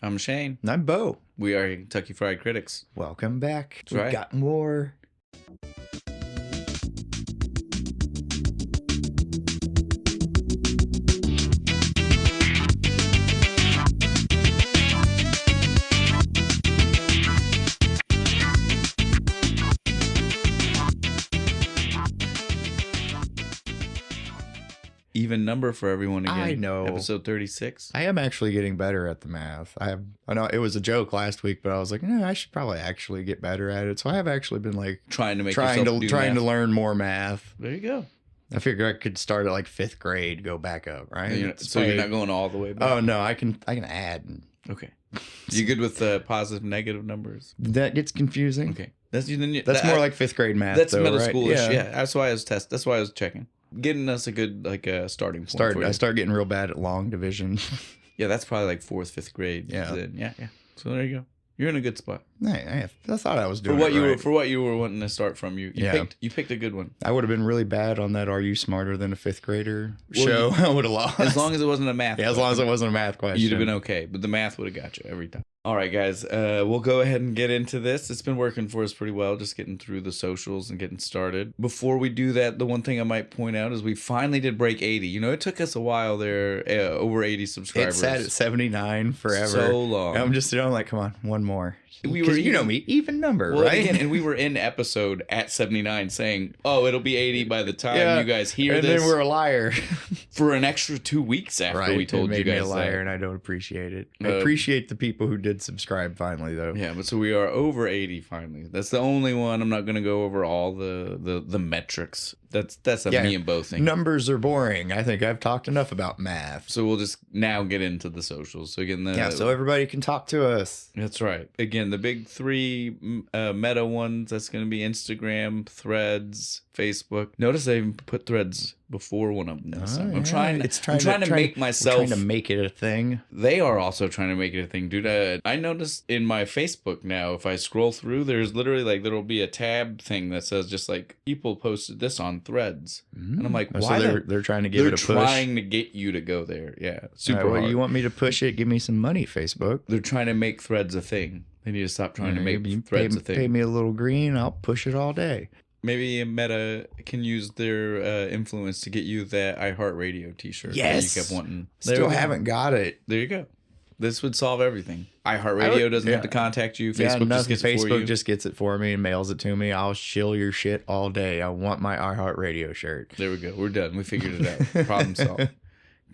I'm Shane. And I'm Bo. We are Kentucky Fried Critics. Welcome back. That's We've right. got more. Even number for everyone again. I know. Episode 36. I am actually getting better at the math. I know it was a joke last week, but I was like, no, I should probably actually get better at it. So I have actually been like Trying to learn more math. There you go. I figure I could start at like 5th grade, go back up, right? So you're not going all the way back? Oh no, I can add. Okay. You good with positive, negative numbers? That gets confusing. Okay. That's more like 5th grade math. That's though, middle right? schoolish. Yeah. That's why I was That's why I was checking. Getting us a good starting point. I start getting real bad at long division. Yeah, that's probably like 4th, 5th grade. Yeah. Then. Yeah. So there you go. You're in a good spot. I thought I was doing for what you were wanting to start from. You picked a good one. I would have been really bad on that Are You Smarter Than a 5th Grader show. I would have lost. As long as it wasn't a math question. As long as it wasn't a math question. You'd have been okay. But the math would have got you every time. All right, guys. We'll go ahead and get into this. It's been working for us pretty well, just getting through the socials and getting started. Before we do that, the one thing I might point out is we finally did break 80. You know, it took us a while there, over 80 subscribers. It sat at 79 forever. So long. And I'm just like, come on, one more. We were, you know me, even number, well, right? Again, and we were in episode at 79 saying, oh, it'll be 80 by the time you guys hear and this. And then we're a liar. For an extra 2 weeks after we told you guys that. It made me a liar, and I don't appreciate it. I appreciate the people who did subscribe finally, though. Yeah, but so we are over 80 finally. That's the only one. I'm not going to go over all the metrics. That's a me and Bo thing. Numbers are boring. I think I've talked enough about math. So we'll just now get into the socials. So again, so everybody can talk to us. That's right. Again, the big 3 meta ones. That's going to be Instagram, Threads, Facebook. Notice I even put Threads before one of them. I'm trying to make myself. Trying to make it a thing. They are also trying to make it a thing, dude. I noticed in my Facebook now, if I scroll through, there's literally like there'll be a tab thing that says just like people posted this on Threads, and I'm like, why? So they're trying to give it a push. They're trying to get you to go there. Yeah, super hard. Well, you want me to push it? Give me some money, Facebook. They're trying to make Threads a thing. They need to stop trying to make Threads a thing. Pay me a little green, I'll push it all day. Maybe Meta can use their influence to get you that iHeartRadio t-shirt that you kept wanting. Still haven't got it. There you go. This would solve everything. iHeartRadio doesn't have to contact you. Facebook just gets it for you. Facebook just gets it for me and mails it to me. I'll shill your shit all day. I want my iHeartRadio shirt. There we go. We're done. We figured it out. Problem solved.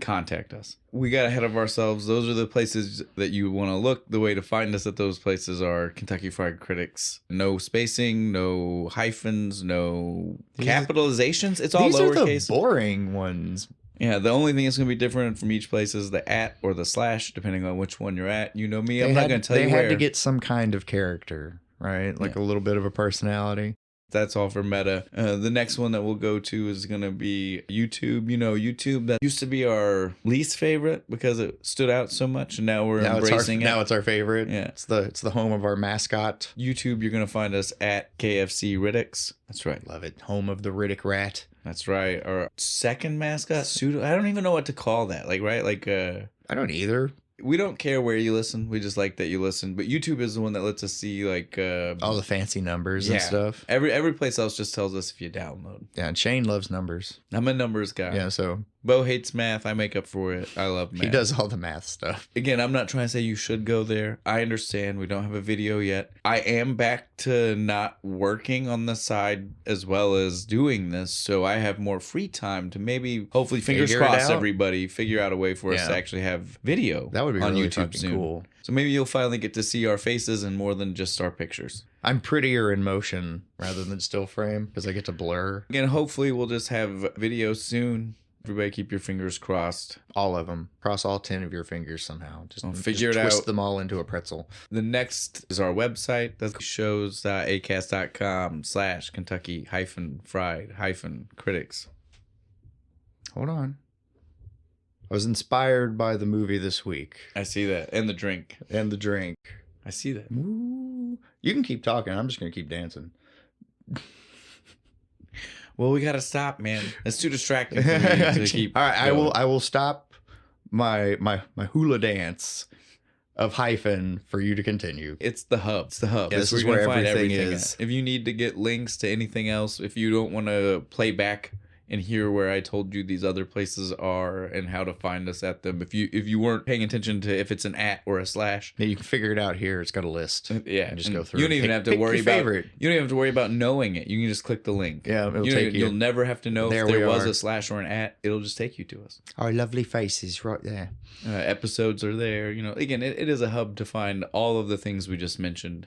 Contact us. We got ahead of ourselves. Those are the places that you want to look. The way to find us at those places are Kentucky Fried Critics. No spacing, no hyphens, no capitalizations. It's all lowercase. These are the boring ones. Yeah, the only thing that's going to be different from each place is the @ or the / depending on which one you're at. You know me, I'm not going to tell you where. They had to get some kind of character, right? Like a little bit of a personality. That's all for Meta. The next one that we'll go to is going to be YouTube. You know, YouTube, that used to be our least favorite because it stood out so much, and now we're embracing it. Now it's our favorite. Yeah. It's the home of our mascot. YouTube, you're going to find us at KFC Riddicks. That's right. Love it. Home of the Riddick Rat. That's right. Our second mascot, pseudo. I don't even know what to call that. Like, right? Like, I don't either. We don't care where you listen. We just like that you listen. But YouTube is the one that lets us see like all the fancy numbers and stuff. Every place else just tells us if you download. Yeah, and Shane loves numbers. I'm a numbers guy. Yeah, so Bo hates math. I make up for it. I love math. He does all the math stuff. Again, I'm not trying to say you should go there. I understand we don't have a video yet. I am back to not working on the side as well as doing this, so I have more free time to maybe, hopefully, fingers crossed, everybody, figure out a way for us to actually have video. That would be on really YouTube soon. Cool. So maybe you'll finally get to see our faces and more than just our pictures. I'm prettier in motion rather than still frame because I get to blur. Again, hopefully we'll just have video soon. Everybody keep your fingers crossed. All of them. Cross all 10 of your fingers somehow. Just figure it out. Twist them all into a pretzel. The next is our website. That's shows.acast.com/Kentucky-fried-critics. Hold on. I was inspired by the movie this week. I see that. And the drink. And the drink. I see that. Ooh. You can keep talking. I'm just going to keep dancing. Well, we gotta stop, man. That's too distracting for me to keep. All right, going. I will stop my hula dance of hyphen for you to continue. It's the hub. It's the hub. Yeah, It's this is you're where gonna find everything everything is. at. If you need to get links to anything else, if you don't want to play back and hear where I told you these other places are and how to find us at them, if you weren't paying attention to if it's an @ or a slash, Yeah, you can figure it out here. It's got a list. yeah, and just go through. You don't even have to worry about. favorite. You don't even have to worry about knowing it. You can just click the link. Yeah, it'll take you. You'll never have to know There if there we was are. a slash or an @ It'll just take you to us. Our lovely faces right there. Episodes are there. Again, it is a hub to find all of the things we just mentioned.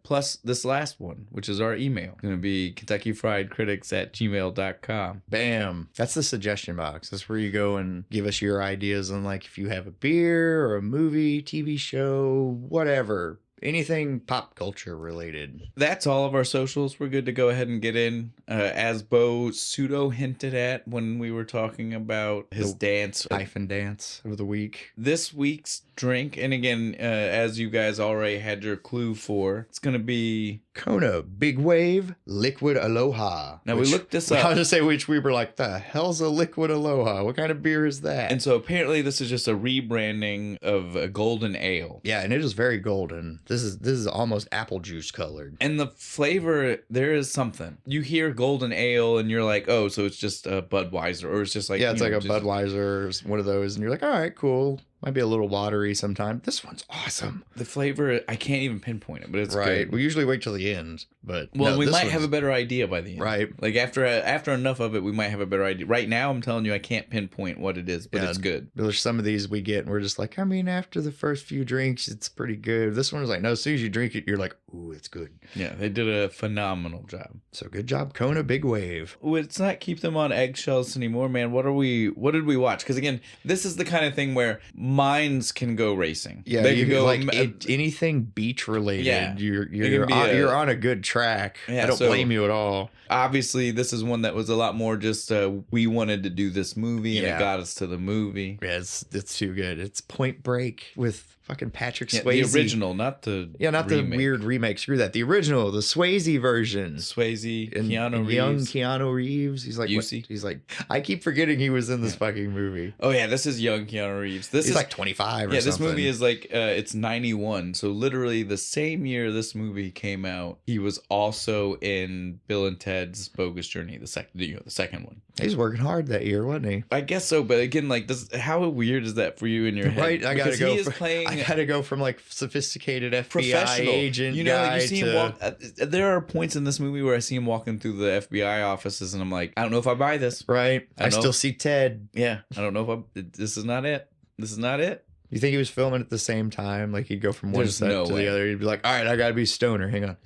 Plus this last one, which is our email, going to be KentuckyFriedCritics@gmail.com. Bam. That's the suggestion box. That's where you go and give us your ideas on, like, if you have a beer or a movie, TV show, whatever. Anything pop culture related. That's all of our socials. We're good to go ahead and get in. As Bo pseudo hinted at when we were talking about his dance. Hyphen dance of the week. This week's drink, and again, as you guys already had your clue for, it's going to be Kona Big Wave Liquid Aloha. Now, we looked this up. I was going to say which we were like, the hell's a Liquid Aloha? What kind of beer is that? And so apparently this is just a rebranding of a golden ale. Yeah, and it is very golden. This is almost apple juice colored. And the flavor, there is something. You hear golden ale and you're like, oh, so it's just a Budweiser, or it's just like, Yeah, it's like a just Budweiser, one of those, and you're like, all right, cool. Might be a little watery sometime. This one's awesome. The flavor, I can't even pinpoint it, but it's right. good. We usually wait till the end, but Well, no, we this might one's- have a better idea by the end. Right. Like after enough of it, we might have a better idea. Right now, I'm telling you, I can't pinpoint what it is, but Yeah, it's good. There's some of these we get, and we're just like, I mean, after the first few drinks, it's pretty good. This one was like, no, as soon as you drink it, you're like, ooh, it's good. Yeah, they did a phenomenal job. So good job, Kona Big Wave. Let's not keep them on eggshells anymore, man. What did we watch? Because again, this is the kind of thing where minds can go racing. Yeah, they you can go like anything beach related. Yeah. You're on a good track. Yeah, I don't so- blame you at all. Obviously, this is one that was a lot more just we wanted to do this movie, and Yeah. it got us to the movie. Yeah, it's too good. It's Point Break with fucking Patrick Yeah, Swayze. the original, not the not remake. the weird remake. Screw that. The original, the Swayze version. Swayze, And Keanu Reeves. young Keanu Reeves. He's like, Busey. he's like, I keep forgetting he was in this fucking movie. Oh yeah, this is young Keanu Reeves. This He's is like 25 or yeah. something. This movie is like it's 91, so literally the same year this movie came out. He was also in Bill and Ted's Bogus Journey, the second one. He's working hard that year, wasn't he? I guess so, but again, like this, how weird is that for you in your head? Right, I gotta Because go. he is playing I gotta go from like sophisticated FBI professional agent. You know, like guy you see him to- walk. There are points in this movie where I see him walking through the FBI offices, and I'm like, I don't know if I buy this. Right, I I know. still see Ted. Yeah, I don't know if this is not it. This is not it. You think he was filming at the same time? Like he'd go from one There's set no to way. the other. He'd be like, "All right, I gotta be stoner. Hang on."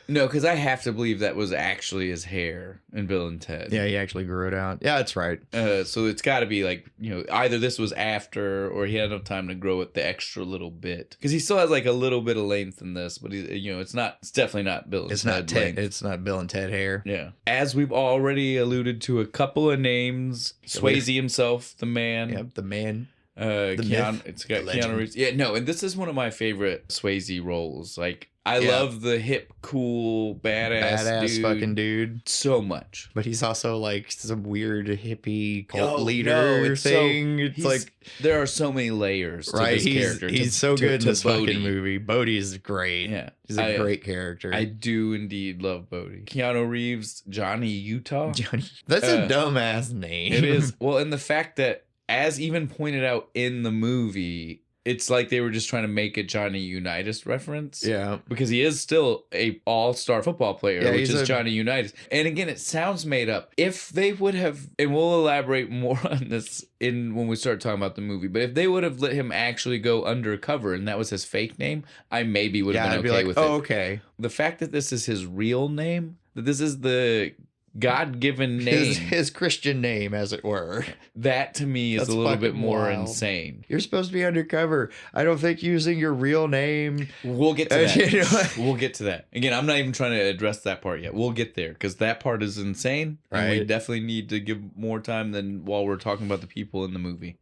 No, because I have to believe that was actually his hair in Bill and Ted. Yeah, he actually grew it out. Yeah, that's right. So it's got to be like, either this was after or he had enough time to grow it the extra little bit. Because he still has like a little bit of length in this, but it's definitely not Bill and It's Ted not Ted. length. It's not Bill and Ted hair. Yeah. As we've already alluded to a couple of names, Swayze himself, the man. Yep, the man. Keanu, myth, it's got the Keanu legend. Reeves. Yeah, no, and this is one of my favorite Swayze roles. Like, I Yeah. love the hip, cool, badass dude fucking dude. so much. But he's also like some weird hippie cult Oh, leader no, it's thing. It's He's- like there are so many layers to right. this He's character. he's so good in to this Bodhi. fucking movie. Bodhi's great. Yeah, He's a great character. I do indeed love Bodhi. Keanu Reeves, Johnny Utah. Johnny. That's a dumbass name. It is. Well, and the fact that, as even pointed out in the movie, it's like they were just trying to make a Johnny Unitas reference. Yeah. Because he is still a all-star football player, Yeah, which he's is Johnny Unitas. And again, it sounds made up. If they would have, and we'll elaborate more on this when we start talking about the movie, but if they would have let him actually go undercover and that was his fake name, I maybe would have Yeah, I'd been be okay like, with oh, it. okay. The fact that this is his real name, that this is the God-given name, His Christian name, as it were. that to me is That's a little bit fucking more wild. insane. You're supposed to be undercover. I don't think using your real name. We'll get to that. You know? We'll get to that. Again, I'm not even trying to address that part yet. We'll get there because that part is insane. And we Right. definitely need to give more time than while we're talking about the people in the movie.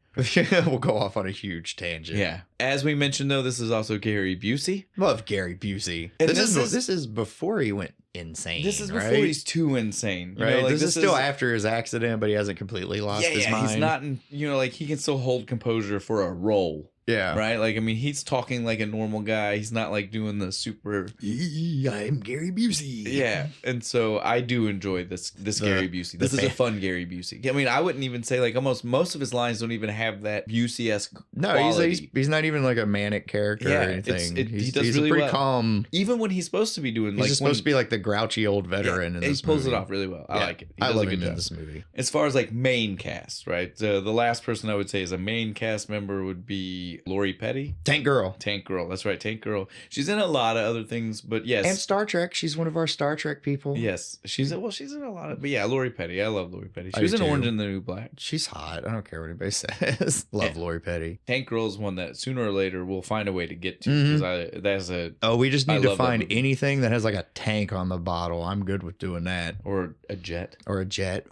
We'll go off on a huge tangent. Yeah. As we mentioned, though, this is also Gary Busey. Love Gary Busey. And This is before he went insane. This is before right? he's too insane. You right. know, like, this is still after his accident, but he hasn't completely lost his mind. he's not in, like he can still hold composure for a role. Yeah. Right? Like, I mean, he's talking like a normal guy. He's not like doing the super. I'm Gary Busey. Yeah. And so I do enjoy this Gary Busey. This is a fun Gary Busey. I mean, I wouldn't even say like almost most of his lines don't even have that Busey-esque quality. He's not even like a manic character or anything. He does really pretty calm. Even when he's supposed to be doing he's just supposed to be like the grouchy old veteran in this movie. He pulls it off really well. I like it. I love him in this movie. As far as like main cast, right? The last person I would say is a main cast member would be Lori Petty. Tank Girl. That's right, Tank Girl. She's in a lot of other things, but yes. And Star Trek. She's one of our Star Trek people. Yes. She's in a lot of, but yeah, Lori Petty. I love Lori Petty. She was in Orange and the New Black. She's hot. I don't care what anybody says. Love Lori Petty. Tank Girl is one that sooner or later we'll find a way to get to, because we just need to find anything that has like a tank on the bottle. I'm good with doing that. Or a jet.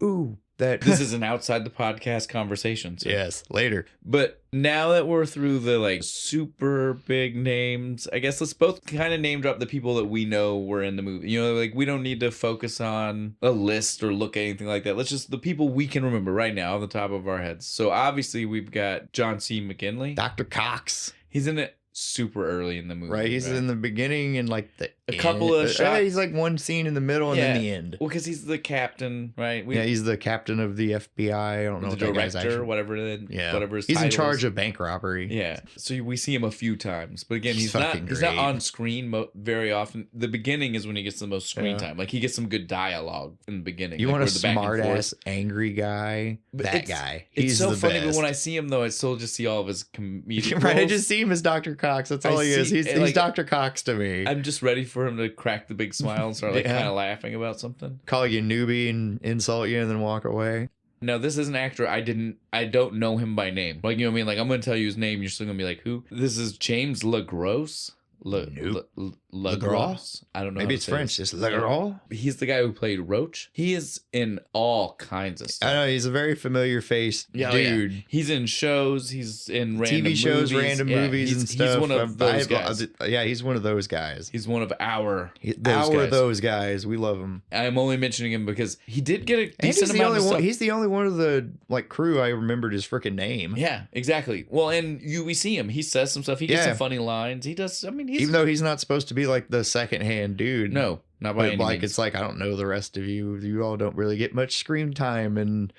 Ooh. This is an outside the podcast conversation. So. Yes, later. But now that we're through the like super big names, I guess let's both kind of name drop the people that we know were in the movie. You know, like we don't need to focus on a list or look at anything like that. Let's just the people we can remember right now on the top of our heads. So obviously we've got John C. McGinley. Dr. Cox. He's in it super early in the movie. Right, he's in the beginning and like the couple of shots. He's like one scene in the middle and then the end. Well, because he's the captain, right? He's the captain of the FBI. I don't know the director, whatever. Whatever his he's in charge is. of bank robbery. Yeah, so we see him a few times, but again, he's not on screen very often. The beginning is when he gets the most screen time. Like he gets some good dialogue in the beginning. You like, want a smart ass, angry guy? That guy. He's so the funny, best. but when I see him though, I still just see all of his comedic right, roles. I just see him as Dr. Cox. That's all he is. He's like, Dr. Cox to me. I'm just ready for him to crack the big smile and start like kind of laughing about something. Call you newbie and insult you and then walk away. No, this is an actor I don't know him by name. Like, you know what I mean? Like, I'm going to tell you his name. You're still going to be like, who? This is James LaGrosse. LaGrosse? I don't know. Maybe it's French. Just LaGrosse? He's the guy who played Roach. He is in all kinds of stuff. I know. He's a very familiar face dude. Yeah. He's in shows. He's in random TV shows, movies. random movies and stuff. He's one of those guys. Yeah, he's one of those guys. He's one of those guys. We love him. I'm only mentioning him because he did get a decent amount of stuff. He's the only one of the like crew I remembered his freaking name. Yeah, exactly. Well, and we see him. He says some stuff. He gets some funny lines. He does. I mean, even though he's not supposed to be like the second-hand dude. No, not by any means. It's like, I don't know the rest of you. You all don't really get much screen time. And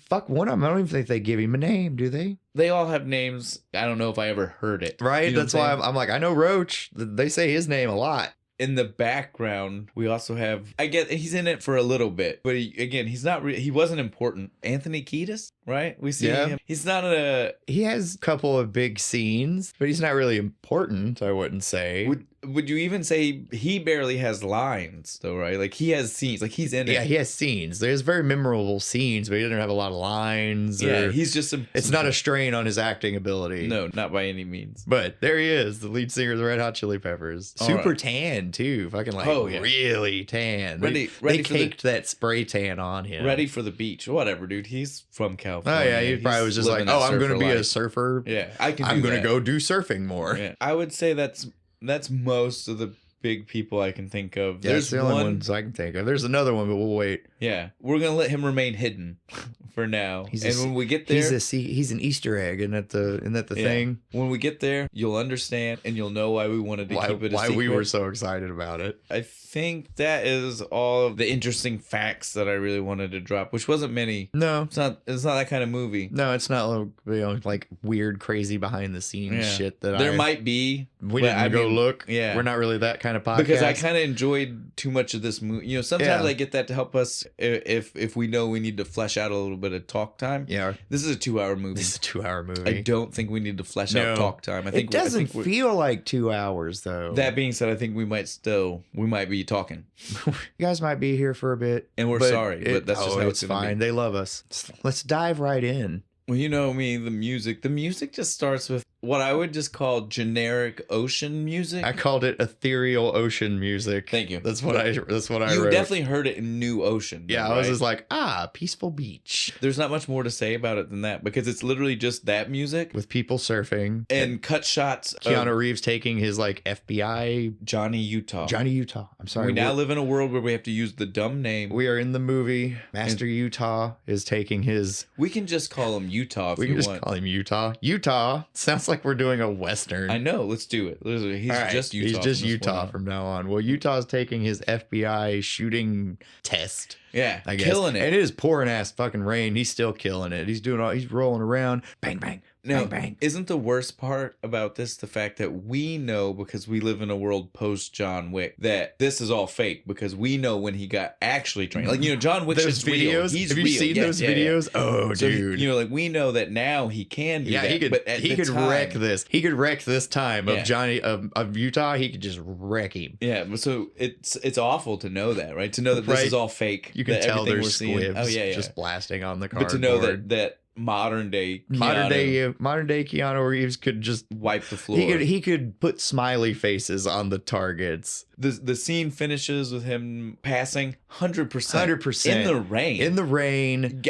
fuck one of them. I don't even think they give him a name, do they? They all have names. I don't know if I ever heard it. Right? That's why I'm like, I know Roach. They say his name a lot. In the background, we also have, I get he's in it for a little bit, but he's not, he wasn't important. Anthony Kiedis, right? We see him. He's not he has a couple of big scenes, but he's not really important, I wouldn't say. Would you even say he barely has lines though, right? Like he has scenes, like he's in it. Yeah, he has scenes. There's very memorable scenes, but he doesn't have a lot of lines. Yeah, he's just it's not a strain on his acting ability. No, not by any means. But there he is, the lead singer of the Red Hot Chili Peppers. Super tan too, fucking like really tan. Ready they caked that spray tan on him. Ready for the beach, whatever, dude. He's from California. Oh yeah, he probably was just like, I'm going to be a surfer. Yeah, I'm going to go do surfing more. Yeah. I would say that's most of the big people I can think of. Yeah, there's the only ones I can think of. There's another one, but we'll wait. Yeah, we're gonna let him remain hidden for now. When we get there, he's an Easter egg, isn't that the thing? When we get there, you'll understand and you'll know why we wanted to keep it a secret. Why we were so excited about it. I think that is all of the interesting facts that I really wanted to drop, which wasn't many. No, it's not that kind of movie. No, it's not like weird, crazy behind the sines shit that there might be. We didn't go look. Yeah, we're not really that kind of podcast because I kind of enjoyed too much of this movie. You know, sometimes I get that to help us if we know we need to flesh out a little bit of talk time. Yeah, this is a 2-hour movie. This is a 2-hour movie. I don't think we need to flesh out talk time. I think it doesn't feel like 2 hours though. That being said, I think we might be talking. You guys might be here for a bit, and we're sorry, but that's just how it's fine. They love us. Let's dive right in. Well, you know me, the music just starts with what I would just call generic ocean music. I called it ethereal ocean music. Thank you. That's what I wrote. You definitely heard it in New Ocean. Yeah, I was just like, peaceful beach. There's not much more to say about it than that because it's literally just that music with people surfing and cut shots. Keanu Reeves taking his like FBI Johnny Utah. I'm sorry. We now live in a world where we have to use the dumb name. We are in the movie. Master Utah is taking his. We can just call him Utah if you want. We can just call him Utah. Utah sounds like like we're doing a Western. I know. Let's do it. He's All right, just Utah. He's just from this Utah point on. from now on. Well, Utah's taking his FBI shooting test. Yeah, I guess. killing it. And it is pouring ass fucking rain. He's still killing it. He's rolling around. Bang, bang. No, Bang, bang. Isn't the worst part about this the fact that we know, because we live in a world post John Wick, that this is all fake because we know when he got actually trained. Like, John Wick's Those just real. videos? He's Have you real. seen those videos? Oh, So, dude. like we know that now he can do that. He could. But at He the could time, wreck this. He could wreck this time of Yeah. Johnny of Utah. He could just wreck him. Yeah, but so it's awful to know that, right? To know that this Right. is all fake. You can that tell everything there's we're seeing- squibs Oh yeah, just blasting on the But cardboard. to know that modern day modern Keanu day Keanu Reeves could just wipe the floor. he could put smiley faces on the targets. The scene finishes with him passing 100%. 100% in the rain. In the rain.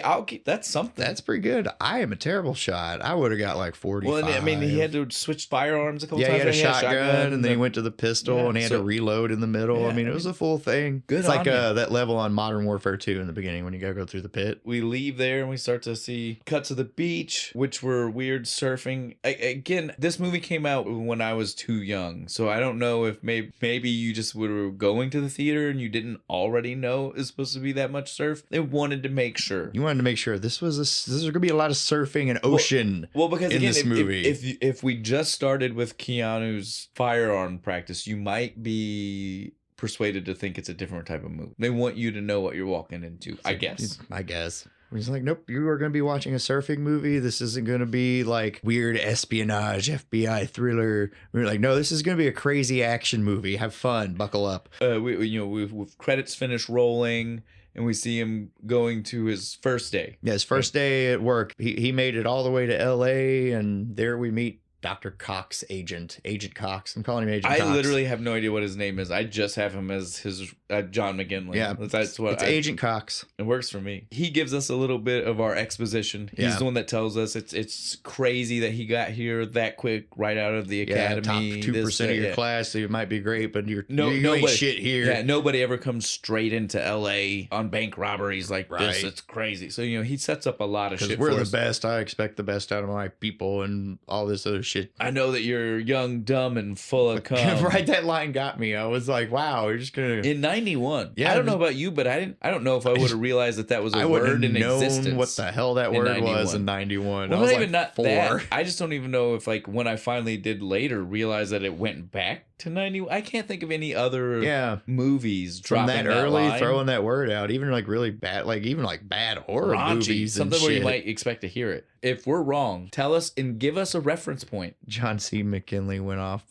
That's something. That's pretty good. I am a terrible shot. I would have got like 45. Well, and I mean, he had to switch firearms a couple yeah, times. he had a shotgun, and then he went to the pistol, Yeah, and he had so- to reload in the middle. Yeah, I mean, it was a full thing. Good It's like on him. that level on Modern Warfare 2 in the beginning when you gotta go through the pit. We leave there and we start to see cuts of the beach, which were weird surfing. Again, this movie came out when I was too young, so I don't know if maybe you just were going to the theater and you didn't already know it's supposed to be that much surf. They wanted to make sure. You wanted to make sure this was gonna be a lot of surfing and ocean. Well, because in again, this movie. if we just started with Keanu's firearm practice, you might be persuaded to think it's a different type of movie. They want you to know what you're walking into, I guess. He's like, nope, you are going to be watching a surfing movie. This isn't going to be like weird espionage, FBI thriller. We're like, no, this is going to be a crazy action movie. Have fun. Buckle up. With credits finish rolling, and we see him going to his first day. Yeah, his first day at work. He made it all the way to L.A., and there we meet Dr. Cox, Agent Cox. I'm calling him Agent Cox. I literally have no idea what his name is. I just have him as his John McGinley. Yeah, that's what it's Agent Cox. It works for me. He gives us a little bit of our exposition. He's Yeah. the one that tells us it's crazy that he got here that quick right out of the academy. Top 2% of your class, so you might be great, but you ain't shit here. Yeah, nobody ever comes straight into LA on bank robberies like this. Right. It's crazy. So he sets up a lot of shit. We're for the us. best. I expect the best out of my people and all this other shit. I know that you're young, dumb, and full of cum. Right, that line got me. I was like, wow, you're just gonna. In 91. Yeah, I don't know about you, but I don't know if I would have realized that was a I wouldn't word have in known existence. what the hell that word was in 91. Well, I was not like even not 4. that. I just don't even know if when I finally did later realize that it went back to 91. I can't think of any other movies from dropping that early line. throwing that word out, even like really bad, like even like bad horror Raunchy, movies, something and where shit. you might expect to hear it. If we're wrong, tell us and give us a reference point. John C. McKinley went off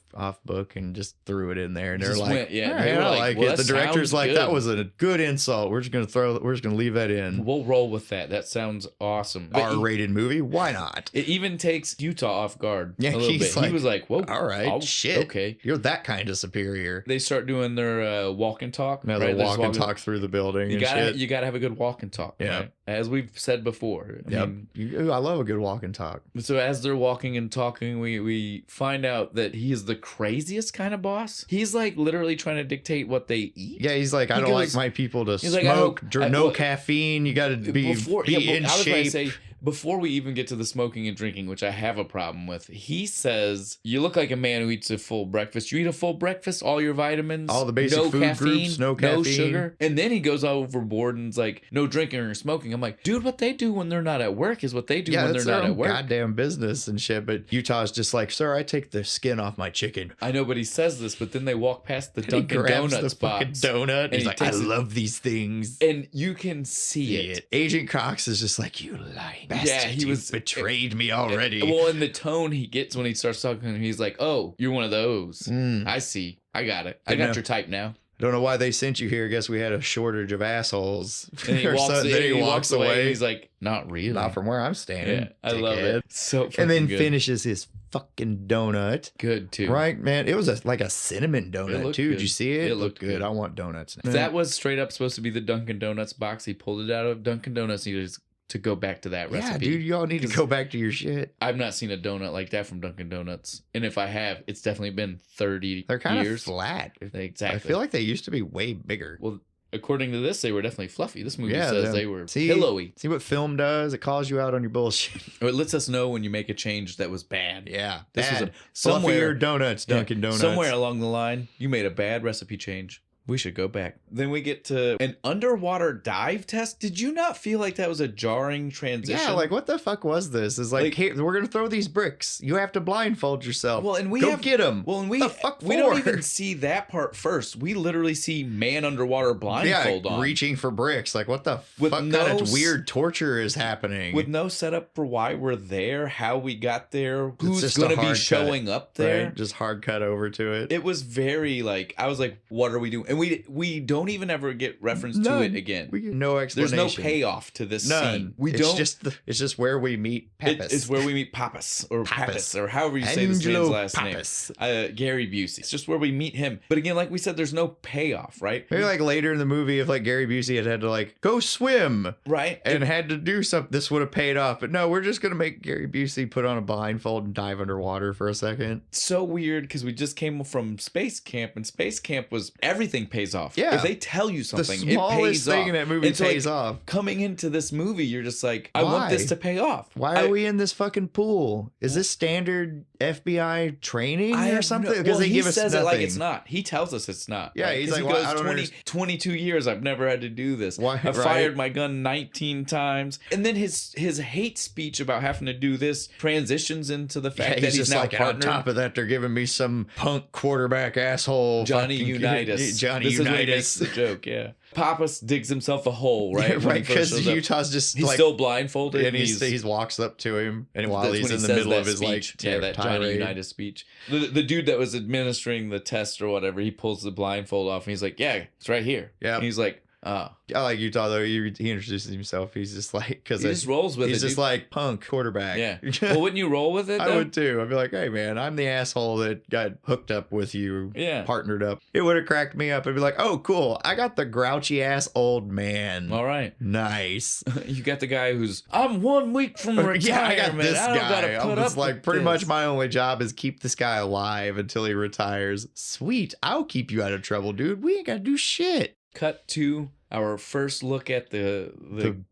book and just threw it in there, and they're Just like, went, yeah, all they right, were I like, like well, it. that The director's sounds like, good. that was a good insult. We're just gonna leave that in. We'll roll with that. That sounds awesome. But R-rated movie, why not? it even takes Utah off guard Yeah, a little he's bit. like, He was like, "Whoa, all right, shit, okay." you're that kind of superior. They start doing their walk and talk. Now right? they They're walk just and walking- talk through the building You and gotta shit. you gotta have a good walk and talk. Yeah. Right? As we've said before. I Yep. mean, I love a good walk and talk. so as they're walking and talking, we find out that he is the craziest kind of boss. He's like literally trying to dictate what they eat. Yeah, he's like, I don't like my people to he's like, smoke, I no don't- caffeine. You got to be in I was going to shape. say, before we even get to the smoking and drinking, which I have a problem with, he says, "You look like a man who eats a full breakfast. You eat a full breakfast, all your vitamins, All the basic no food caffeine, groups, no no caffeine." sugar." And then he goes overboard and's like, "No drinking or smoking." I'm like, dude, what they do when they're not at work is what they do when that's they're their not at own work. goddamn business and shit. But Utah's just like, sir, I take the skin off my chicken. I know, but he says this, but then they walk past the And Dunkin' he grabs Donuts the fucking box. donut. and He's he like, I takes it- love these things. And you can see it. Agent Cox is just like, you lying bastard. Yeah, he was betrayed me already. Well, in the tone he gets when he starts talking, he's like, "Oh, you're one of those. Mm. I see. I got it. I I got know. your type now." Don't know why they sent you here. Guess we had a shortage of assholes. And he Or walks, something. and Then he walks away. He's like, "Not really. not from where I'm standing. Yeah, I love dickhead." it. So fucking And then good. finishes his fucking donut. Good too. Right, man. It was like a cinnamon It donut looked too. good. Did you see it? It looked good. I want donuts now. If that was straight up supposed to be the Dunkin' Donuts box, he pulled it out of Dunkin' Donuts. He just to go back to that yeah, recipe. dude, y'all need to 'Cause go back to your shit. I've not seen a donut like that from Dunkin' Donuts, and if I have, it's definitely been 30 They're kind years. of flat. Exactly. I feel like they used to be way bigger. Well, according to this, they were definitely fluffy. This movie Yeah, says yeah. they were See- pillowy. See what film does? It calls you out on your bullshit. Or it lets us know when you make a change that was bad. Yeah. This was bad. a somewhere Fluffier donuts, Dunkin' Donuts. Somewhere along the line, you made a bad recipe change. We should go back. Then we get to an underwater dive test. Did you not feel like that was a jarring transition? Yeah, like what the fuck was this? It's like, hey, we're gonna throw these bricks. You have to blindfold yourself. Well, and we go get them. Well, and we the fuck we for? don't even see that part first. We literally see man underwater blindfold on, reaching for bricks. Like what the With fuck no kind of weird torture is happening? with no setup for why we're there, how we got there, It's who's just a going to be hard showing up there. Right? Just hard cut over to it. It was very like I was like, what are we doing? And we don't even ever get reference to it again. We get no There's explanation. no payoff to this None. scene. We it's don't. It's just where we meet Pappas. It's where we meet Pappas or Pappas. Pappas or however you say this Angelo man's last Pappas. name. Gary Busey. It's just where we meet him. But again, like we said, there's no payoff, right? Maybe like later in the movie, if like Gary Busey had to like go swim Right. and had to do something, this would have paid off. But no, we're just gonna make Gary Busey put on a blindfold and dive underwater for a second. So weird because we just came from space camp, and space camp was everything pays off. Yeah. If they tell you something, The smallest it pays thing off. in that movie And so, pays like, off. Coming into this movie, you're just like, I want Why? this to pay off. Why are we in this fucking pool? Is this standard FBI training or something? Because they he give us says nothing. it like it's not. He tells us it's not. Yeah, right? he's 'Cause like, he well, goes I don't 20, understand. 22 years. I've never had to do this. Why- I've right. fired my gun 19 times. And then his hate speech about having to do this transitions into the fact that he's just now like, on partnered. top of that, they're giving me some punk quarterback asshole. Johnny fucking- Unitas. Johnny This is when he Unitas. makes the joke, yeah. Pappas digs himself a hole, right? Yeah, when he right, first because shows up. Utah's just He's like, still blindfolded. and he walks up to him, and while That's he's when he in the says middle that of his speech. like that Johnny tirade. Unitas speech, the dude that was administering the test or whatever, he pulls the blindfold off and he's like, "Yeah, it's right here." Yep. And he's like, "Oh." I like Utah though. He introduces himself. He's just like, because He just rolls with he's it. just dude. like punk quarterback. Yeah. Well, wouldn't you roll with it? I Though? would too. I'd be like, hey man, I'm the asshole that got hooked up with you. Yeah. Partnered up. It would have cracked me up. I'd be like, oh cool, I got the grouchy ass old man. All right. Nice. You got the guy who's I'm 1 week from retirement. Yeah, I got this I don't guy. gotta put It's up like with pretty this. much my only job is keep this guy alive until he retires. Sweet, I'll keep you out of trouble, dude. We ain't gotta do shit. Cut to our first look at the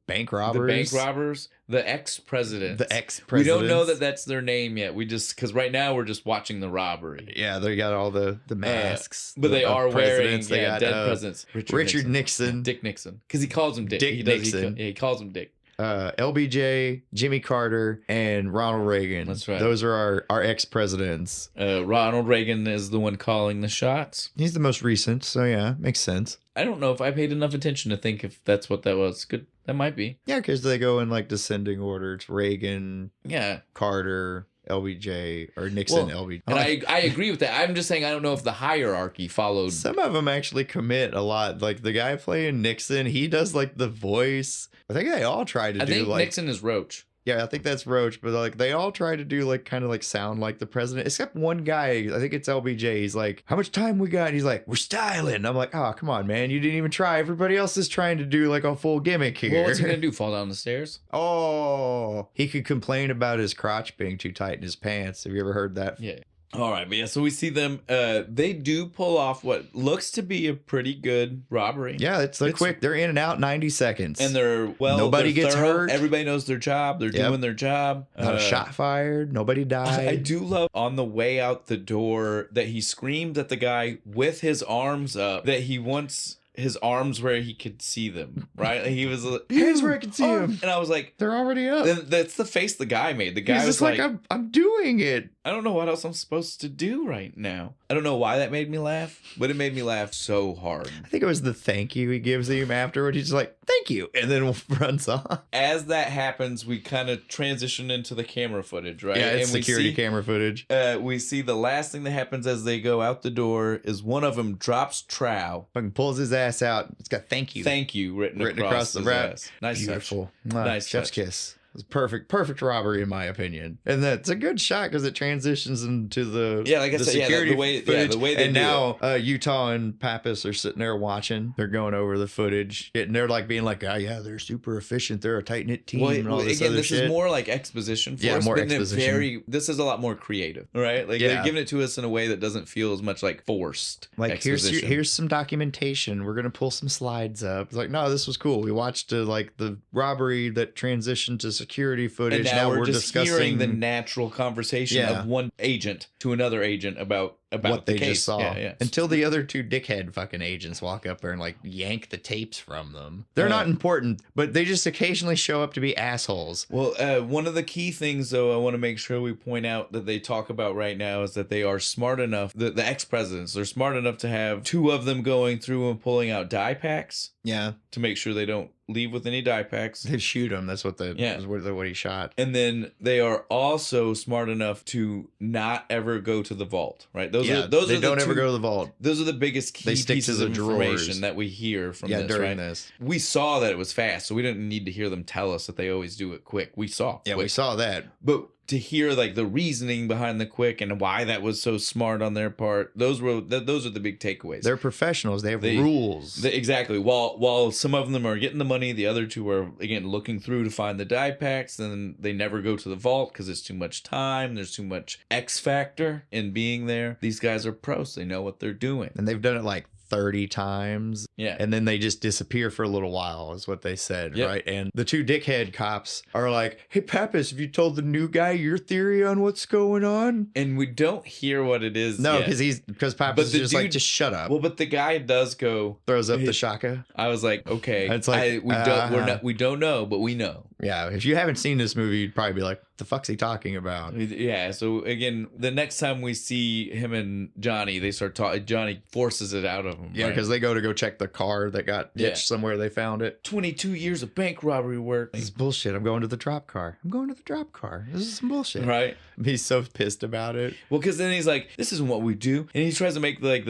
bank the robbers. bank robbers, the ex-president. The ex-presidents. We don't know that that's their name yet. We just because right now we're just watching the robbery. Yeah, they got all the masks. But they of are wearing presidents. They got, dead presidents. Richard Nixon. Dick Nixon, because he calls him Dick. Dick he does, Nixon. He calls him Dick. LBJ, Jimmy Carter, and Ronald Reagan. That's right. Those are our ex-presidents. Ronald Reagan is the one calling the shots. He's the most recent, so yeah, makes sense. I don't know if I paid enough attention to think if that's what that was. Good, that might be. Yeah, because they go in like descending order. It's Reagan, Yeah. Carter, LBJ, or Nixon, Well, LBJ. And I agree with that. I'm just saying I don't know if the hierarchy followed. Some of them actually commit a lot. Like the guy playing Nixon, he does like the voice. I think they all try to I do think like. Nixon is Roach. Yeah, I think that's Roach, but like they all try to do like kind of like sound like the president, except one guy. I think it's LBJ. He's like, "How much time we got?" And he's like, "We're styling." I'm like, "Oh, come on, man! You didn't even try. Everybody else is trying to do like a full gimmick here." Well, what's he gonna do? Fall down the stairs? Oh, he could complain about his crotch being too tight in his pants. Have you ever heard that? Yeah. All right, but yeah, so we see them. They do pull off what looks to be a pretty good robbery. Yeah, they're quick. They're in and out 90 seconds. And they're Nobody they're gets thorough. hurt. Everybody knows their job. They're Yep. doing their job. Not a shot fired. Nobody died. I do love on the way out the door that he screamed at the guy with his arms up that he wants his arms where he could see them, right? He was like, Hands where I can see him. And I was like, They're already up. that's the face the guy made. The guy He's was just like, I'm doing it. I don't know what else I'm supposed to do right now. I don't know why that made me laugh, but it made me laugh so hard. I think it was the thank you he gives him afterward. He's just like, thank you. And then runs off. As that happens, we kind of transition into the camera footage, right? Yeah, it's and security camera footage. We see the last thing that happens as they go out the door is one of them drops trow. Fucking pulls his ass out. It's got thank you. Thank you written across the his wrap. ass. Nice Beautiful. touch. Nice Chef's touch. kiss. It's perfect robbery in my opinion, and that's a good shot because it transitions into the like I said, security the way they and do now Utah and Pappas are sitting there watching. They're going over the footage, and they're like being like, "Oh yeah, they're super efficient. They're a tight knit team." And all this again, other this shit. is more like exposition for us, more but exposition. this is a lot more creative, right? Like they're giving it to us in a way that doesn't feel as much like forced. Like exposition. here's some documentation. We're gonna pull some slides up. It's like, no, this was cool. We watched like the robbery that transitioned to security footage. And now we're just discussing hearing the natural conversation of one agent to another agent about what the they case. just saw. Yeah. Until the other two dickhead fucking agents walk up there and like yank the tapes from them. They're not important, but they just occasionally show up to be assholes. Well, one of the key things, though, I want to make sure we point out that they talk about right now is that they are smart enough, the ex-presidents, they're smart enough to have two of them going through and pulling out dye packs. Yeah. To make sure they don't leave with any dye packs. They shoot him. That's what what he shot. And then they are also smart enough to not ever go to the vault, right? They don't ever go to the vault. Those are the biggest key pieces of information drawers that we hear from this, during right? this. We saw that it was fast, so we didn't need to hear them tell us that they always do it quick. We saw. Yeah, quick. we saw that. But to hear like the reasoning behind the quick and why that was so smart on their part, those are the big takeaways. They're professionals. They have rules. Exactly. While some of them are getting the money, the other two are again looking through to find the dye packs. Then they never go to the vault because it's too much time. There's too much X factor in being there. These guys are pros. They know what they're doing, and they've done it like 30 times. Yeah. And then they just disappear for a little while is what they said, right? And the two dickhead cops are like, "Hey, Pappas, have you told the new guy your theory on what's going on?" And we don't hear what it is. No, because Pappas is just like, "Just shut up." Well, but the guy does go, throws up the shaka. I was like, okay. It's like we don't know, but we know. Yeah, if you haven't seen this movie, you'd probably be like, the fuck's he talking about? Yeah, so again, the next time we see him and Johnny, they start talking. Johnny forces it out of him. Yeah, because they go check the car that got ditched somewhere. They found it. 22 years of bank robbery work. This is bullshit. I'm going to the drop car. This is some bullshit. Right. He's so pissed about it. Well, because then he's like, this isn't what we do. And he tries to make like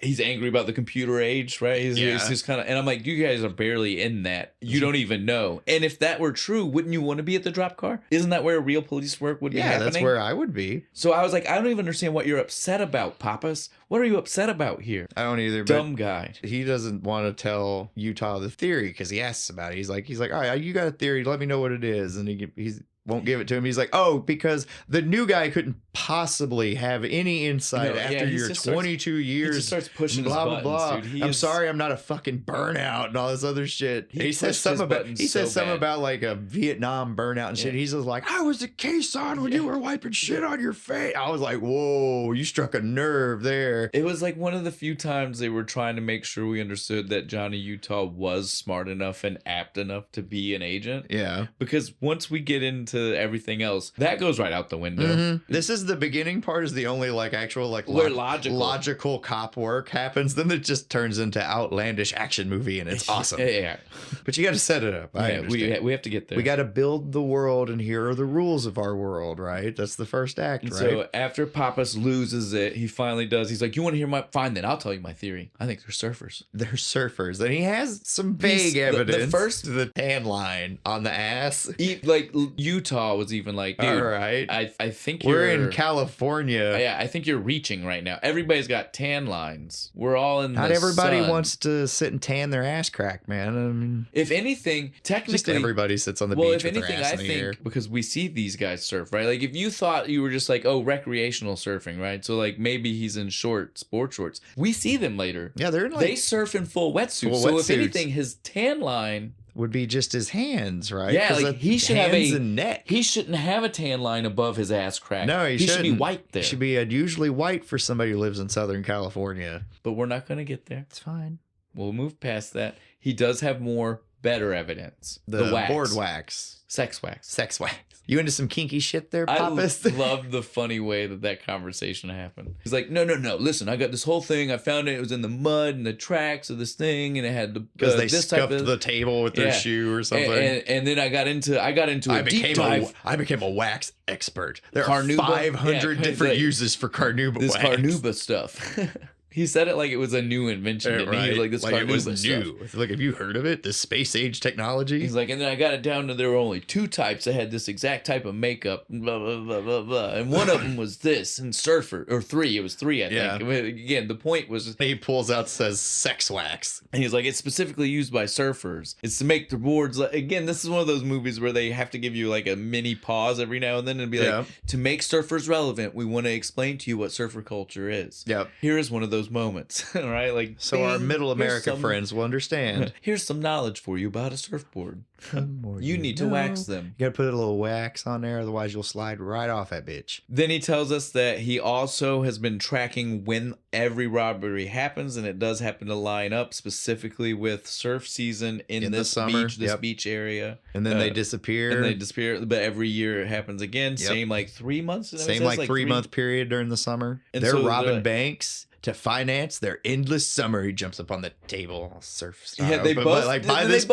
he's angry about the computer age, right? He's just kind of, and I'm like, you guys are barely in that. You don't even know. And if that were true, wouldn't you want to be at the drop car? Isn't that where real police work would be happening? Yeah, that's where I would be. So I was like, I don't even understand what you're upset about, Pappas. What are you upset about here? I don't either. Dumb guy. He doesn't want to tell Utah the theory because he asks about it. He's like, all right, you got a theory. Let me know what it is. And he's won't give it to him. He's like, oh, because the new guy couldn't possibly have any insight after your 22 years. He just starts pushing blah, his buttons, blah, blah. Dude. I'm sorry, I'm not a fucking burnout and all this other shit. He says something about like a Vietnam burnout and shit. He's just like, I was a case on when you were wiping shit on your face. I was like, whoa, you struck a nerve there. It was like one of the few times they were trying to make sure we understood that Johnny Utah was smart enough and apt enough to be an agent. Yeah. Because once we get into everything else, that goes right out the window. Mm-hmm. This is the beginning part is the only like actual like where logical cop work happens. Then it just turns into outlandish action movie and it's awesome. Yeah. But you got to set it up. We have to get there. We got to build the world and here are the rules of our world, right? That's the first act, right? So after Pappas loses it, he finally does. He's like, you want to hear my... Fine, then I'll tell you my theory. I think they're surfers. They're surfers. And he has some vague evidence. The tan line on the ass. Like Utah was even like, dude, all right. I think we're in California. Yeah, I think you're reaching right now. Everybody's got tan lines. We're all in Not the everybody sun. wants to sit and tan their ass crack, man. I mean, if anything, technically, just everybody sits on the beach with their ass in the air. Because we see these guys surf, right? Like if you thought you were just like, oh, recreational surfing, right? So like maybe he's in sports shorts. We see them later. Yeah, they're in like, they surf in full wetsuits. If anything, his tan line would be just his hands, right? Yeah, like he should have a neck. He shouldn't have a tan line above his ass crack. No, he should be white there. He should be usually white for somebody who lives in Southern California. But we're not going to get there. It's fine. We'll move past that. He does have better evidence. The wax. board wax. Sex wax. You into some kinky shit there, Pappas? I love the funny way that conversation happened. He's like, no. Listen, I got this whole thing. I found it. It was in the mud and the tracks of this thing, and it had the because they scuffed the table with their shoe or something. And then I got into a deep dive. I became a wax expert. There Carnauba, are 500 different uses for Carnauba this wax. Carnauba stuff. He said it like it was a new invention. Didn't he? He was like, this it was stuff. new. Like, have you heard of it? This space age technology? He's like, and then I got it down to there were only 2 types that had this exact type of makeup, blah, blah, blah, blah, blah. And one of them was this, and surfer, or 3. It was 3, I think. Again, the point was... He pulls out, says sex wax. And he's like, it's specifically used by surfers. It's to make the boards... Again, this is one of those movies where they have to give you like a mini pause every now and then and be like, to make surfers relevant, we want to explain to you what surfer culture is. Yep. Here is one of those moments, right? Like, so our middle America friends will understand. Here's some knowledge for you about a surfboard. You need to wax them. You gotta put a little wax on there, otherwise you'll slide right off that bitch. Then he tells us that he also has been tracking when every robbery happens, and it does happen to line up specifically with surf season in this summer, beach area. And then they disappear. But every year it happens again. Same like 3 months. Same like 3-month period during the summer. And they're robbing banks to finance their endless summer. He jumps up on the table, surf style. Yeah, by this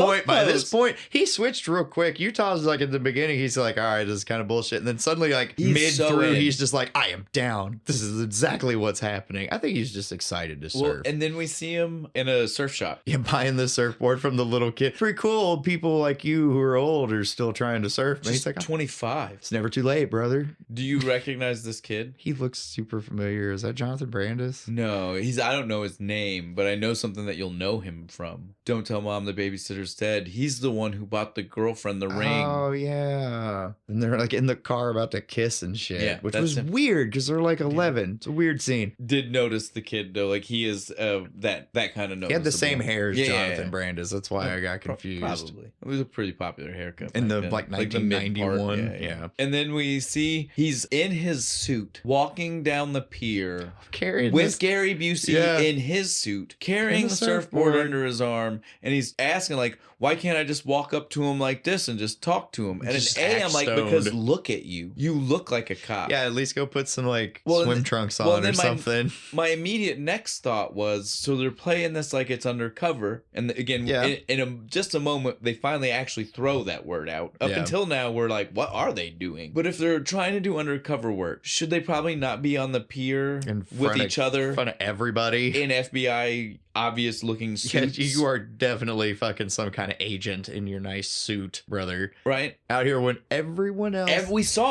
point, he switched real quick. Utah's like at the beginning, he's like, all right, this is kind of bullshit. And then suddenly, like he's just like, I am down. This is exactly what's happening. I think he's just excited to surf. And then we see him in a surf shop. Yeah, buying the surfboard from the little kid. Pretty cool. People like you who are old are still trying to surf. Man, he's like 25. It's never too late, brother. Do you recognize this kid? He looks super familiar. Is that Jonathan Brandis? No, I don't know his name, but I know something that you'll know him from. Don't Tell Mom the Babysitter's Dead. He's the one who bought the girlfriend the ring. Oh, yeah. And they're like in the car about to kiss and shit, which was weird because they're like 11. It's a weird scene. Did notice the kid, though. Like, he is that kind of noticeable. He had the same hair as Jonathan Brandis. That's why I got confused. Probably. It was a pretty popular haircut. In the, like, 1991. Yeah. And then we see he's in his suit, walking down the pier with Gary Busey in his suit, carrying the surfboard under his arm, and he's asking, like, why can't I just walk up to him like this and just talk to him? And I'm like, because look at you. You look like a cop. Yeah, at least go put some, like, swim trunks on or something. My immediate next thought was, so they're playing this like it's undercover, and again, in just a moment, they finally actually throw that word out. Up until now, we're like, what are they doing? But if they're trying to do undercover work, should they probably not be on the pier with each other? In front of everybody. In FBI obvious looking suits. Yeah, you are definitely fucking some kind of agent in your nice suit, brother. Right? Out here when everyone else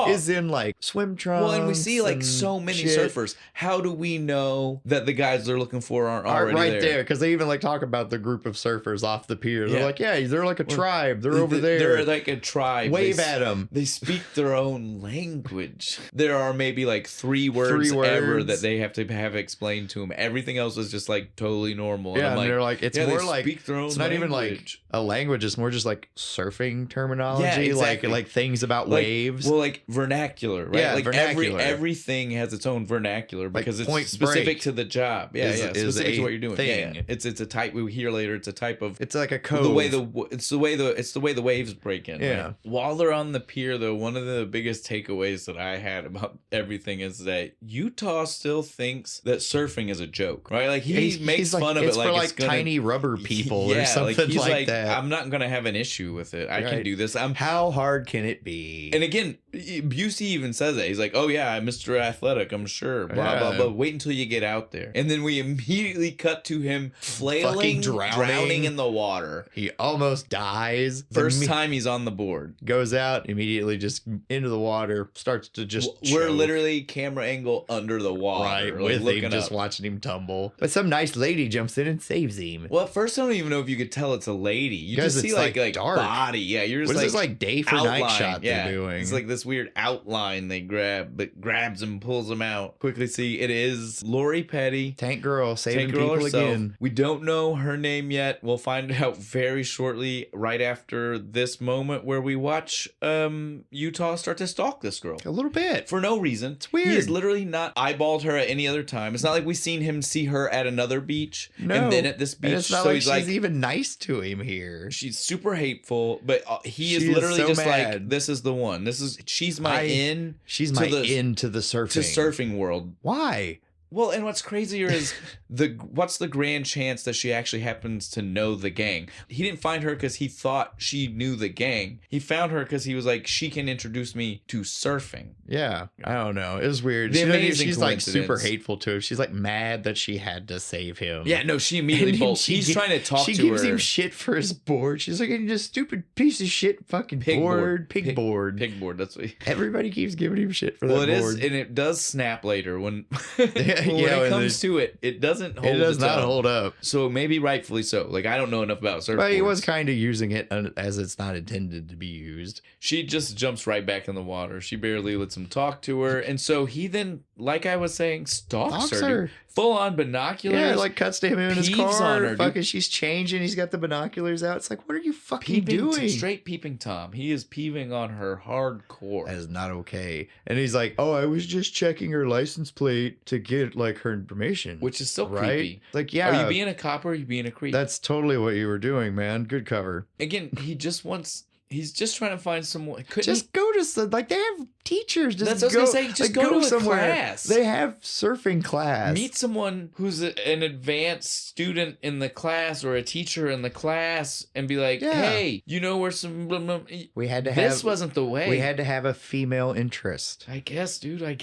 is in like swim trunks. Well, and we see like so many surfers. How do we know that the guys they're looking for aren't already there? Because they even like talk about the group of surfers off the pier. They're like, they're like a tribe. They're over there. They're like a tribe. Wave at them. They speak their own language. There are maybe like three words ever that they have to have explained to them. Everything else is just like totally normal. Yeah, and they're like, it's more like, it's not even like a language. It's more just like surfing terminology, like things about waves. Well, like vernacular, right? Yeah, like vernacular. Everything has its own vernacular because like it's specific to the job. Specific to what you're doing. Thing. Yeah. It's a type we hear later. It's a type of. It's like a code. It's the way the waves break in. Yeah. Right? While they're on the pier, though, one of the biggest takeaways that I had about everything is that Utah still thinks that surfing is a joke, right? Like he makes fun of it like it's for tiny rubber people or something he's like that. I'm not gonna have an issue with it. I can do this. How hard can it be? And again, Busey even says that. He's like, oh yeah, I'm Mr. Athletic, I'm sure. Blah blah blah. Wait until you get out there. And then we immediately cut to him flailing, drowning in the water. He almost dies. First time he's on the board. Goes out, immediately just into the water, starts to just We're literally camera angle under the water. Right, with him just watching him tumble. But some nice lady jumps in and saves him. Well, at first I don't even know if you could tell it's a lady. You just see like dark body. Yeah, you're just what like is this like day for night shot they're doing? It's like this weird outline they grab, but grabs him, pulls him out. Quickly see it is Lori Petty, Tank Girl, saving people herself. Again. We don't know her name yet. We'll find it out very shortly, right after this moment where we watch Utah start to stalk this girl a little bit for no reason. It's weird. He has literally not eyeballed her at any other time. It's not like we've seen him see her at another beach and then at this beach. And it's not like she's even nice to him here. She's super hateful, but he is literally so just mad. Like, this is the one. She's my in. She's my in to the surfing. To surfing world. Why? Well, and what's crazier is what's the grand chance that she actually happens to know the gang? He didn't find her because he thought she knew the gang. He found her because he was like, she can introduce me to surfing. Yeah, I don't know. It was weird. She's like super hateful to him. She's like mad that she had to save him. Yeah, no, she immediately bolts. He's trying to talk to her. She gives him shit for his board. She's like, you just stupid piece of shit fucking board. Pig board. That's what everybody keeps giving him shit for that board. Well, it is, and it does snap later when it comes to it. It doesn't hold. It does not hold up. So maybe rightfully so. Like, I don't know enough about surfboards. But he was kind of using it as it's not intended to be used. She just jumps right back in the water. She barely lets him talk to her, and so he then, like I was saying, stalks her. Full on binoculars. Yeah, like cuts to him in his car. On her, fucking, she's changing. He's got the binoculars out. It's like, what are you fucking doing? Straight peeping Tom. He is peeping on her hardcore. That is not okay. And he's like, oh, I was just checking her license plate to get like her information. Which is still creepy. Like, yeah. Are you being a cop or are you being a creep? That's totally what you were doing, man. Good cover. Again, he's just trying to find someone. Just go to like they have teachers. That's what I was gonna say. Just go to somewhere. Class. They have surfing class. Meet someone who's an advanced student in the class or a teacher in the class, and be like, "Hey, you know where some we had to have this wasn't the way. We had to have a female interest. I guess, dude. I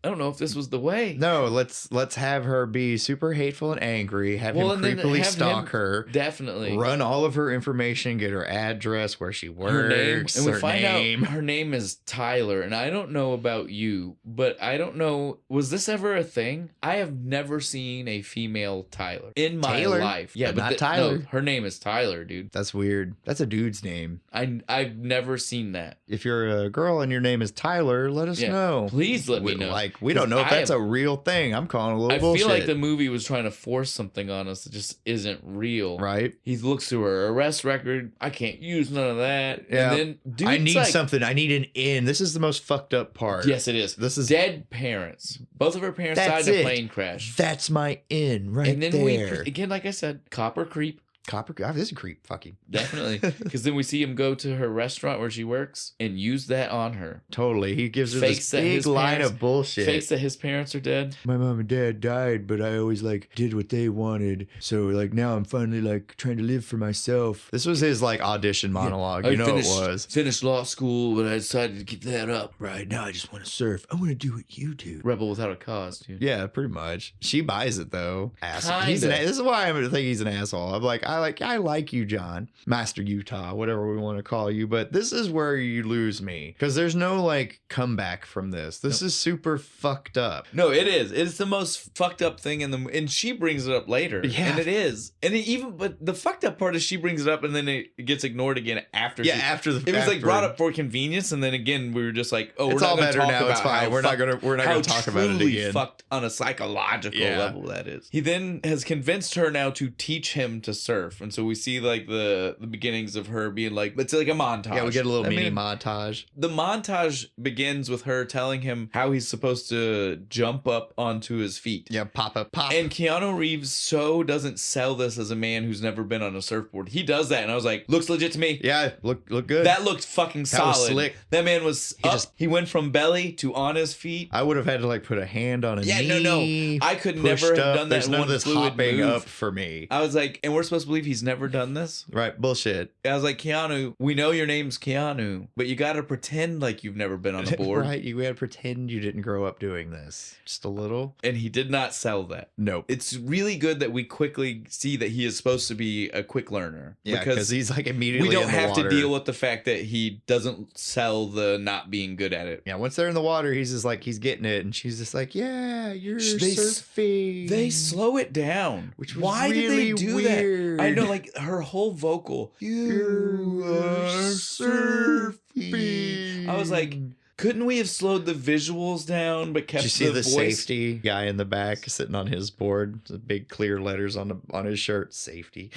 don't know if this was the way. No, let's have her be super hateful and angry. Have him creepily stalk her. Definitely run all of her information. Get her address, where she works, her name, and we find out her name is Tyler. And I don't know about you, but I don't know. Was this ever a thing? I have never seen a female Tyler in my life. Yeah, but not Tyler. No, her name is Tyler, dude. That's weird. That's a dude's name. I've never seen that. If you're a girl and your name is Tyler, let us know. Please let me know. Like, we don't know if that's a real thing. I'm calling a little bullshit. I feel like the movie was trying to force something on us that just isn't real. Right. He looks through her arrest record. I can't use none of that. Yeah. And then I need something. I need an in. This is the most fucked up part. Yes, it is. This is dead parents. Both of her parents died in a plane crash. That's my in right there. And then we, again, like I said, cop or creep. This is a creep. Fucking definitely, because then we see him go to her restaurant where she works and use that on her. Totally, he gives her this big line of bullshit. Fakes that his parents are dead. My mom and dad died, but I always like did what they wanted. So like now I'm finally like trying to live for myself. This was his like audition monologue. You know it was. Finished law school, but I decided to keep that up. Right now I just want to surf. I want to do what you do. Rebel without a cause, dude. Yeah, pretty much. She buys it though. This is why I think he's an asshole. I'm like, I like you, John, Master Utah, whatever we want to call you, but this is where you lose me because there's no like comeback from this. This is super fucked up. No, it is. It's the most fucked up thing and she brings it up later. Yeah, and it is. But the fucked up part is she brings it up and then it gets ignored again after. Yeah, after the. It was like brought up for convenience, and then again we were just like, oh, it's we're all not better now. It's fine. We're not gonna talk about it again. Fucked on a psychological level. That is. He then has convinced her now to teach him to surf, and so we see like the beginnings of her being like, it's like a montage. Yeah, we get a little mini montage. The montage begins with her telling him how he's supposed to jump up onto his feet. Yeah, pop. And Keanu Reeves doesn't sell this as a man who's never been on a surfboard. He does that, and I was like, looks legit to me. Yeah, look good. That looked fucking solid. That was slick. That man was he went from belly to on his feet. I would have had to like put a hand on a knee. Yeah, no. I could never have done that. There's none of this hopping up for me. I was like, and we're supposed to believe he's never done this? Right, bullshit. I was like, Keanu, we know your name's Keanu, but you gotta pretend like you've never been on a board. Right, you gotta pretend you didn't grow up doing this. Just a little. And he did not sell that. Nope. It's really good that we quickly see that he is supposed to be a quick learner. Yeah, because he's like immediately we don't have to deal with the fact that he doesn't sell the not being good at it. Yeah, once they're in the water, he's just like, he's getting it, and she's just like, yeah, you're surfing. They slow it down. Which was Why really did they do weird. that? I know, like her whole vocal. You are surfing. I was like, couldn't we have slowed the visuals down but kept the voice? Did you see the safety guy in the back sitting on his board? The big clear letters on his shirt. Safety.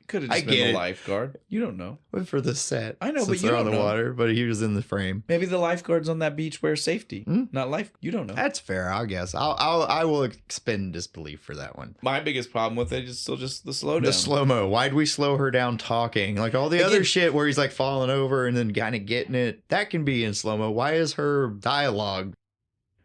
Could have just been the lifeguard. You don't know. Went for the set. I know, but you don't don't on the know. water, but he was in the frame. Maybe the lifeguards on that beach wear safety, not life. You don't know. That's fair, I guess. I will expend disbelief for that one. My biggest problem with it is still just the slowdown. The slow-mo. Why'd we slow her down talking? Like all the other shit where he's like falling over and then kind of getting it. That can be in slow-mo. Why is her dialogue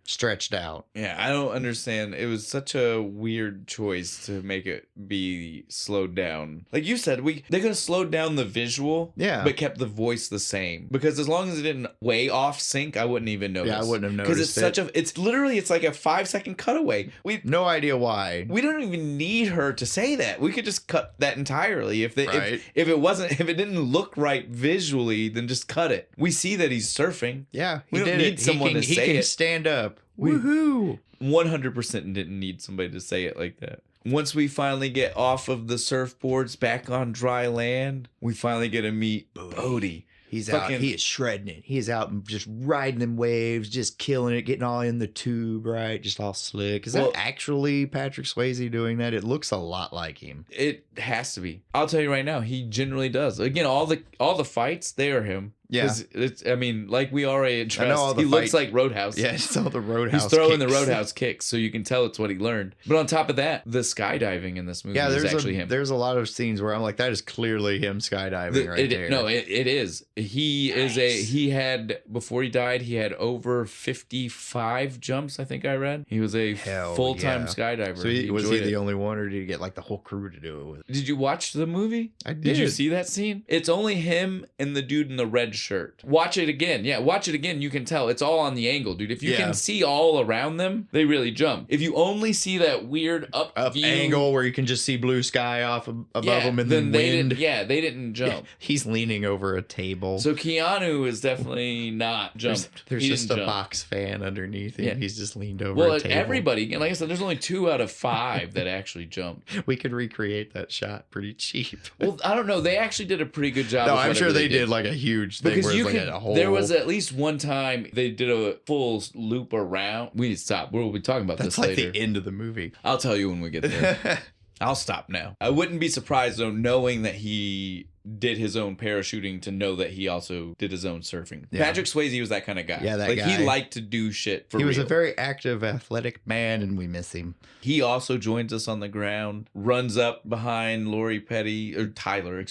stretched out. Yeah, I don't understand. It was such a weird choice to make it be slowed down. Like you said, they could have slowed down the visual, Yeah. but kept the voice the same. Because as long as it didn't way off sync, I wouldn't even notice. Yeah, I wouldn't have noticed. Because it's like a 5-second cutaway. No idea why. We don't even need her to say that. We could just cut that entirely. If it didn't look right visually, then just cut it. We see that he's surfing. Yeah, we don't need someone to say it. He can stand up. Woohoo! 100% didn't need somebody to say it like that. Once we finally get off of the surfboards back on dry land, we finally get to meet Bodhi. He's out. He is shredding it. He is out and just riding them waves, just killing it, getting all in the tube, right? Just all slick. Is that actually Patrick Swayze doing that? It looks a lot like him. It has to be. I'll tell you right now, he generally does. Again, all the fights, they are him. Yeah. Like we already addressed, he looks like Roadhouse. Yeah, it's all the Roadhouse He's throwing kicks. the Roadhouse kicks, so you can tell it's what he learned. But on top of that, the skydiving in this movie is actually him. There's a lot of scenes where I'm like, that is clearly him skydiving there. No, it is. He is before he died, he had over 55 jumps, I think I read. He was a full-time skydiver. So was he the only one, or did he get like the whole crew to do it with? Did you watch the movie? I did. Did you see that scene? It's only him and the dude in the red shirt. Watch it again. Yeah, watch it again. You can tell it's all on the angle, dude. If you can see all around them, they really jump. If you only see that weird up view, angle where you can just see blue sky off above them and then wind. They didn't jump. Yeah, he's leaning over a table. So Keanu is definitely not jumped. There's just a box fan underneath him. Yeah. He's just leaned over a table. Everybody, like I said, there's only 2 out of 5 that actually jumped. We could recreate that shot pretty cheap. Well, I don't know. They actually did a pretty good job. No, I'm sure they did like a huge thing where it's like a whole... There was at least one time they did a full loop around. We need to stop. We'll be talking about this later. That's like the end of the movie. I'll tell you when we get there. I'll stop now. I wouldn't be surprised, though, knowing that he did his own parachuting, to know that he also did his own surfing. Yeah. Patrick Swayze was that kind of guy. Yeah, that guy. He liked to do shit for real. He was a very active, athletic man, and we miss him. He also joins us on the ground, runs up behind Lori Petty, or Tyler.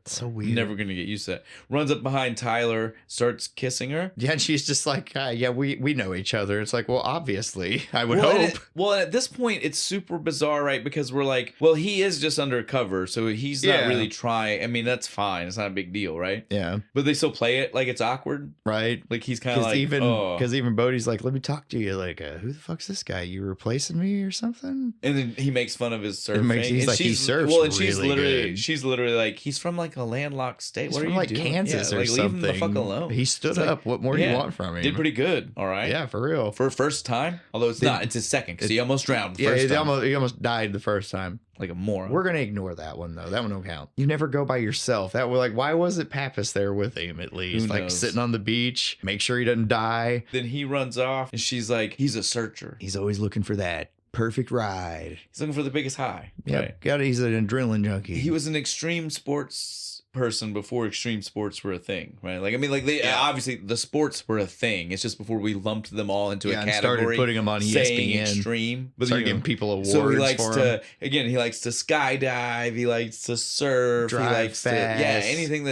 So weird. Never going to get used to that. Runs up behind Tyler, starts kissing her. Yeah, and she's just like, we know each other. It's like, well, obviously, I would hope. At this point, it's super bizarre, right? Because we're like, well, he is just undercover, so he's not really trying. I mean, that's fine. It's not a big deal, right? Yeah. But they still play it like it's awkward. Right. Like he's kind of like, because even Bodhi's like, let me talk to you. Like, who the fuck's this guy? You replacing me or something? And then he makes fun of his surfing. He's like, he surfs she's literally like, he's from like a landlocked state. He's what are from you like doing? Kansas or like, something. Leave him the fuck alone. He stood up. What more do you want from him? Did pretty good. All right. Yeah, for real. For a first time. Although it's not. It's his second, because he almost drowned the first time. He almost died the first time. Like a moron. We're gonna ignore that one though. That one don't count. You never go by yourself. Why wasn't Pappas there with him at least? Like sitting on the beach, make sure he doesn't die. Then he runs off, and she's like, he's a searcher. He's always looking for that perfect ride. He's looking for the biggest high. Yeah, right? He's an adrenaline junkie. He was an extreme sports person before extreme sports were a thing, right? Like, I mean, like obviously the sports were a thing. It's just before we lumped them all into a category, and started putting them on ESPN. Extreme, but started giving people awards. So he likes for to he likes to skydive. He likes to surf. Drive he likes fast. Anything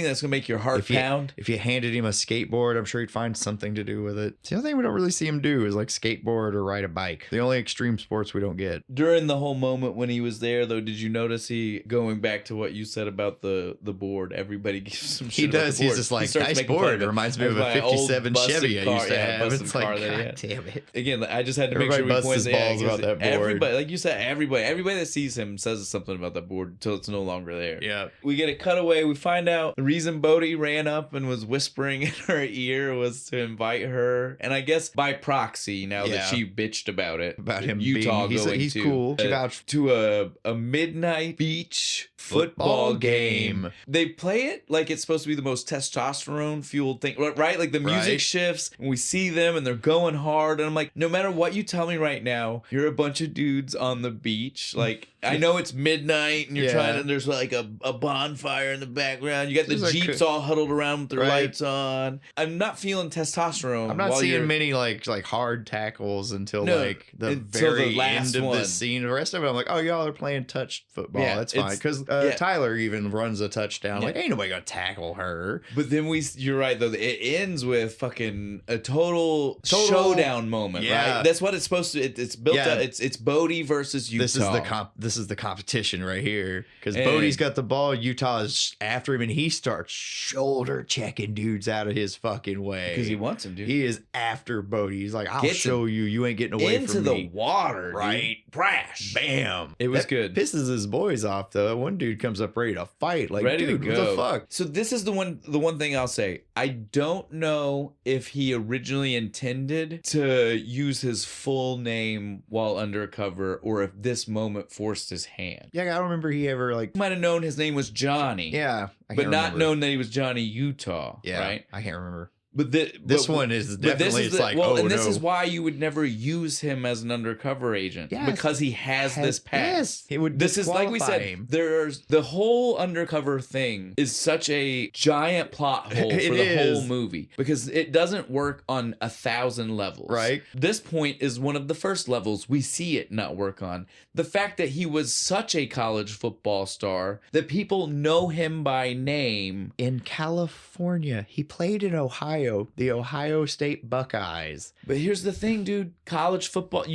that's gonna make your heart pound. If you handed him a skateboard, I'm sure he'd find something to do with it. The only thing we don't really see him do is like skateboard or ride a bike. The only extreme sports we don't get. During the whole moment when he was there, though, did you notice going back to what you said about the board? Everybody gives him shit. He does. He's just like, nice board. It reminds me of a 57 Chevy I used to have. It's like, God damn it. Again, I just had to make sure we point the balls about that board. Everybody, like you said, everybody that sees him says something about that board until it's no longer there. Yeah. We get a cutaway. We find out the reason Bodhi ran up and was whispering in her ear was to invite her, and I guess by proxy, now that she bitched about him Utah being, he's cool. To a midnight beach football game. They play it like it's supposed to be the most testosterone fueled thing, right? Like the music shifts and we see them and they're going hard, and I'm like, no matter what you tell me right now, you're a bunch of dudes on the beach. Like, I know it's midnight and you're trying to, there's like a bonfire in the background. You got the Jeeps all huddled around with their lights on. I'm not feeling testosterone. I'm not seeing many like hard tackles until the very end of the scene. The rest of it, I'm like, oh, y'all are playing touch football. That's fine. Because Tyler even runs a touchdown. Yeah. Like, ain't nobody gonna tackle her. But then you're right though. It ends with fucking a total showdown moment, right? That's what it's supposed to. It's built up. It's Bodie versus Utah. This is the competition right here because Bodie's got the ball. Utah is after him, and he starts shoulder checking dudes out of his fucking way because he wants him, dude. He is after Bodie. He's like, I'll show you. You ain't getting away into from me. The water, right? Dude. Crash, bam. It was good. Pisses his boys off though. One dude comes up ready to fight. Like, ready dude, to go. what the fuck? So this is the one thing I'll say. I don't know if he originally intended to use his full name while undercover, or if this moment forced his hand. Yeah, I don't remember he ever like. Might have known his name was Johnny. Yeah, but not known that he was Johnny Utah. Yeah, right. I can't remember. But this one is definitely this is why you would never use him as an undercover agent, because he has this past. Yes, it would. This is like we said. Him. There's the whole undercover thing is such a giant plot hole for the whole movie because it doesn't work on 1,000 levels. Right. This point is one of the first levels we see it not work on. The fact that he was such a college football star that people know him by name in California. He played in Ohio. The Ohio State Buckeyes. But here's the thing, dude. College football,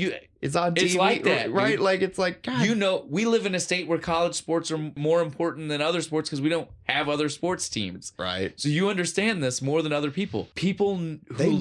it's on TV. It's like that, right? Dude. Like, it's like, God. We live in a state where college sports are more important than other sports because we don't have other sports teams. Right. So you understand this more than other people. People who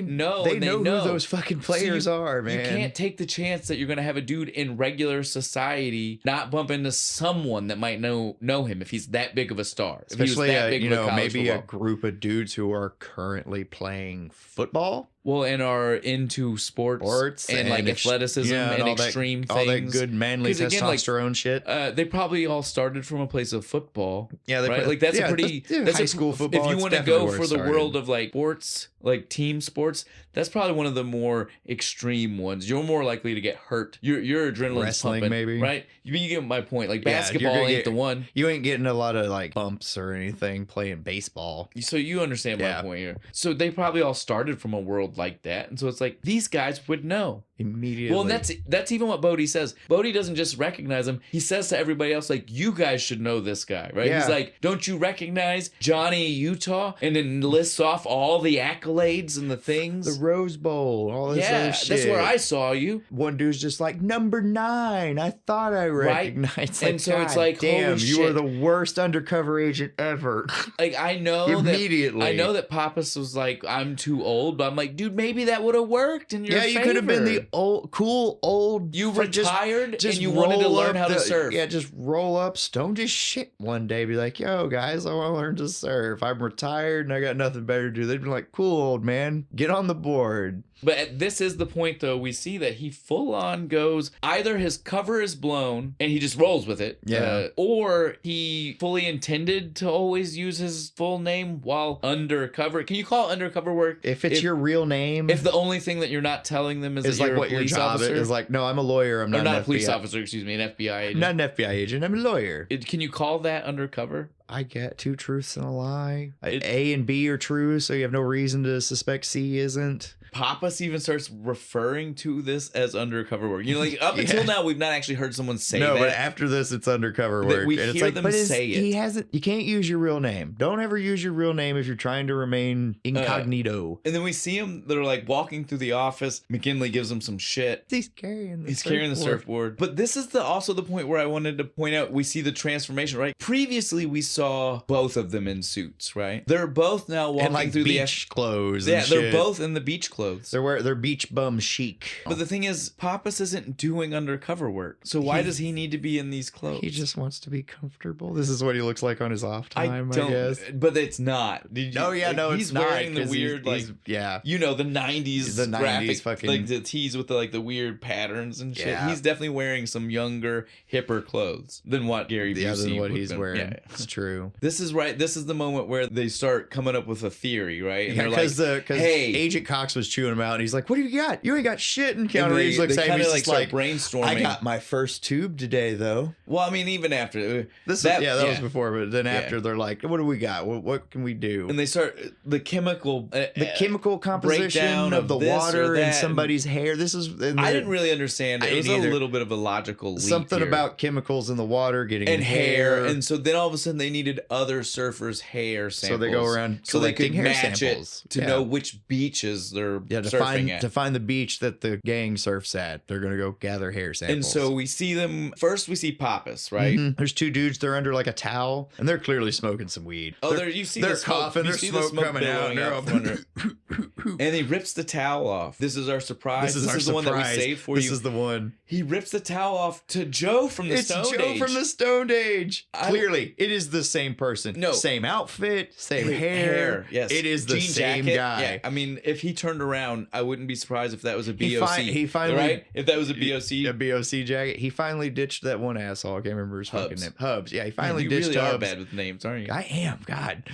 know who those fucking players are, man. You can't take the chance that you're going to have a dude in regular society not bump into someone that might know him if he's that big of a star. Especially, maybe a group of dudes who are currently playing football. Well, and are into sports and like athleticism and extreme things. All that good manly testosterone shit. They probably all started from a place of football. Yeah, right? Like that's a pretty high school football. If you want to go for the world of like sports, like team sports, that's probably one of the more extreme ones. You're more likely to get hurt. Your adrenaline's wrestling, pumping, maybe. Right? You get my point. Like basketball ain't the one. You ain't getting a lot of like bumps or anything playing baseball. So you understand my point here. So they probably all started from a world like that, and so it's like these guys would know immediately. Well, and that's even what Bodie says. Bodie doesn't just recognize him. He says to everybody else, like, you guys should know this guy, right? Yeah. He's like, don't you recognize Johnny Utah? And then lists off all the accolades and the things. The Rose Bowl, all this other shit. That's where I saw you. One dude's just like, number 9. I thought I recognized. Right? And so it's like, damn, you are the worst undercover agent ever. Like, I know immediately. I know that Pappas was like, I'm too old, but I'm like, dude, maybe that would have worked in your favor. Yeah, you could have been the cool old. You retired and you wanted to learn how to surf. Yeah, just roll up stoned as shit one day. Be like, yo, guys, I want to learn to surf. I'm retired and I got nothing better to do. They'd be like, cool, old man, get on the board. But this is the point, though. We see that he full on goes, either his cover is blown and he just rolls with it. Yeah. Or he fully intended to always use his full name while undercover. Can you call it undercover work? If it's your real name. If the only thing that you're not telling them is that like you're what a police your job officer. is like, no, I'm a lawyer. I'm not a police officer, excuse me, an FBI agent. Not an FBI agent. I'm a lawyer. Can you call that undercover? I get 2 truths and a lie. A and B are true, so you have no reason to suspect C isn't. Pappas even starts referring to this as undercover work. You know, like up until now, we've not actually heard someone say that. No, but after this, it's undercover work. We hear them say it. He hasn't. You can't use your real name. Don't ever use your real name if you're trying to remain incognito. And then we see him. They're like walking through the office. McKinley gives him some shit. He's carrying the surfboard. But this is also the point where I wanted to point out. We see the transformation, right? Previously, we saw both of them in suits, right? They're both now walking through beach clothes. Yeah, they're both in the beach clothes. They're beach bum chic. But the thing is, Pappas isn't doing undercover work. So why does he need to be in these clothes? He just wants to be comfortable. This is what he looks like on his off time, I guess. But it's not. He's he's not. Wearing the weird, the 90s graphic, fucking, like the tees with the weird patterns and shit. Yeah. He's definitely wearing some younger, hipper clothes than what Gary Busey than what he's wearing. Yeah. It's true. This is right. This is the moment where they start coming up with a theory, right? And because Agent Cox was just chewing them out. And he's like, what do you got? You ain't got shit. And Keanu And Reeves looks at him. He's like just like, brainstorming. I got my first tube today, though. Well, I mean, even after that was before, but then after they're like, what do we got? What can we do? And they start the chemical composition of the water in somebody's hair. This is I didn't really understand it. It was a little bit of a logical leap something here. About chemicals in the water getting and in hair. And so then all of a sudden they needed other surfers' hair samples. So they go around so they could hair match samples. it to know which beaches they're surfing at. To find the beach that the gang surfs at, they're gonna go gather hair samples. And so we see them first. We see Pappas, right? Mm-hmm. There's two dudes. They're under like a towel, and they're clearly smoking some weed. Oh, they're coughing. There's smoke coming out. And he rips the towel off. This is our surprise. This is the one that we saved for you. This is the one. He rips the towel off to Joe from the Stone Age. It's Joe from the Stone Age. Clearly, it is the same person. No. Same outfit, same hair. Yes. It is the same guy. Yeah. I mean, if he turned around, I wouldn't be surprised if that was a BOC. He finally, right? If that was a BOC. A BOC jacket. He finally ditched that one asshole. I can't remember his fucking name. Hubs. Yeah, he finally ditched You really Hubs. are bad with names, aren't you? I am. God.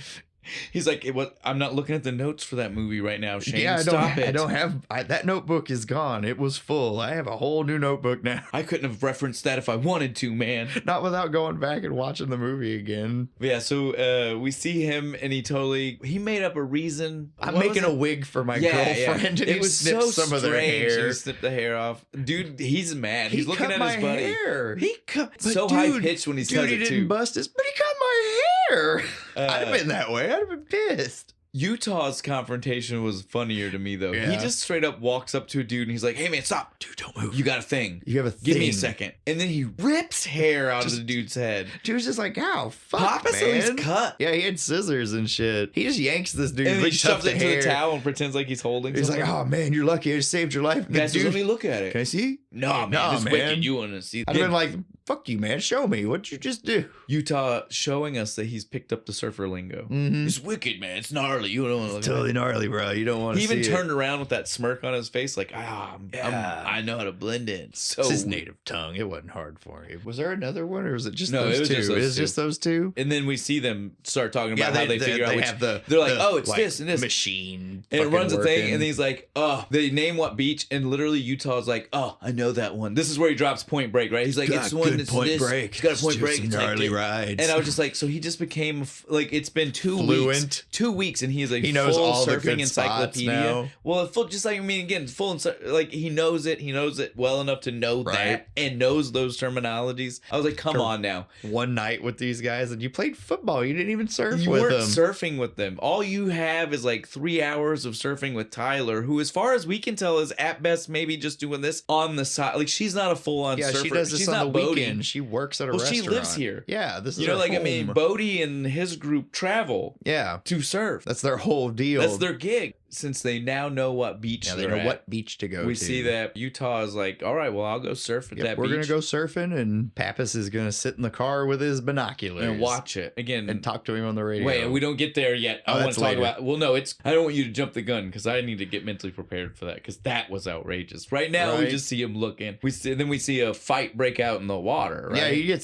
He's like, I'm not looking at the notes for that movie right now, Shane. Yeah, I don't have that notebook is gone. It was full. I have a whole new notebook now. I couldn't have referenced that if I wanted to, man. Not without going back and watching the movie again. Yeah, so we see him and he made up a reason. I'm making a wig for my girlfriend. And it was so some of their hair. He snipped the hair off. Dude, he's mad. He's looking at his buddy. Hair. He cut so high pitched when he says it too. He didn't bust his, but he cut my hair. I'd have been that way. I'd have been pissed. Utah's confrontation was funnier to me, though. Yeah. He just straight up walks up to a dude and he's like, hey, man, stop. Dude, don't move. You got a thing. You have a thing. Give me a second. And then he rips hair out of the dude's head. Dude's just like, ow, fuck, Pappas man. He's cut. Yeah, he had scissors and shit. He just yanks this dude. And he shoves it into the towel and pretends like he's holding He's something. like, oh, man, you're lucky. I just saved your life. Guys, let me look at it. Can I see? No, man. It's wicked. You want to see? I've been like, fuck you, man. Show me. What'd you just do? Utah showing us that he's picked up the surfer lingo. Mm-hmm. It's wicked, man. It's gnarly. You don't want to look totally at gnarly, bro. You don't want to see He even turned around with that smirk on his face like, I know how to blend in. So it's his native tongue. It wasn't hard for him. Was there another one or was it just no, those it was two? Just those two. Just those two? And then we see them start talking about how they figure out which. Have they're like, oh, it's this and this. Machine. And it runs a thing, and he's like, oh, they name what beach, and literally Utah's like, oh, I know that one. This is where he drops Point Break, right? He's like, it's the one that's Point Break. He's got a Point Break. Some gnarly rides. And I was just like, so he just became like, it's been 2 weeks. 2 weeks, and he's like, he knows full all surfing the good encyclopedia. Now. Well, full, just like, I mean, again, full, like, he knows it well enough to know that, and knows those terminologies. I was like, come on now. One night with these guys, and you played football. You didn't even surf with them. You weren't surfing with them. All you have is like 3 hours of surfing with Tyler, who, as far as we can tell, is at best maybe just doing this on the side. Like, she's not a full-on surfer. She does this she's on not the boating. weekend. She works at a restaurant. She lives here. Yeah, this is her home. I mean, Bodie and his group travel. Yeah, to surf. That's their whole deal. That's their gig. Since they now know what beach they know what beach to go to. We see that Utah is like, all right, well, I'll go surf at that beach. We're going to go surfing, and Pappas is going to sit in the car with his binoculars. And watch it. Again. And talk to him on the radio. Wait, we don't get there yet. I want to talk about... Well, no, I don't want you to jump the gun, because I need to get mentally prepared for that, because that was outrageous. Right now, we just see him looking. Then we see a fight break out in the water, right? Yeah,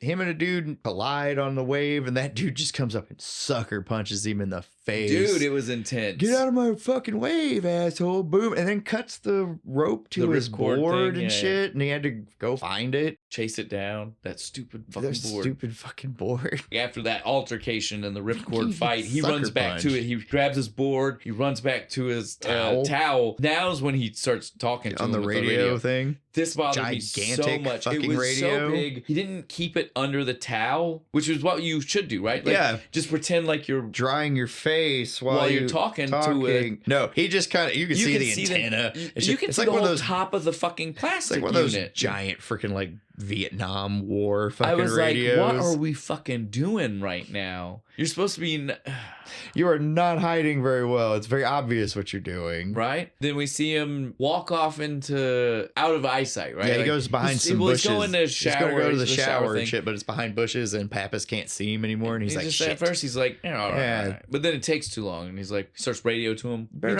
him and a dude collide on the wave, and that dude just comes up and sucker punches him in the face. Dude, it was intense. Get out of my fucking wave, asshole. Boom. And then cuts the rope to his board and shit. And he had to go find it. Chase it down. That stupid fucking board. Stupid fucking board. After that altercation and the ripcord fight, he runs back to it. He grabs his board. He runs back to his towel. Now's when he starts talking to him on the radio thing. This bothered me so much. It was so big. He didn't keep it under the towel, which is what you should do, right? Like, just pretend like you're drying your face while you're talking to it. No, he just kind of you can see the antenna. You can see the whole top of the fucking plastic unit. It's like one of those giant freaking like Vietnam War fucking radios. I was like, what are we fucking doing right now? You're supposed to be... You are not hiding very well. It's very obvious what you're doing. Right? Then we see him walk off out of eyesight, right? Yeah, he goes behind some bushes. He's going to shower. He's going to go to the shower and shit, but it's behind bushes, and Pappas can't see him anymore, and he's like, shit. At first, he's like, all right. But then it takes too long, and he's like, starts radio to him. Better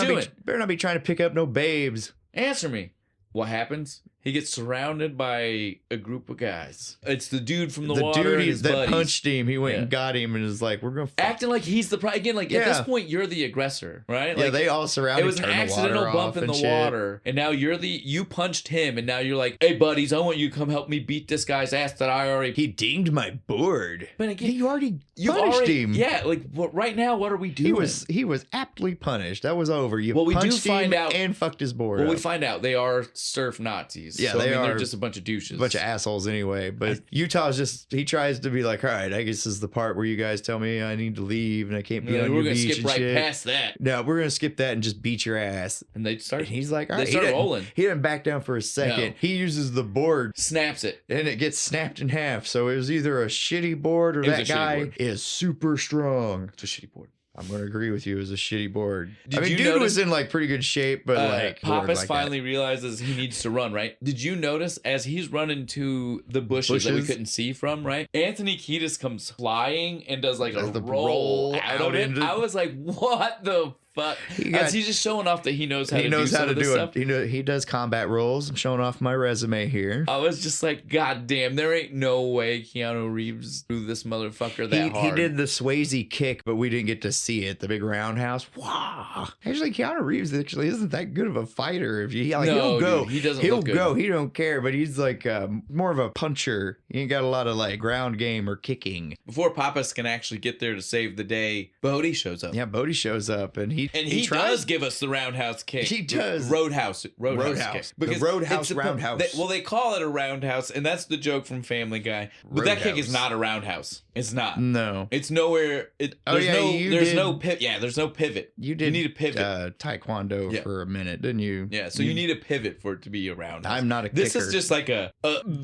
not be trying to pick up no babes. Answer me. What happens? He gets surrounded by a group of guys. It's the dude from the water dude and his that buddies. punched him. He went and got him and was like, "We're gonna acting like he's the again. Like at this point, you're the aggressor, right? Yeah, like, they all surrounded. It was an accidental bump in the water, and now you punched him, and now you're like, "Hey, buddies, I want you to come help me beat this guy's ass that I already." He dinged my board. But again, you punished him. Yeah, like right now, what are we doing? He was aptly punished. That was over. You we punched do find him out and fucked his board. Well, up. we find out they are surf Nazis. Yeah, so, they are. They're just a bunch of douches. A bunch of assholes anyway. But Utah's he tries to be like, all right, I guess this is the part where you guys tell me I need to leave and I can't be on your beach. We're going to skip right past that. No, we're going to skip that and just beat your ass. And they start. And he's like, all right. They start rolling. He didn't back down for a second. No. He uses the board. Snaps it. And it gets snapped in half. So it was either a shitty board or that guy is super strong. It's a shitty board. I'm going to agree with you. It was a shitty board. Dude notice, was in like pretty good shape, but Pappas finally realizes he needs to run, right? Did you notice as he's running to the bushes that we couldn't see from, right? Anthony Kiedis comes flying and does like a roll out of it. I was like, what the fuck? He's just showing off that he knows how to do some of this stuff. He does combat rolls. I'm showing off my resume here. I was just like, God damn, there ain't no way Keanu Reeves threw this mother-fucker that hard. He did the Swayze kick, but we didn't get to see it. The big roundhouse. Wow. Actually, Keanu Reeves isn't that good of a fighter. He'll go. Dude, he doesn't He'll look good. go. He don't care, but he's like more of a puncher. He ain't got a lot of like ground game or kicking. Before Pappas can actually get there to save the day, Bodie shows up. Yeah, Bodie shows up and he does give us the roundhouse kick. He does. Roadhouse kick. The Roadhouse roundhouse. They call it a roundhouse, and that's the joke from Family Guy. But that kick is not a roundhouse. It's not. No. It's nowhere. There's no pivot. Yeah, there's no pivot. You need a pivot. Taekwondo for a minute, didn't you? Yeah, so you need a pivot for it to be a roundhouse. I'm not a kicker. This is just like a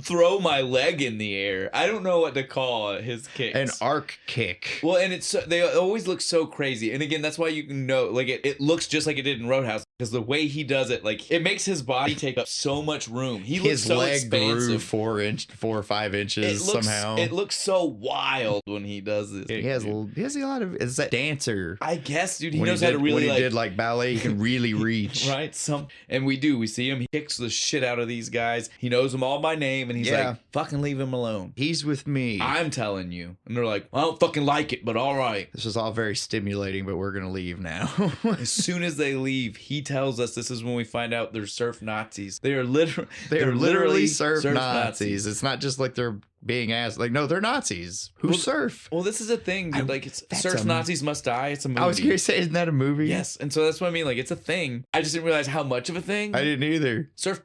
throw my leg in the air. I don't know what to call his kicks. An arc kick. Well, and they always look so crazy. And again, that's why you can know, like it looks just like it did in Roadhouse, because the way he does it, like it makes his body take up so much room. His so leg expansive. Grew 4 or 5 inches somehow. It looks so wild when he does this. He has a lot of. Is that dancer? I guess, dude. He knows how to really when he did like ballet. He can really reach. Right. We see him. He kicks the shit out of these guys. He knows them all by name, and he's like, "Fucking leave him alone. He's with me. I'm telling you." And they're like, "I don't fucking like it, but all right." This is all very stimulating, but we're gonna leave now. As soon as they leave, he tells us this is when we find out they're surf Nazis. They're literally surf Nazis. It's not just like they're being asked. Like, no, they're Nazis who surf. Well, this is a thing, dude. Surf Nazis must die. It's a movie. I was gonna say, isn't that a movie? Yes, and so that's what I mean. Like, it's a thing. I just didn't realize how much of a thing. I didn't either. Surf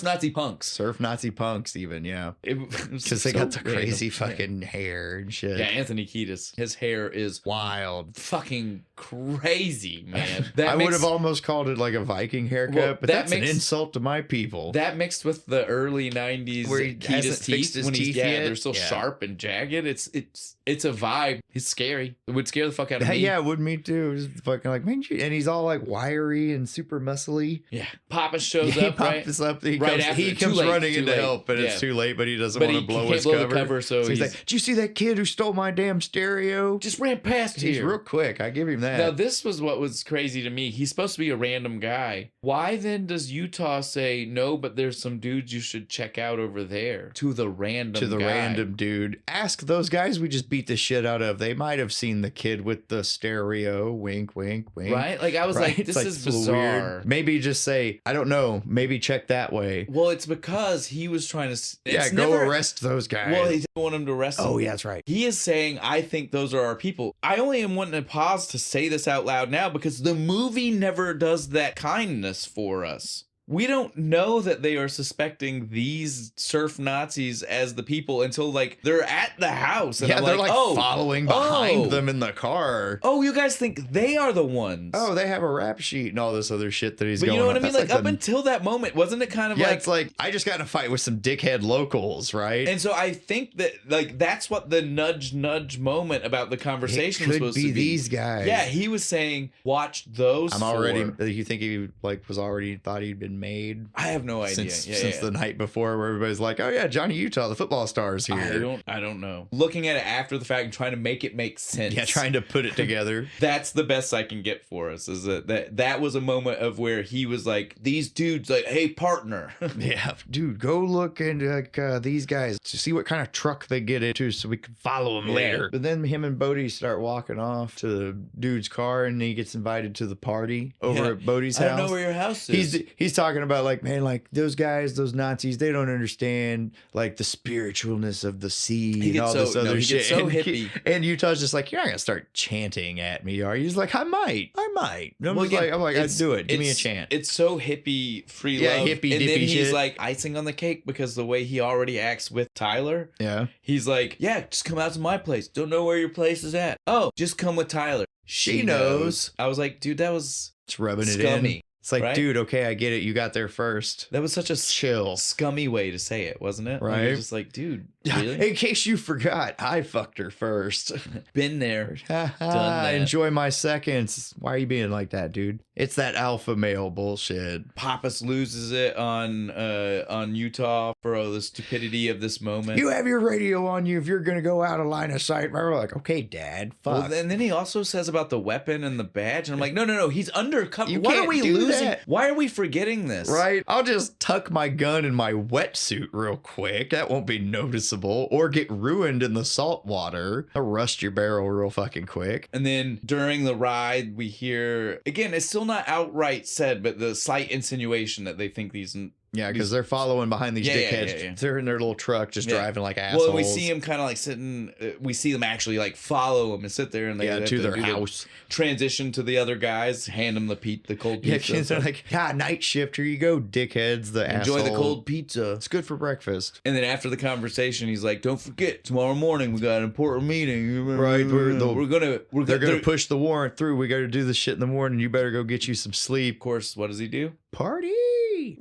Nazi punks. Surf Nazi punks, even, yeah. Because they got the crazy fucking hair and shit. Yeah, Anthony Kiedis. His hair is wild. Fucking crazy, man. I would have almost called it like a Viking haircut, but that's an insult to my people. That mixed with the early 90s where Kiedis teeth when he's yet. They're so sharp and jagged. It's a vibe. He's scary. It would scare the fuck out of me. Yeah, it would me too. Just fucking like, man, and he's all like wiry and super muscly. Yeah. Pappas shows up, right? He comes running in to help, but it's too late, but he doesn't want to blow his cover. So he's like, did you see that kid who stole my damn stereo? Just ran past here. He's real quick. I give him that. Now, this was what was crazy to me. He's supposed to be a random guy. Why then does Utah say, no, but there's some dudes you should check out over there? To the random dude. Ask those guys we just beat the shit out of. They might have seen the kid with the stereo. Wink, wink, wink. Right? Like, I was like, this is bizarre. Weird. Maybe just say, I don't know. Maybe check that way. Well, it's because he was trying to... go arrest those guys. Well, he didn't want him to arrest them. Oh, yeah, that's right. He is saying, I think those are our people. I only am wanting to pause to say this out loud now because the movie never does that kindness for us. We don't know that they are suspecting these surf Nazis as the people until, like, they're at the house. And they're like following behind them in the car. Oh, you guys think they are the ones. Oh, they have a rap sheet and all this other shit that he's going on. But you know what I mean? Like, up until that moment, wasn't it kind of like... it's like, I just got in a fight with some dickhead locals, right? And so I think that, like, that's what the nudge moment about the conversation was supposed to be. These guys. Yeah, he was saying, watch those You think he, like, thought he'd been been made? I have no idea. Since the night before, where everybody's like, "Oh yeah, Johnny Utah, the football star is here." I don't know. Looking at it after the fact and trying to make it make sense. Yeah, trying to put it together. That's the best I can get for us. Is that was a moment of where he was like, these dudes, like, hey partner. Yeah, dude, go look into these guys to see what kind of truck they get into, so we can follow them later. But then him and Bodhi start walking off to the dude's car, and he gets invited to the party over at Bodhi's house. I don't know where your house is. He's talking about like, man, like those guys, those Nazis, they don't understand like the spiritualness of the sea and all this other shit. He gets so hippie. And Utah's just like, you're not gonna start chanting at me, are you? He's like, I might. And I'm like, I'd do it. Give me a chant. It's so hippie free love. Hippie and dippy then he's shit. like icing on the cake because the way he already acts with Tyler. Yeah. He's like, yeah, just come out to my place. Don't know where your place is at. Oh, just come with Tyler. She knows. I was like, dude, that was it's rubbing scummy. It in. It's like, right? Dude, okay, I get it. You got there first. That was such a chill, scummy way to say it, wasn't it? Right. Like, just like, dude, really? In case you forgot, I fucked her first. Been there. Done that. Enjoy my seconds. Why are you being like that, dude? It's that alpha male bullshit. Pappas loses it on Utah for the stupidity of this moment. You have your radio on you if you're gonna go out of line of sight. We're like, okay, Dad, fuck. Well, and then he also says about the weapon and the badge, and I'm like, no, he's undercover. You Why can't are we do losing? that. Why are we forgetting this? Right? I'll just tuck my gun in my wetsuit real quick. That won't be noticeable. Or get ruined in the salt water. I'll rust your barrel real fucking quick. And then during the ride, we hear, again, it's still not outright said, but the slight insinuation that they think these... Yeah, because they're following behind these dickheads. Yeah. They're in their little truck just driving like assholes. Well, we see him kind of like sitting, we see them actually like follow him and sit there and they to their house. Transition to the other guys, hand them the cold pizza. Yeah, they're like, night shift, here you go, dickheads, Enjoy the cold pizza. It's good for breakfast. And then after the conversation, he's like, don't forget, tomorrow morning we got an important meeting. Right, they're gonna push the warrant through. We got to do this shit in the morning. You better go get you some sleep. Of course, what does he do? Party.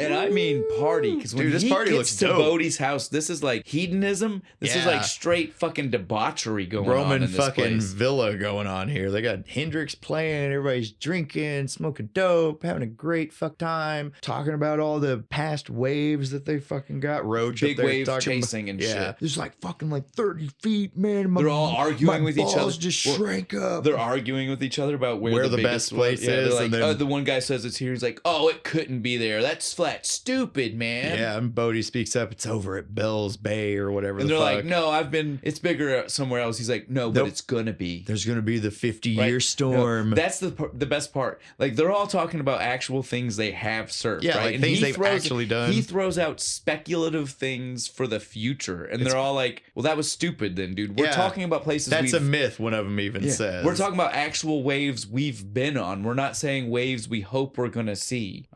And I mean party, because when this he party gets looks to dope. Bodhi's house, this is like hedonism. This is like straight fucking debauchery going on in this fucking place. villa going on here. They got Hendrix playing, everybody's drinking, smoking dope, having a great fuck time, talking about all the past waves that they fucking got. Roach Big up there wave talking chasing and shit. There's like fucking like 30 feet, man. They're all arguing with each other. Just shrank up. They're arguing with each other about where the best place is. They're like, the one guy says it's here. He's like, oh, it couldn't be there. That's flat stupid, man. Yeah, and Bodhi speaks up. It's over at Bell's Bay or whatever. And they're like, no, it's bigger somewhere else. He's like, no, but it's gonna be. There's gonna be the 50-year storm. No, that's the best part. Like, they're all talking about actual things they have surfed. Yeah, right? like and things they've actually done. He throws out speculative things for the future, and they're all like, well, that was stupid then, dude. We're talking about places. That's a myth, one of them even says. We're talking about actual waves we've been on. We're not saying waves we hope we're gonna see.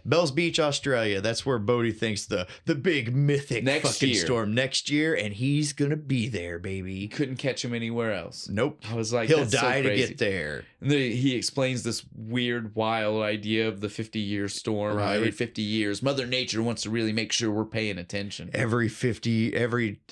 Bells Beach, Australia. That's where Bodhi thinks the big mythic fucking storm next year, and he's gonna be there, baby. Couldn't catch him anywhere else. Nope. I was like, he'll die to get there. And then he explains this weird, wild idea of the 50-year storm. Right. Every 50 years, Mother Nature wants to really make sure we're paying attention.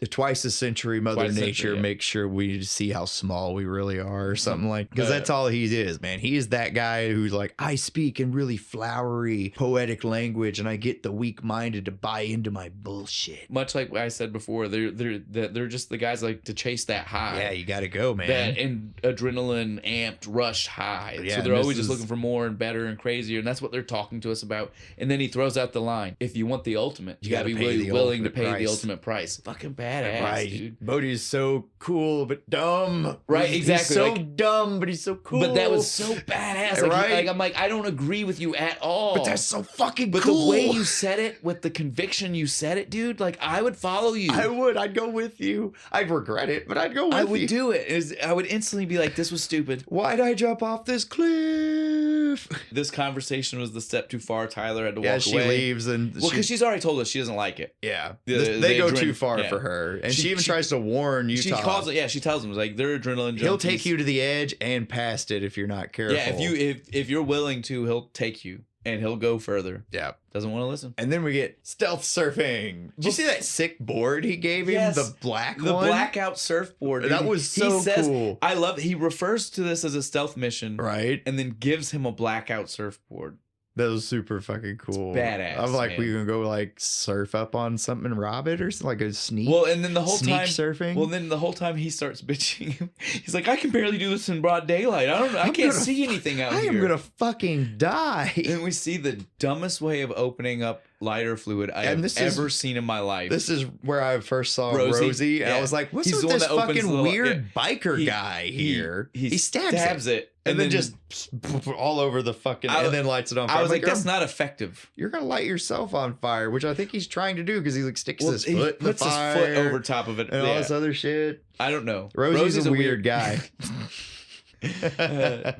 Twice a century, Mother Nature makes sure we see how small we really are, or something like. Because that's all he is, man. He is that guy who's like, I speak in really flowery, poetic language, and I get the weak-minded to buy into my bullshit. Much like I said before, they're just the guys like to chase that high. Yeah, you got to go, man. That and adrenaline amped rush high. Yeah, so they're always just looking for more and better and crazier, and that's what they're talking to us about. And then he throws out the line: if you want the ultimate, you gotta be really willing to pay the ultimate price. Fucking badass, right, dude. Bodhi's so cool but dumb. Right, exactly. He's so dumb, but he's so cool. But that was so badass. Like, right? I'm like, I don't agree with you at all. But that's so fucking cool. But the way you said it, with the conviction you said it, dude, like, I would follow you. I would. I'd go with you. I'd regret it, but I'd go with you. I would do it. I would instantly be like, this was stupid. Why'd I jump off this cliff? This conversation was the step too far. Tyler had to walk away. Yeah, she leaves. Because she's already told us she doesn't like it. Yeah. They go too far for her. And she even tries to warn Utah. She tells him, like, they're adrenaline junkies. He'll take you to the edge and past it if you're not careful. Yeah, if you're willing to, he'll take you. And he'll go further. Yeah. Doesn't want to listen. And then we get stealth surfing. Did you see that sick board he gave him? Yes, the black one? The blackout surfboard. Dude. That was so cool. I love he refers to this as a stealth mission. Right. And then gives him a blackout surfboard. That was super fucking cool. It's badass. I'm like, man. we gonna go like surf up on something and rob it or something, like a sneak. Well, and then the whole sneak time surfing. Well, then the whole time he starts bitching. He's like, I can barely do this in broad daylight. I can't see anything out here. I am gonna fucking die. And we see the dumbest way of opening up lighter fluid I have ever seen in my life. This is where I first saw Rosie and I was like, what's with this fucking weird biker guy here? He stabs it. And then just all over the fucking, and then lights it on fire. I was like, that's not effective. You're going to light yourself on fire, which I think he's trying to do because he like sticks his foot in the fire. His foot over top of it. And all this other shit. I don't know. Rosie's a weird guy.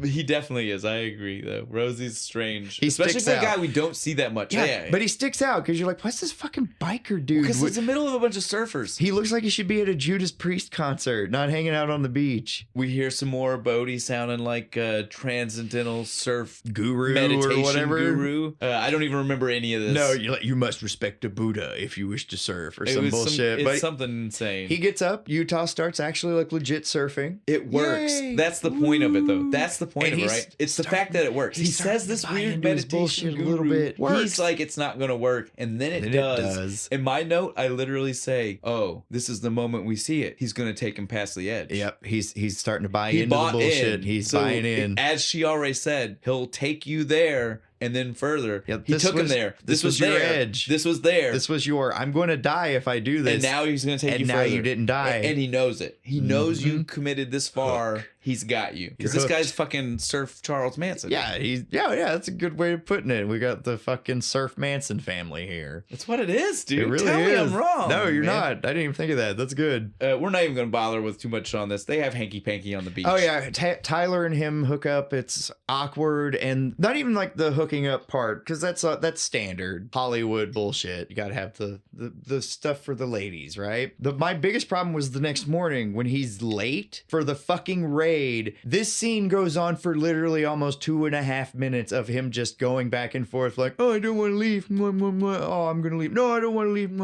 He definitely is. I agree, though. Rosie's strange, especially for a guy we don't see that much. Yeah, but he sticks out because you're like, what's this fucking biker dude? Because he's in the middle of a bunch of surfers. He looks like he should be at a Judas Priest concert, not hanging out on the beach. We hear some more Bodhi sounding like a transcendental surf guru meditation or whatever. Guru. I don't even remember any of this. No, you must respect a Buddha if you wish to surf or some bullshit. It's something insane. He gets up. Utah starts actually like legit surfing. It works. Yay. That's the point of it, though. That's the point of it, right? It's the fact that it works. He says this weird meditation a little bit. He's like, it's not going to work, and then it does. In my note, I literally say, "Oh, this is the moment we see it. He's going to take him past the edge." Yep, he's starting to buy into the bullshit. He's buying in. As she already said, he'll take you there. And then further, he took him there. This was your edge. This was there. This was your, I'm going to die if I do this. And now he's going to take you further. And now you didn't die. And he knows it. He knows you committed this far. Hook. He's got you. Because this guy's fucking Surf Charles Manson. Yeah, that's a good way of putting it. We got the fucking Surf Manson family here. That's what it is, dude. It really Tell is. me I'm wrong. No, you're not. I didn't even think of that. That's good. We're not even going to bother with too much on this. They have hanky-panky on the beach. Oh, yeah. Tyler and him hook up. It's awkward. And not even like the hooking up part, because that's standard Hollywood bullshit. You got to have the stuff for the ladies, right? My biggest problem was the next morning when he's late for the fucking raid. This scene goes on for literally almost 2.5 minutes of him just going back and forth like, oh, I don't want to leave. Oh, I'm going to leave. No, I don't want to leave.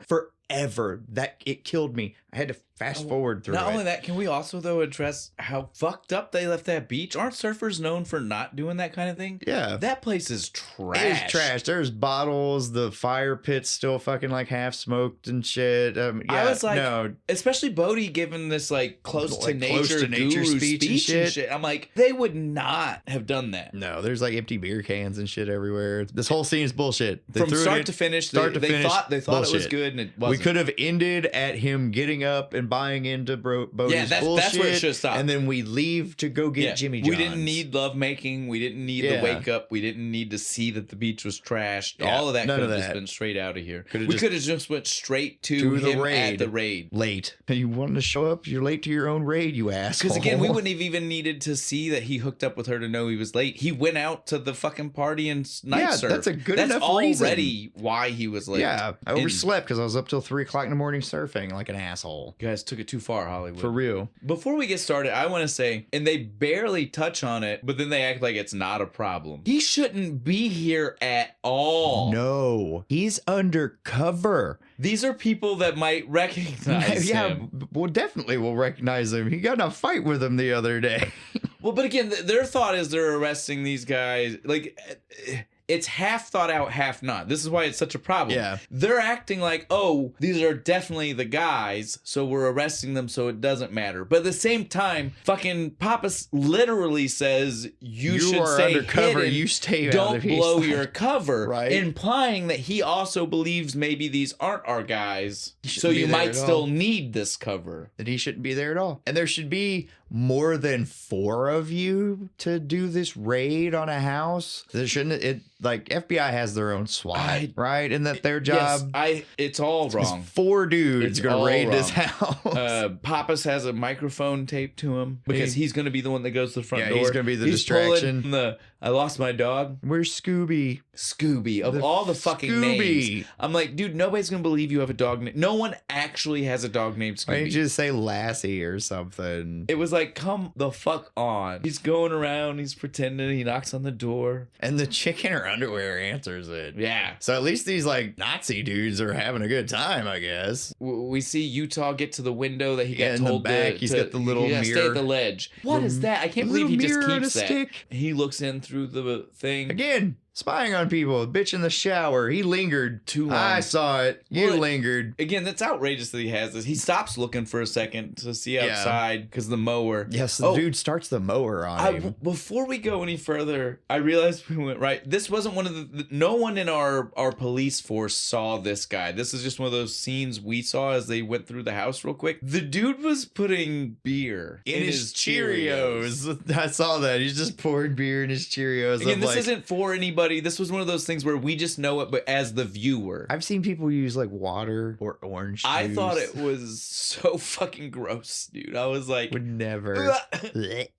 Forever. That it killed me. I had to fast forward through it. Not only that, can we also, though, address how fucked up they left that beach? Aren't surfers known for not doing that kind of thing? Yeah. That place is trash. It is trash. There's bottles. The fire pit's still fucking like half smoked and shit. I was like, no. Especially Bodhi giving this like close to nature guru speech and shit. I'm like, they would not have done that. No, there's like empty beer cans and shit everywhere. This whole scene is bullshit. From start to finish, they thought it was good and it wasn't. We could have ended at him getting up and buying into Bodhi's bullshit. That's where it should stop. And then we leave to go get Jimmy John's. We didn't need lovemaking. We didn't need the wake up. We didn't need to see that the beach was trashed. Yeah, all of that could have just been straight out of here. We could have just went straight to him the raid. at the raid. Late. You wanted to show up? You're late to your own raid, you asshole. Because again, we wouldn't have even needed to see that he hooked up with her to know he was late. He went out to the fucking party and night surf. That's a good enough reason. That's already why he was late. Yeah, I overslept because I was up till 3 o'clock in the morning surfing like an asshole. You guys took it too far, Hollywood. For real. Before we get started, I want to say, and they barely touch on it, but then they act like it's not a problem. He shouldn't be here at all. No, he's undercover. These are people that might recognize him. Well, definitely will recognize him. He got in a fight with him the other day. Well, but again, their thought is they're arresting these guys. Like, it's half thought out, half not. This is why it's such a problem. Yeah. They're acting like, oh, these are definitely the guys, so we're arresting them so it doesn't matter. But at the same time, fucking Pappas literally says, you should stay undercover. hidden. You stay Don't out blow your cover. Right. Implying that he also believes maybe these aren't our guys, so you might still need this cover. That he shouldn't be there at all. And there should be more than 4 of you to do this raid on a house. There shouldn't it like FBI has their own SWAT, right? Isn't that their job? Yes, it's all wrong. 4 dudes gonna raid this house. Pappas has a microphone taped to him because he's gonna be the one that goes to the front door. He's gonna be the distraction. I lost my dog. Where's Scooby? Scooby. Of all the fucking names. I'm like, dude, nobody's gonna believe you have a dog name. No one actually has a dog named Scooby. Why didn't you just say Lassie or something? It was like, come the fuck on. He's going around, he's pretending, he knocks on the door. And the chick in her underwear answers it. Yeah. So at least these like Nazi dudes are having a good time, I guess. We see Utah get to the window that he got in told the back. He's got the little mirror. Stay at the ledge. What is that? I can't believe he just keeps that. Stick. He looks in through the thing. Again, spying on people. Bitch in the shower. He lingered. Too long. I saw it. You Well, lingered. Again, that's outrageous that he has this. He stops looking for a second to see outside because the mower. Yes, the dude starts the mower on him. Before we go any further, I realized we went right. This wasn't one of no one in our police force saw this guy. This is just one of those scenes we saw as they went through the house real quick. The dude was putting beer in his Cheerios. I saw that. He's just pouring beer in his Cheerios. Again, this isn't for anybody. This was one of those things where we just know it, but as the viewer. I've seen people use like water or orange juice. I thought it was so fucking gross, dude. I was like, would never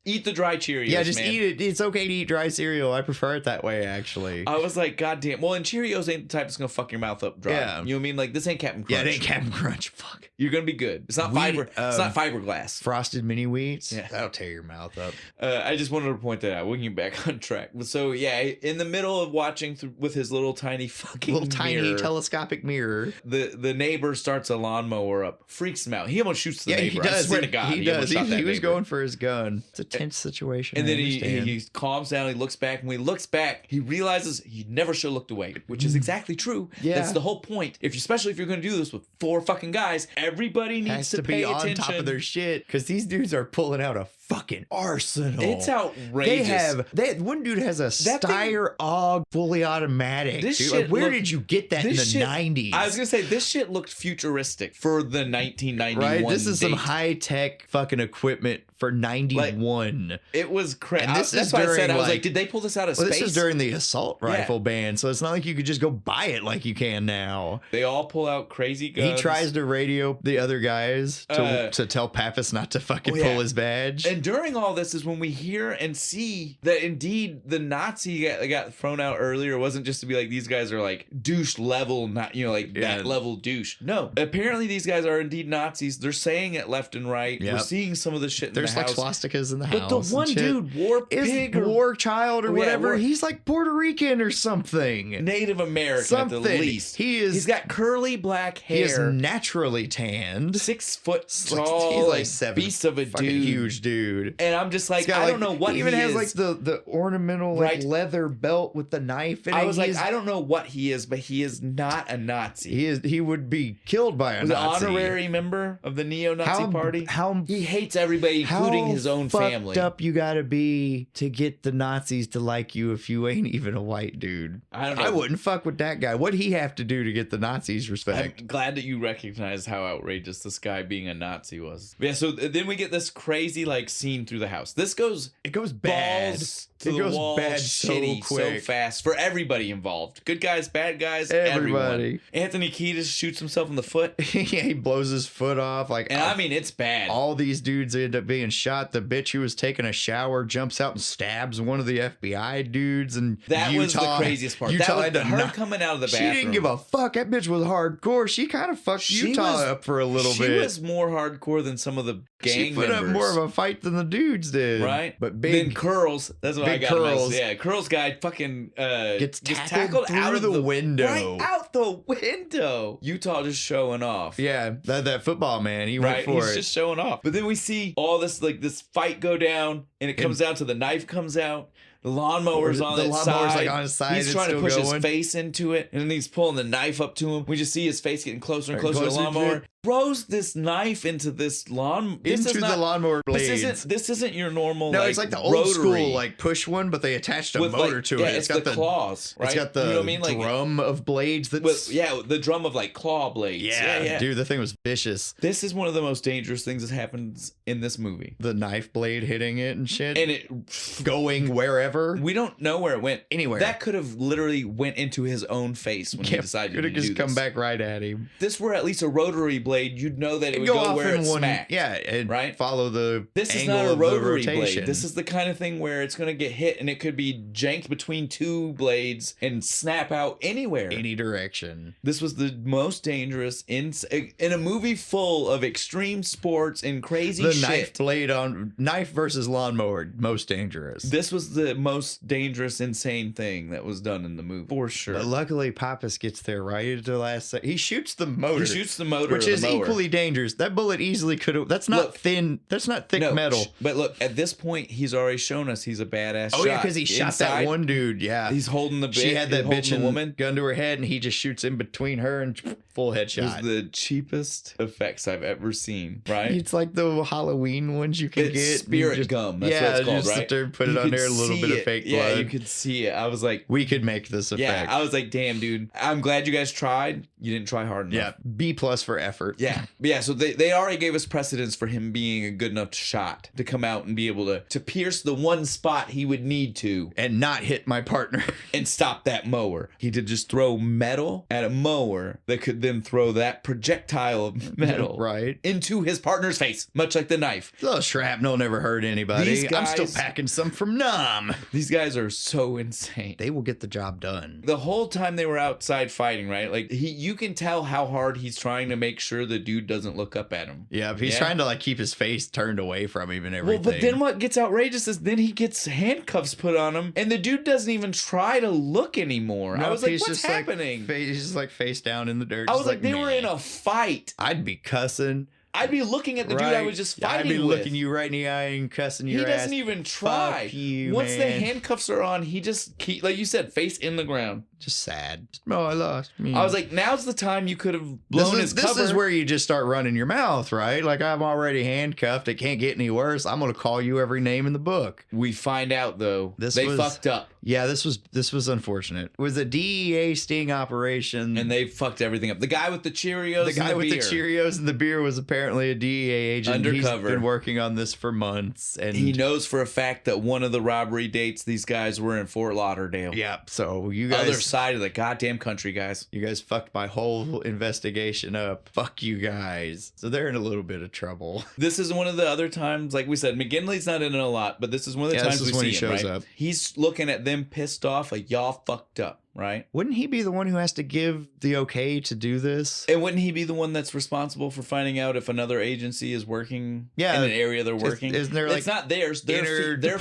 eat the dry Cheerios. Yeah, just man. eat it. It's okay to eat dry cereal. I prefer it that way, actually. I was like, God damn. Well, and Cheerios ain't the type that's gonna fuck your mouth up dry. Yeah. You know what I mean? Like, this ain't Captain Crunch. Yeah, it ain't Captain Crunch. Fuck. You're gonna be good. It's not fiber. It's not fiberglass. Frosted mini wheats. Yeah. That'll tear your mouth up. I just wanted to point that out. We can get back on track. So yeah, in the middle of watching with his little tiny fucking tiny telescopic mirror, the neighbor starts a lawnmower up, freaks him out. He almost shoots the neighbor. He does. I swear to God, he does. He was going for his gun. It's a tense situation. And then he calms down. He looks back, and when he looks back, he realizes he never should have looked away, which is exactly true. Yeah, that's the whole point. Especially if you're going to do this with 4 fucking guys, everybody needs to pay attention. Be on top of their shit because these dudes are pulling out a fucking arsenal. It's outrageous. One dude has a Steyr AUG fully automatic. This dude. shit Like, where did you get that in the 90s? I was gonna say this shit looked futuristic for the 1991. Right, this is some date. high tech fucking equipment for 91. Like, it was crazy. That's why I said I was like, did they pull this out of space? This is during the assault rifle ban, so it's not like you could just go buy it like you can now. They all pull out crazy guns. He tries to radio the other guys to tell Pappas not to fucking pull his badge. And during all this is when we hear and see that indeed the Nazi that got thrown out earlier wasn't just to be like, these guys are like douche level, not, you know, like that level douche. No, apparently these guys are indeed Nazis. They're saying it left and right. We're seeing some of the shit in the house. There's like swastikas in the house. But the one dude, War Pig or War Child or whatever, he's like Puerto Rican or something. Native American at the least. He's got curly black hair. He is naturally tanned. 6 foot tall. He's like 7 beast of a dude. Huge dude. And I'm just like, I don't know what he is. He even has like the ornamental like leather belt with the knife in it. I was like, I don't know what he is, but he is not a Nazi. He would be killed by a Nazi. An honorary member of the neo-Nazi party. He hates everybody, including his own family. How fucked up you gotta be to get the Nazis to like you if you ain't even a white dude? I don't know. I wouldn't fuck with that guy. What'd he have to do to get the Nazis respect? I'm glad that you recognize how outrageous this guy being a Nazi was. Yeah, so then we get this crazy like scene through the house. It goes bad. Balls to the wall, shitty, so fast for everybody involved. Good guys, bad guys, everybody. Anthony Kiedis shoots himself in the foot. Yeah, he blows his foot off. Like, and I mean, it's bad. All these dudes end up being shot. The bitch who was taking a shower jumps out and stabs one of the FBI dudes. And that was the craziest part. Utah that was her coming out of the bathroom. She didn't give a fuck. That bitch was hardcore. She kind of fucked Utah up for a little bit. She was more hardcore than some of the gang members. She put up more of a fight than the dudes did. Right? But then Curls. That's what I got. Curls. Yeah, Curls guy fucking gets tackled out of the window. Right out the window. Utah just showing off. Yeah, that football man. He went for it. He's just showing off. But then we see all this like this fight go down, and it comes down to the knife comes out. The lawnmower's on his side. Like on his side. He's trying to push his face into it, and then he's pulling the knife up to him. We just see his face getting closer and closer to the lawnmower. Throws this knife into this the lawnmower blades. This isn't your normal. No, it's like the old school like push one, but they attached a motor to it. It's got the claws. Right? It's got the drum of blades. The drum of like claw blades. Yeah, dude, the thing was vicious. This is one of the most dangerous things that happens in this movie. The knife blade hitting it and shit, and it going wherever. We don't know where it went. Anywhere. That could have literally went into his own face when he decided to do this. Could have just come back right at him. This were at least a rotary blade. You'd know that it would go where it smacked. Yeah, and follow the This is not a rotary blade. This is the kind of thing where it's going to get hit and it could be janked between 2 blades and snap out anywhere. Any direction. This was the most dangerous in a movie full of extreme sports and crazy shit. The knife versus lawnmower, most dangerous. This was the most dangerous, insane thing that was done in the movie. For sure. But luckily, Pappas gets there right at the last second. He shoots the motor. He shoots the motor which of the was mower. equally dangerous. That bullet easily could have. That's not thin. That's not thick metal. But look, at this point, he's already shown us he's a badass. Oh, yeah, because he shot that one dude. Yeah. He's holding the bitch. She had that bitch and woman gun to her head, and he just shoots in between her and full headshot. It was the cheapest effects I've ever seen, right? It's like the Halloween ones you can get. Spirit gum. That's what it's called, just right? sit there and put it on there, a little bit of fake blood. Yeah, you could see it. I was like, we could make this effect. Yeah, I was like, damn, dude. I'm glad you guys tried. You didn't try hard enough. Yeah, B+ for effort. Yeah. Yeah, so they already gave us precedence for him being a good enough shot to come out and be able to pierce the one spot he would need to. And not hit my partner. And stop that mower. He did just throw metal at a mower that could then throw that projectile of metal into his partner's face, much like the knife. A little shrapnel never hurt anybody. These guys, I'm still packing some from Nam. These guys are so insane. They will get the job done. The whole time they were outside fighting, right? Like you can tell how hard he's trying to make sure the dude doesn't look up at him. Yeah, he's trying to like keep his face turned away from him and everything. Well, but then what gets outrageous is then he gets handcuffs put on him, and the dude doesn't even try to look anymore. I was like, what's happening? He's just like face down in the dirt. I was like, they were in a fight. I'd be cussing. I'd be looking at the dude I was just fighting with. I'd be looking you right in the eye and cussing your ass. He doesn't even try. Fuck you, Once man. the handcuffs are on, he just like you said, face in the ground. Just sad. Oh, I lost. I was like, now's the time you could have blown his cover. This is where you just start running your mouth, right? Like, I'm already handcuffed. It can't get any worse. I'm going to call you every name in the book. We find out, though, they fucked up. Yeah, this was unfortunate. It was a DEA sting operation. And they fucked everything up. The guy with the Cheerios The guy with the Cheerios and the beer was apparently a DEA agent. Undercover. He's been working on this for months. And he knows for a fact that one of the robbery dates, these guys were in Fort Lauderdale. Yeah, so you guys... Other side of the goddamn country, guys. You guys fucked my whole investigation up. Fuck you guys. So they're in a little bit of trouble. This is one of the other times, like we said, McGinley's not in it a lot, but this is one of the times we see him, right? Up. He's looking at them pissed off, like, y'all fucked up, right? Wouldn't he be the one who has to give the okay to do this? And wouldn't he be the one that's responsible for finding out if another agency is working in an area they're working? Isn't there, like, it's not theirs. They're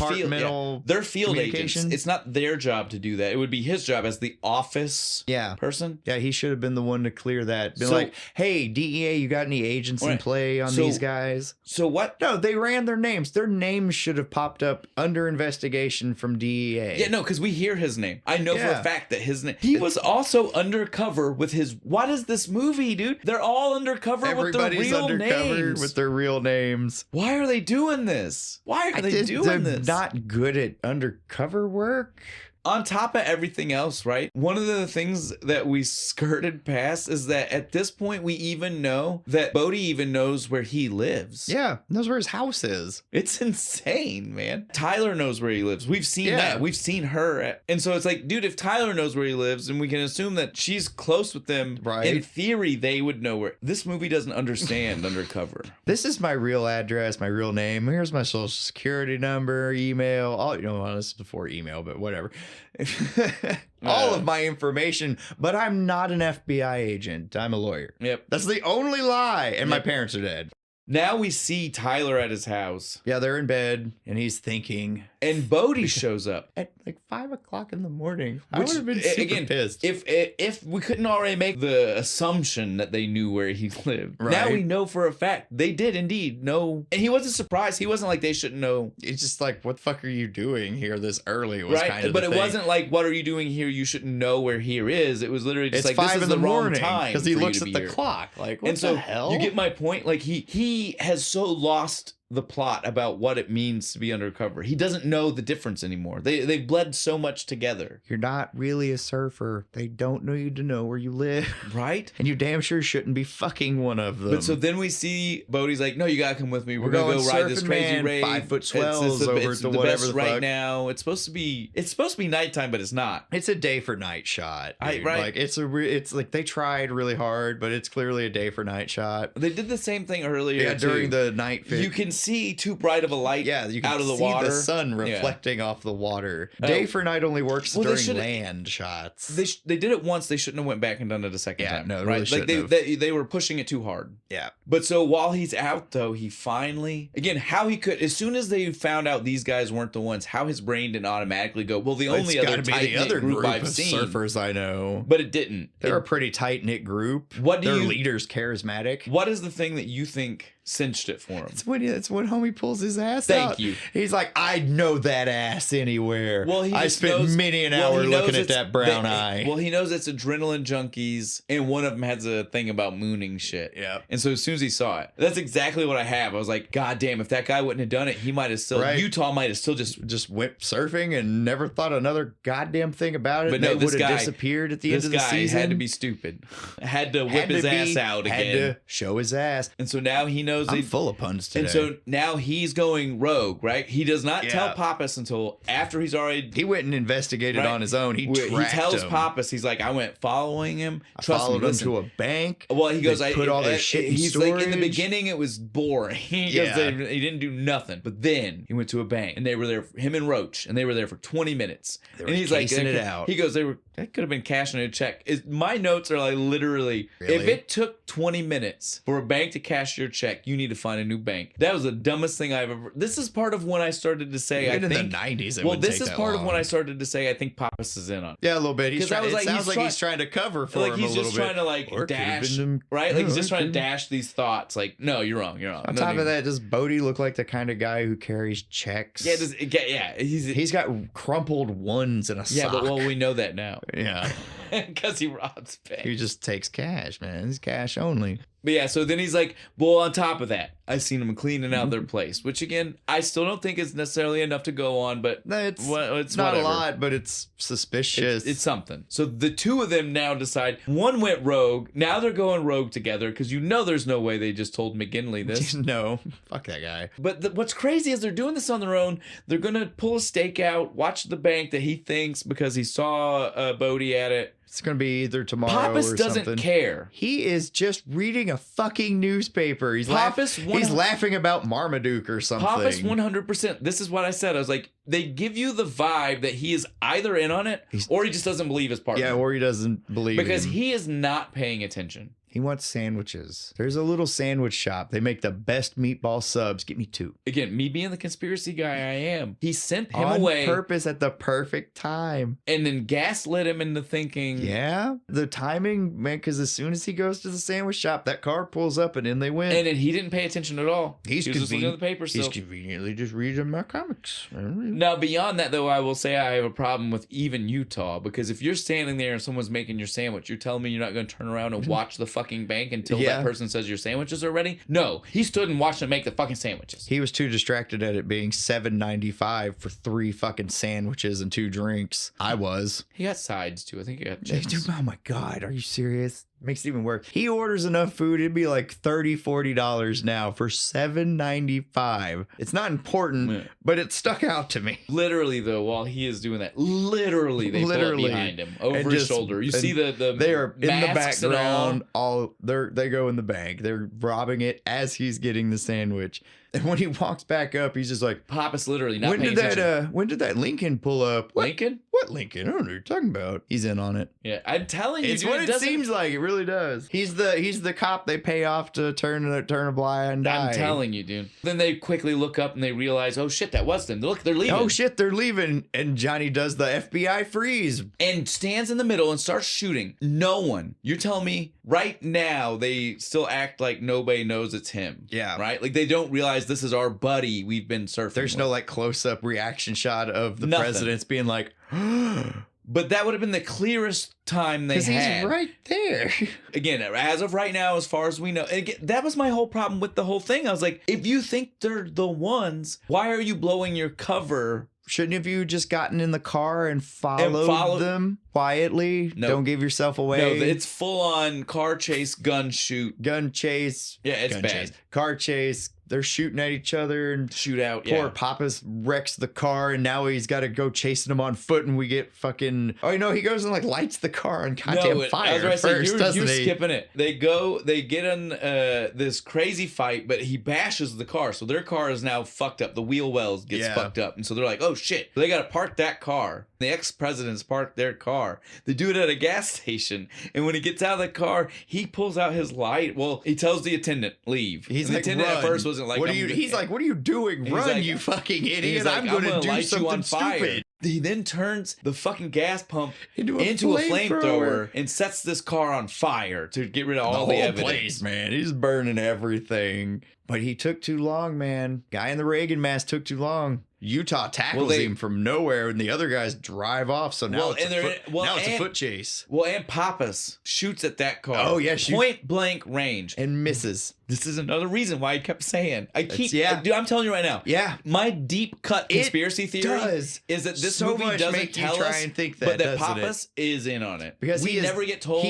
field agents. It's not their job to do that. It would be his job as the office person. Yeah, he should have been the one to clear that. Be like, hey, DEA, you got any agents in play on these guys? So what? No, they ran their names. Their names should have popped up under investigation from DEA. Yeah, no, because we hear his name. I know for a fact that his name. He was also undercover with his. What is this movie, dude? They're all undercover with their real names. With their real names. Why are they doing this? Why are they doing this? They're not good at undercover work. On top of everything else, right? One of the things that we skirted past is that at this point, we even know that Bodhi even knows where he lives. Yeah, knows where his house is. It's insane, man. Tyler knows where he lives. We've seen that. We've seen her. And so it's like, dude, if Tyler knows where he lives and we can assume that she's close with them, in theory, they would know where. This movie doesn't understand undercover. This is my real address, my real name. Here's my social security number, email. All, this is before email, but whatever. All of my information, but I'm not an FBI agent. I'm a lawyer. Yep. That's the only lie. And my parents are dead. Now we see Tyler at his house. Yeah, they're in bed, and he's thinking. And Bodhi shows up. At like 5 o'clock in the morning. I would have been super pissed. If we couldn't already make the assumption that they knew where he lived. Right. Now we know for a fact. They did indeed know. And he wasn't surprised. He wasn't like they shouldn't know. It's just like, what the fuck are you doing here this early? Was kind of but the it thing. wasn't like, what are you doing here? You shouldn't know where here is. It was literally just it's like, 5 this is in the wrong morning, time. Because he looks at the clock. Like, what the hell? You get my point? Like, he has so lost the plot about what it means to be undercover. He doesn't know the difference anymore. They bled so much together. You're not really a surfer. They don't need to know where you live. Right? And you damn sure shouldn't be fucking one of them. But so then we see Bodhi's like, no, you gotta come with me. We're gonna go ride this crazy rave. 5-foot swells over to whatever best the right fuck. now. It's supposed to be nighttime, but it's not. It's a day for night shot. Right. Like it's like they tried really hard, but it's clearly a day for night shot. They did the same thing earlier. Yeah, during the night. You can see too bright of a light you can out of the see water. the sun reflecting off the water. Day for night only works during land shots. They did it once. They shouldn't have went back and done it a second time. No, right? Really like they were pushing it too hard. Yeah. But so while he's out though, he finally, again, how he could, as soon as they found out these guys weren't the ones, how his brain didn't automatically go, well, the only other tight-knit group I've seen. Surfers I know. But it didn't. They're a pretty tight-knit group. Their leader's charismatic. What is the thing that you think cinched it for him? It's when homie pulls his ass Thank out. you. He's like, I know that ass anywhere. Well, I spent many an hour looking at that brown eye. Well, he knows it's adrenaline junkies, and one of them has a thing about mooning shit. Yeah. And so as soon as he saw it, that's exactly what I have. I was like, God damn, if that guy wouldn't have done it, he might have still, Utah might have still just went surfing and never thought another goddamn thing about it. But no, this would have guy disappeared at the end of the season. This guy had to be stupid. Had to whip his ass out again. Had to show his ass. And so now he knows. I'm full of puns today. And so now he's going rogue, right? He does not tell Pappas until after he's already. He went and investigated on his own. He tells him. Pappas, he's like, I went following him. Followed him to a bank. Well, he goes, I put all their shit in He's storage. like, in the beginning, it was boring. He goes, he didn't do nothing. But then he went to a bank, and they were there, him and Roach, and they were there for 20 minutes. And he's like, it out. He goes, that could have been cashing a check. My notes are like literally, if it took 20 minutes for a bank to cash your check, you need to find a new bank. That was the dumbest thing I've ever. This is part of when I started to say, in the 90s, this is part of when I started to say, I think Pappas is in on it. Yeah, a little bit. It sounds like he's trying to cover for him a little bit. He's just trying to dash, right? Like he's just trying to dash these thoughts. Like, no, you're wrong. You're wrong. On top of that, does Bodie look like the kind of guy who carries checks? Yeah. He's got crumpled ones in a sock. Yeah, but we know that now. Yeah. Because he robs banks. He just takes cash, man. He's cash only. But yeah, so then he's like, well, on top of that, I've seen them cleaning out their place, which again, I still don't think is necessarily enough to go on, but it's whatever. not a lot, but it's suspicious. It's something. So the two of them now decide, one went rogue, now they're going rogue together, because there's no way they just told McGinley this. No, fuck that guy. But what's crazy is they're doing this on their own. They're going to pull a stake out, watch the bank that he thinks, because he saw Bodie at it. It's going to be either tomorrow Pappas or doesn't something. care. He is just reading a fucking newspaper. He's laughing about Marmaduke or something. Pappas 100%. This is what I said. I was like, they give you the vibe that he is either in on it or he just doesn't believe his partner. Yeah, or he doesn't believe because him. he is not paying attention. He wants sandwiches. There's a little sandwich shop. They make the best meatball subs. Get me 2. Again, me being the conspiracy guy I am, he sent him on away. Purpose at the perfect time. And then gaslit him into thinking. Yeah. The timing, man, because as soon as he goes to the sandwich shop, that car pulls up and in they went. And then he didn't pay attention at all. He was just looking at the paper still. He's conveniently just reading my comics. Now, beyond that, though, I will say I have a problem with even Utah. Because if you're standing there and someone's making your sandwich, you're telling me you're not going to turn around and watch the fucking bank until that person says your sandwiches are ready? No, he stood and watched them make the fucking sandwiches. He was too distracted at it being $7.95 for 3 fucking sandwiches and 2 drinks. I was. He got sides too. I think he got chips. Dude, oh my God, are you serious? Makes it even worse. He orders enough food, it'd be like $30-$40 now for $7.95. It's not important, but it stuck out to me. Literally, though, while he is doing that, they pull up behind him over his shoulder. You see the they are in the background. They go in the bank. They're robbing it as he's getting the sandwich. And when he walks back up, he's just like, Pappas literally not paying attention. When did that Lincoln pull up? Lincoln? What Lincoln? I don't know what you're talking about. He's in on it. Yeah, I'm telling you, it's what it seems like. It really does. He's the cop they pay off to turn a blind eye. I'm telling you, dude. Then they quickly look up and they realize, oh shit, that was them. Look, they're leaving. Oh shit, they're leaving. And Johnny does the FBI freeze and stands in the middle and starts shooting. No one. You're telling me right now they still act like nobody knows it's him. Yeah. Right? Like they don't realize this is our buddy we've been surfing. There's no like close-up reaction shot of the presidents being like, but that would have been the clearest time they had. Because he's right there. Again, as of right now, as far as we know. And again, that was my whole problem with the whole thing. I was like, if you think they're the ones, why are you blowing your cover? Shouldn't have you just gotten in the car and followed them quietly? No. Don't give yourself away. No, it's full on car chase, gun shoot. Gun chase. Yeah, it's gun bad. Chase. Car chase, they're shooting at each other and Shootout. poor Pappas wrecks the car and now he's got to go chasing him on foot and we get fucking he goes and like lights the car on goddamn fire first, doesn't you're he? skipping it. They get in this crazy fight, but he bashes the car, so their car is now fucked up. The wheel wells gets fucked up, and so they're like, oh shit, they got to park that car. The ex-presidents parked their car. They do it at a gas station, and when he gets out of the car, he pulls out his light. Well, he tells the attendant, leave. He's the like, attendant run. at first wasn't like, he's like, what are you doing? Run, like, you fucking idiot. Like, I'm gonna do light you on something fire. stupid. He then turns the fucking gas pump into a flamethrower flamethrower and sets this car on fire to get rid of all the whole evidence. place, man. He's burning everything. But he took too long, man. Guy in the Reagan mask took too long. Utah tackles him from nowhere, and the other guys drive off. So now it's a foot chase. Well, and Pappas shoots at that car. Oh yeah, point blank range and misses. This is another reason why I kept saying dude, I'm telling you right now. Yeah, my deep cut conspiracy theory is that this movie doesn't tell us, but that Pappas is in on it because we never get told.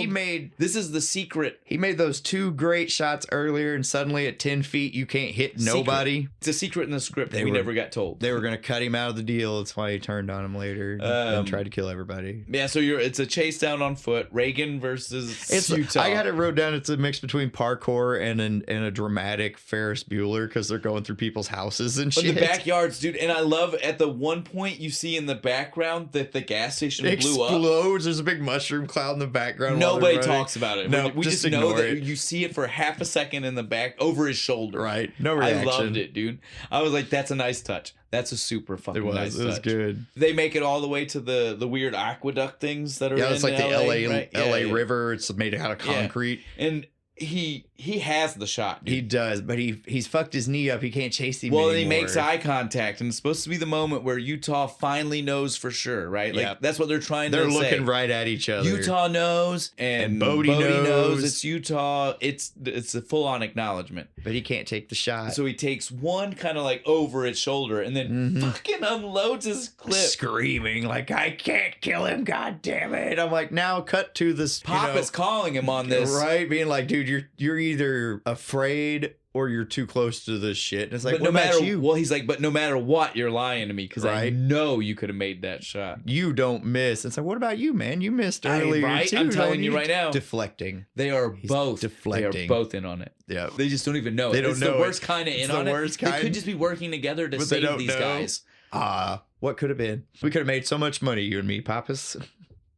This is the secret. He made those 2 great shots earlier, and suddenly at 10 feet you can't hit nobody. It's a secret in the script. We never got told. They were going to cut him out of the deal. That's why he turned on him later and tried to kill everybody. Yeah, so it's a chase down on foot. Reagan versus Utah. I got it wrote down. It's a mix between parkour and a dramatic Ferris Bueller because they're going through people's houses and shit. In the backyards, dude. And I love at the one point you see in the background that the gas station blew up. Explodes. There's a big mushroom cloud in the background. Nobody talks about it. No, we just know that you see it for half a second in the back over his shoulder. Right. No reaction. I loved it, dude. I was like, that's a nice touch. That's a super fucking nice touch. It was good. They make it all the way to the weird aqueduct things that are in it's like the LA right? River. It's made out of concrete. And he has the shot, dude. He does, but he's fucked his knee up. He can't chase him anymore. He makes eye contact, and it's supposed to be the moment where Utah finally knows for sure, right? Like that's what they're trying to say. They're looking right at each other. Utah knows, and Bodie knows it's Utah. It's a full-on acknowledgement. But he can't take the shot. So he takes one kind of like over its shoulder and then fucking unloads his clip. Screaming like, I can't kill him, god damn it. I'm like, now cut to this. Papa's calling him on this. Right? Being like, dude, you're either afraid or you're too close to this shit. And it's like, what about you? Well, he's like, but no matter what, you're lying to me because I know you could have made that shot. You don't miss. It's like, what about you, man? You missed earlier, too. I'm telling you right now. Deflecting. They are both deflecting. They are both in on it. Yeah. They just don't even know it. They don't know the worst kind of in on it. They could just be working together to save these guys. What could have been? We could have made so much money, you and me, Pappas.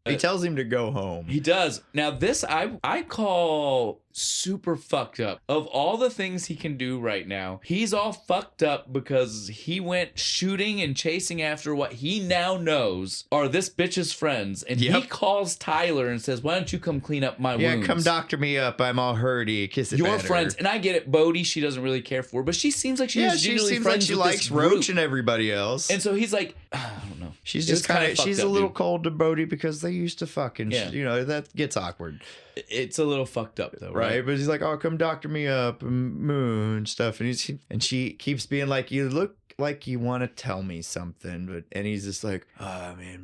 He tells him to go home. He does. Now this I call super fucked up. Of all the things he can do right now, he's all fucked up because he went shooting and chasing after what he now knows are this bitch's friends. And he calls Tyler and says, why don't you come clean up my wounds? Yeah, come doctor me up. I'm all hurty. Kiss it Your better. friends. And I get it. Bodie, she doesn't really care for, but she seems like she's genuinely friends she with likes this Roach group. and everybody else. And so he's like, I don't know. She's just kind of, she's a little cold to Bodie because they used to fucking, that gets awkward. It's a little fucked up though, right? But he's like, oh, come doctor me up and stuff. And she keeps being like, you look like you want to tell me something, and he's just like, oh man,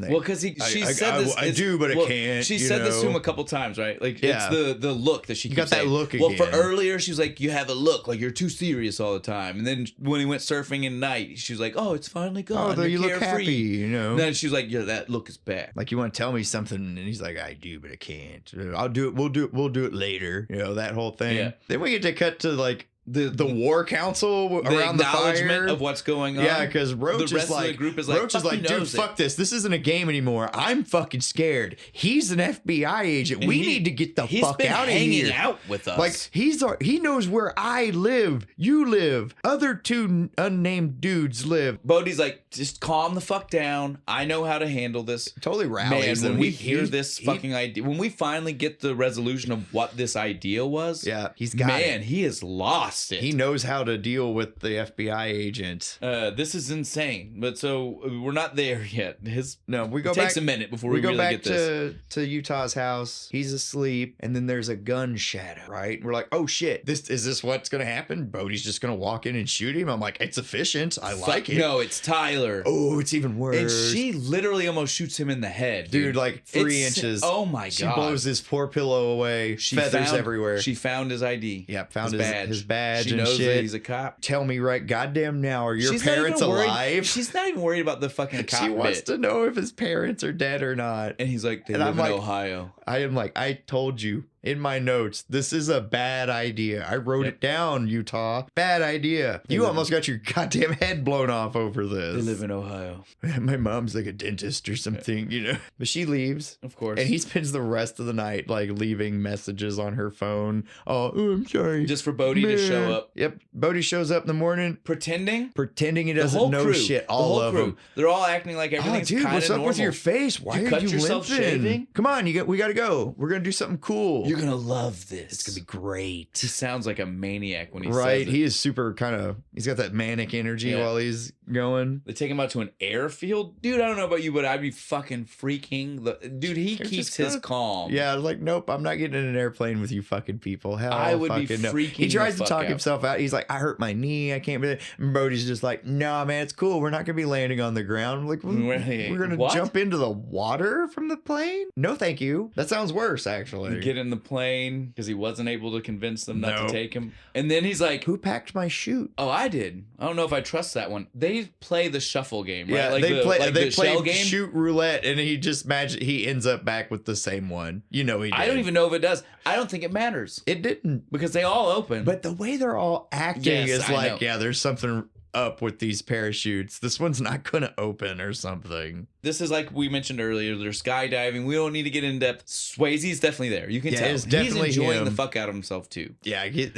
well, because she said this. I do, but I can't. She said this to him a couple times, right? Like, it's the look that she keeps got that saying. look again. Well, for earlier, she was like, you have a look like you're too serious all the time, and then when he went surfing at night, she was like, oh, it's finally gone. Oh, you look happy, And then she was like, yeah, that look is back. Like, you want to tell me something, and he's like, I do, but I can't. I'll do it. We'll do it later. That whole thing. Yeah. Then we get to cut to like the war council around the fire of what's going on. Yeah, because Roach is like, dude, fuck this. This isn't a game anymore. I'm fucking scared. He's an FBI agent. And we need to get the fuck out of here. He's been hanging out with us. Like he knows where I live. You live. Other 2 unnamed dudes live. Bodie's like, just calm the fuck down. I know how to handle this. Totally rallies. Man, when we hear this fucking idea, when we finally get the resolution of what this idea was, he's got it. He has lost it. He knows how to deal with the FBI agent. This is insane. But so we're not there yet. It takes a minute before we really get this. To Utah's house. He's asleep, and then there's a gun shatter, right? And we're like, oh shit, is this what's gonna happen? Bodie's just gonna walk in and shoot him. I'm like, it's efficient. I like it. No, it's Tyler. Oh, it's even worse. And she literally almost shoots him in the head, dude. Like 3 inches. Oh my god. She blows his poor pillow away. Feathers everywhere. She found his ID. Yeah, found his badge. badge She and knows shit. that he's a cop. Tell me right goddamn now, are your She's not parents even worried- alive? She's not even worried about the fucking cop She wants bit. to know if his parents are dead or not. And he's like, they And live I'm in like- Ohio. I am like, I told you in my notes, this is a bad idea. I wrote it down, Utah. Bad idea. You almost got your goddamn head blown off over this. They live in Ohio. My mom's like a dentist or something, you know. But she leaves. Of course. And he spends the rest of the night like leaving messages on her phone. Oh, I'm sorry. Just for Bodhi to show up. Yep. Bodhi shows up in the morning. Pretending Pretending he the doesn't whole know crew, shit. the All whole of crew. them. They're all acting like everything's dude, kind of what's up normal. with your face? Why You are cut you yourself limping? shaving? Come on, we gotta go. We're gonna do something cool. You're gonna love this. It's gonna be great. He sounds like a maniac when he says Right, it. he is super kind of. He's got that manic energy Yeah. while he's going. They take him out to an airfield. Dude, I don't know about you, but I'd be fucking freaking. Dude, he They're keeps just his gonna- calm. Yeah, I was like, nope, I'm not getting in an airplane with you fucking people. Hell, I would be fucking no. freaking He tries the to fuck talk out. himself out. He's like, I hurt my knee. I can't be there. And Brody's just like, nah, man, it's cool. We're not gonna be landing on the ground. I'm like, we're gonna What? jump into the water from the plane? No, thank you. That sounds worse, actually. Get in the plane because he wasn't able to convince them not Nope. to take him. And then he's like, Who packed my chute? oh, I did. I don't know if I trust that one. They play the shuffle game, right? Yeah, Like they the, play. like They the shell play game. shoot roulette, and he just he ends up back with the same one. You know he did. I don't even know if it does. I don't think it matters It didn't. because they all open. But the way they're all acting Yes, is I like, know. yeah, there's something up with these parachutes. This one's not gonna open or something. this is like we mentioned earlier. They're skydiving. We don't need to get in depth. Swayze's definitely there. You can Yeah, tell. it's definitely he's enjoying him. the fuck out of himself too. Yeah, he's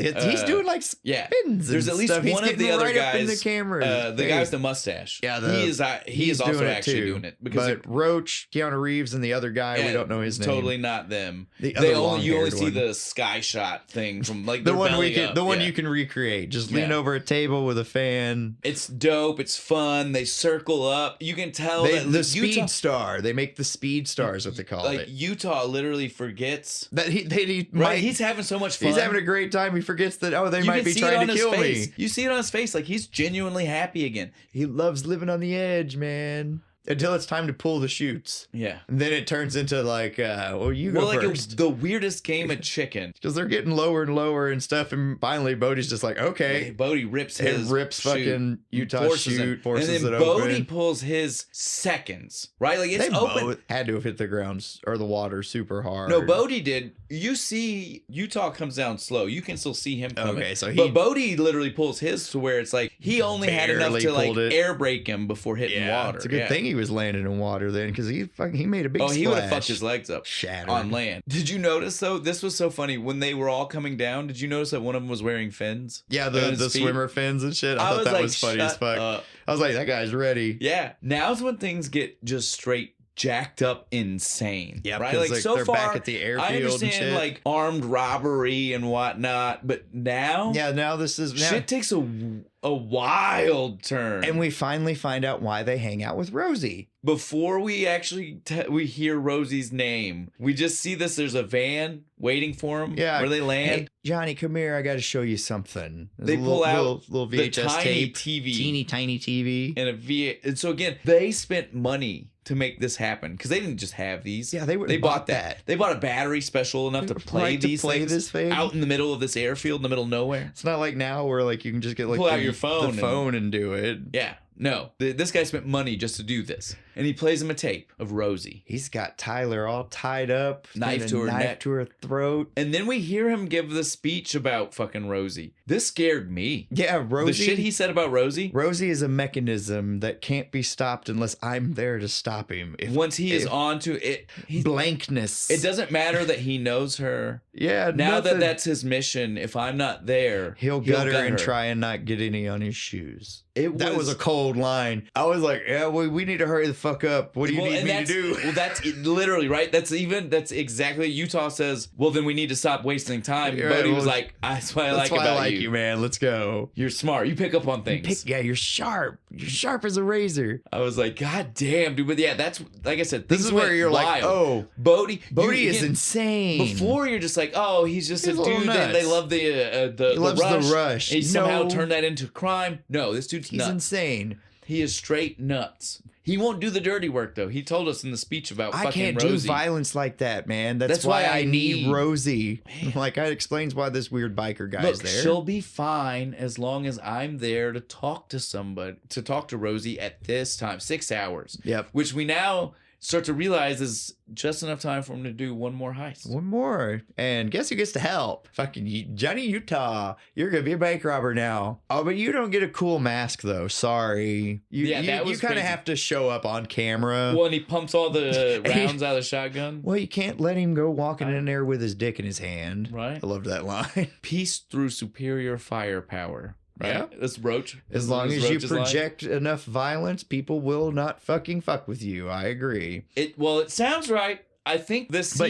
doing like Yeah. spins. There's and at least stuff. He's one of the getting other right up in the guys, camera. The guy with the mustache. Yeah, he is he's also doing it actually too. doing it because But Roach, Keanu Reeves, and the other guy, we don't know his name. Totally not them. The They other only you only long-haired see one. the sky shot thing from like The their one belly we can, up. the one Yeah. you can recreate. Just lean Yeah. over a table with a fan. It's dope. It's fun. They circle up. You can tell They, that the Utah, Speed Star. They make the Speed Stars, what they call like it. Utah, literally forgets. That he Right, might, he's having so much fun. he's having a great time. He forgets that they You might can be see it on trying to his kill face. me. You see it on his face, like he's genuinely happy again. He loves living on the edge, man. Until it's time to pull the chutes. Yeah. And then it turns into like, well, you go Well, like first. the weirdest game of chicken. Because they're getting lower and lower and stuff. And finally, Bodhi's just like, okay. Bodhi rips It his rips chute, fucking Utah forces chute, it, forces and then it Bodhi open. pulls his seconds, right? Like it's They open. both had to have hit the ground or the water super hard. No, Bodhi did. You see, Utah comes down slow. You can still see him coming. Okay, so but Bodhi literally pulls his to where it's like he only had enough Barely to like pulled it. air brake him before hitting water. It's a good thing he was landing in water then, because he made a big Oh, splash. he would have fucked his legs up Shattered. on land. Did you notice though? This was so funny when they were all coming down. Did you notice that one of them was wearing fins? Yeah, on the his feet? swimmer fins and shit. I thought was that like, was funny as shut fuck. up. I was like, that guy's ready. Yeah, now's when things get just straight jacked up insane. Yeah, right. because Like so they're far, back at the airfield I and understand shit. like armed robbery and whatnot, but now, Yeah, now this is now, shit takes a wild turn. and we finally find out why they hang out with Rosie. Before we actually we hear Rosie's name, we just see this. There's a van waiting for them. Yeah, where they land. Hey, Johnny, come here. I got to show you something. There's They a pull out little the VHS tiny tape, TV. teeny tiny TV. And a V. And so again, they spent money to make this happen because they didn't just have these. Yeah, they bought that. They bought a battery special enough to play Right, to these play things this thing? out in the middle of this airfield in the middle of nowhere. It's not like now where like you can just get like Pull out your phone the phone and do it. Yeah, no. This guy spent money just to do this, and he plays him a tape of Rosie. He's got Tyler all tied up, Knife and a to her knife neck. to her throat. And then we hear him give the speech about fucking Rosie. This scared me. Yeah, Rosie. The shit he said about Rosie. Rosie is a mechanism that can't be stopped unless I'm there to stop him. Once he is onto it, blankness. it doesn't matter that he knows her. Yeah, Now nothing. that that's his mission, if I'm not there, he'll gut her and try and not get any on his shoes. That was a cold line. I was like, yeah, we need to hurry the fuck up. What do you need me to do? Well, that's literally right. That's exactly Utah says. Well, then we need to stop wasting time. You're Bodhi right, was well, like, that's what I That's like why about I like you. you, man. Let's go. You're smart. You pick up on things. Yeah, you're sharp. You're sharp as a razor. I was like, God damn, dude. But yeah, that's like I said. This things is where went you're wild. like, oh, Bodhi is insane. Before you're just like, oh, he's just He's a a little dude that nuts. they love the He loves rush. the rush. He somehow No. turned that into crime. No, this dude's He's nuts. insane. He is straight nuts. He won't do the dirty work, though. He told us in the speech about I fucking can't Rosie. do violence like that, man. That's why I need Rosie. Man. Like, that explains why this weird biker guy's Look, there. she'll be fine as long as I'm there to talk to somebody, to talk to Rosie at this time, 6 hours. Yep. Which we now start to realize is just enough time for him to do one more heist. One more. And guess who gets to help? Fucking Johnny Utah. You're going to be a bank robber now. Oh, but you don't get a cool mask, though. Sorry. You kind of have to show up on camera. Well, and he pumps all the rounds out of the shotgun. Well, you can't let him go walking in there with his dick in his hand. Right. I loved that line. Peace through superior firepower. Right? Yeah. That's Roach. As long as you project enough violence, people will not fucking fuck with you. I agree. It sounds right. I think this scene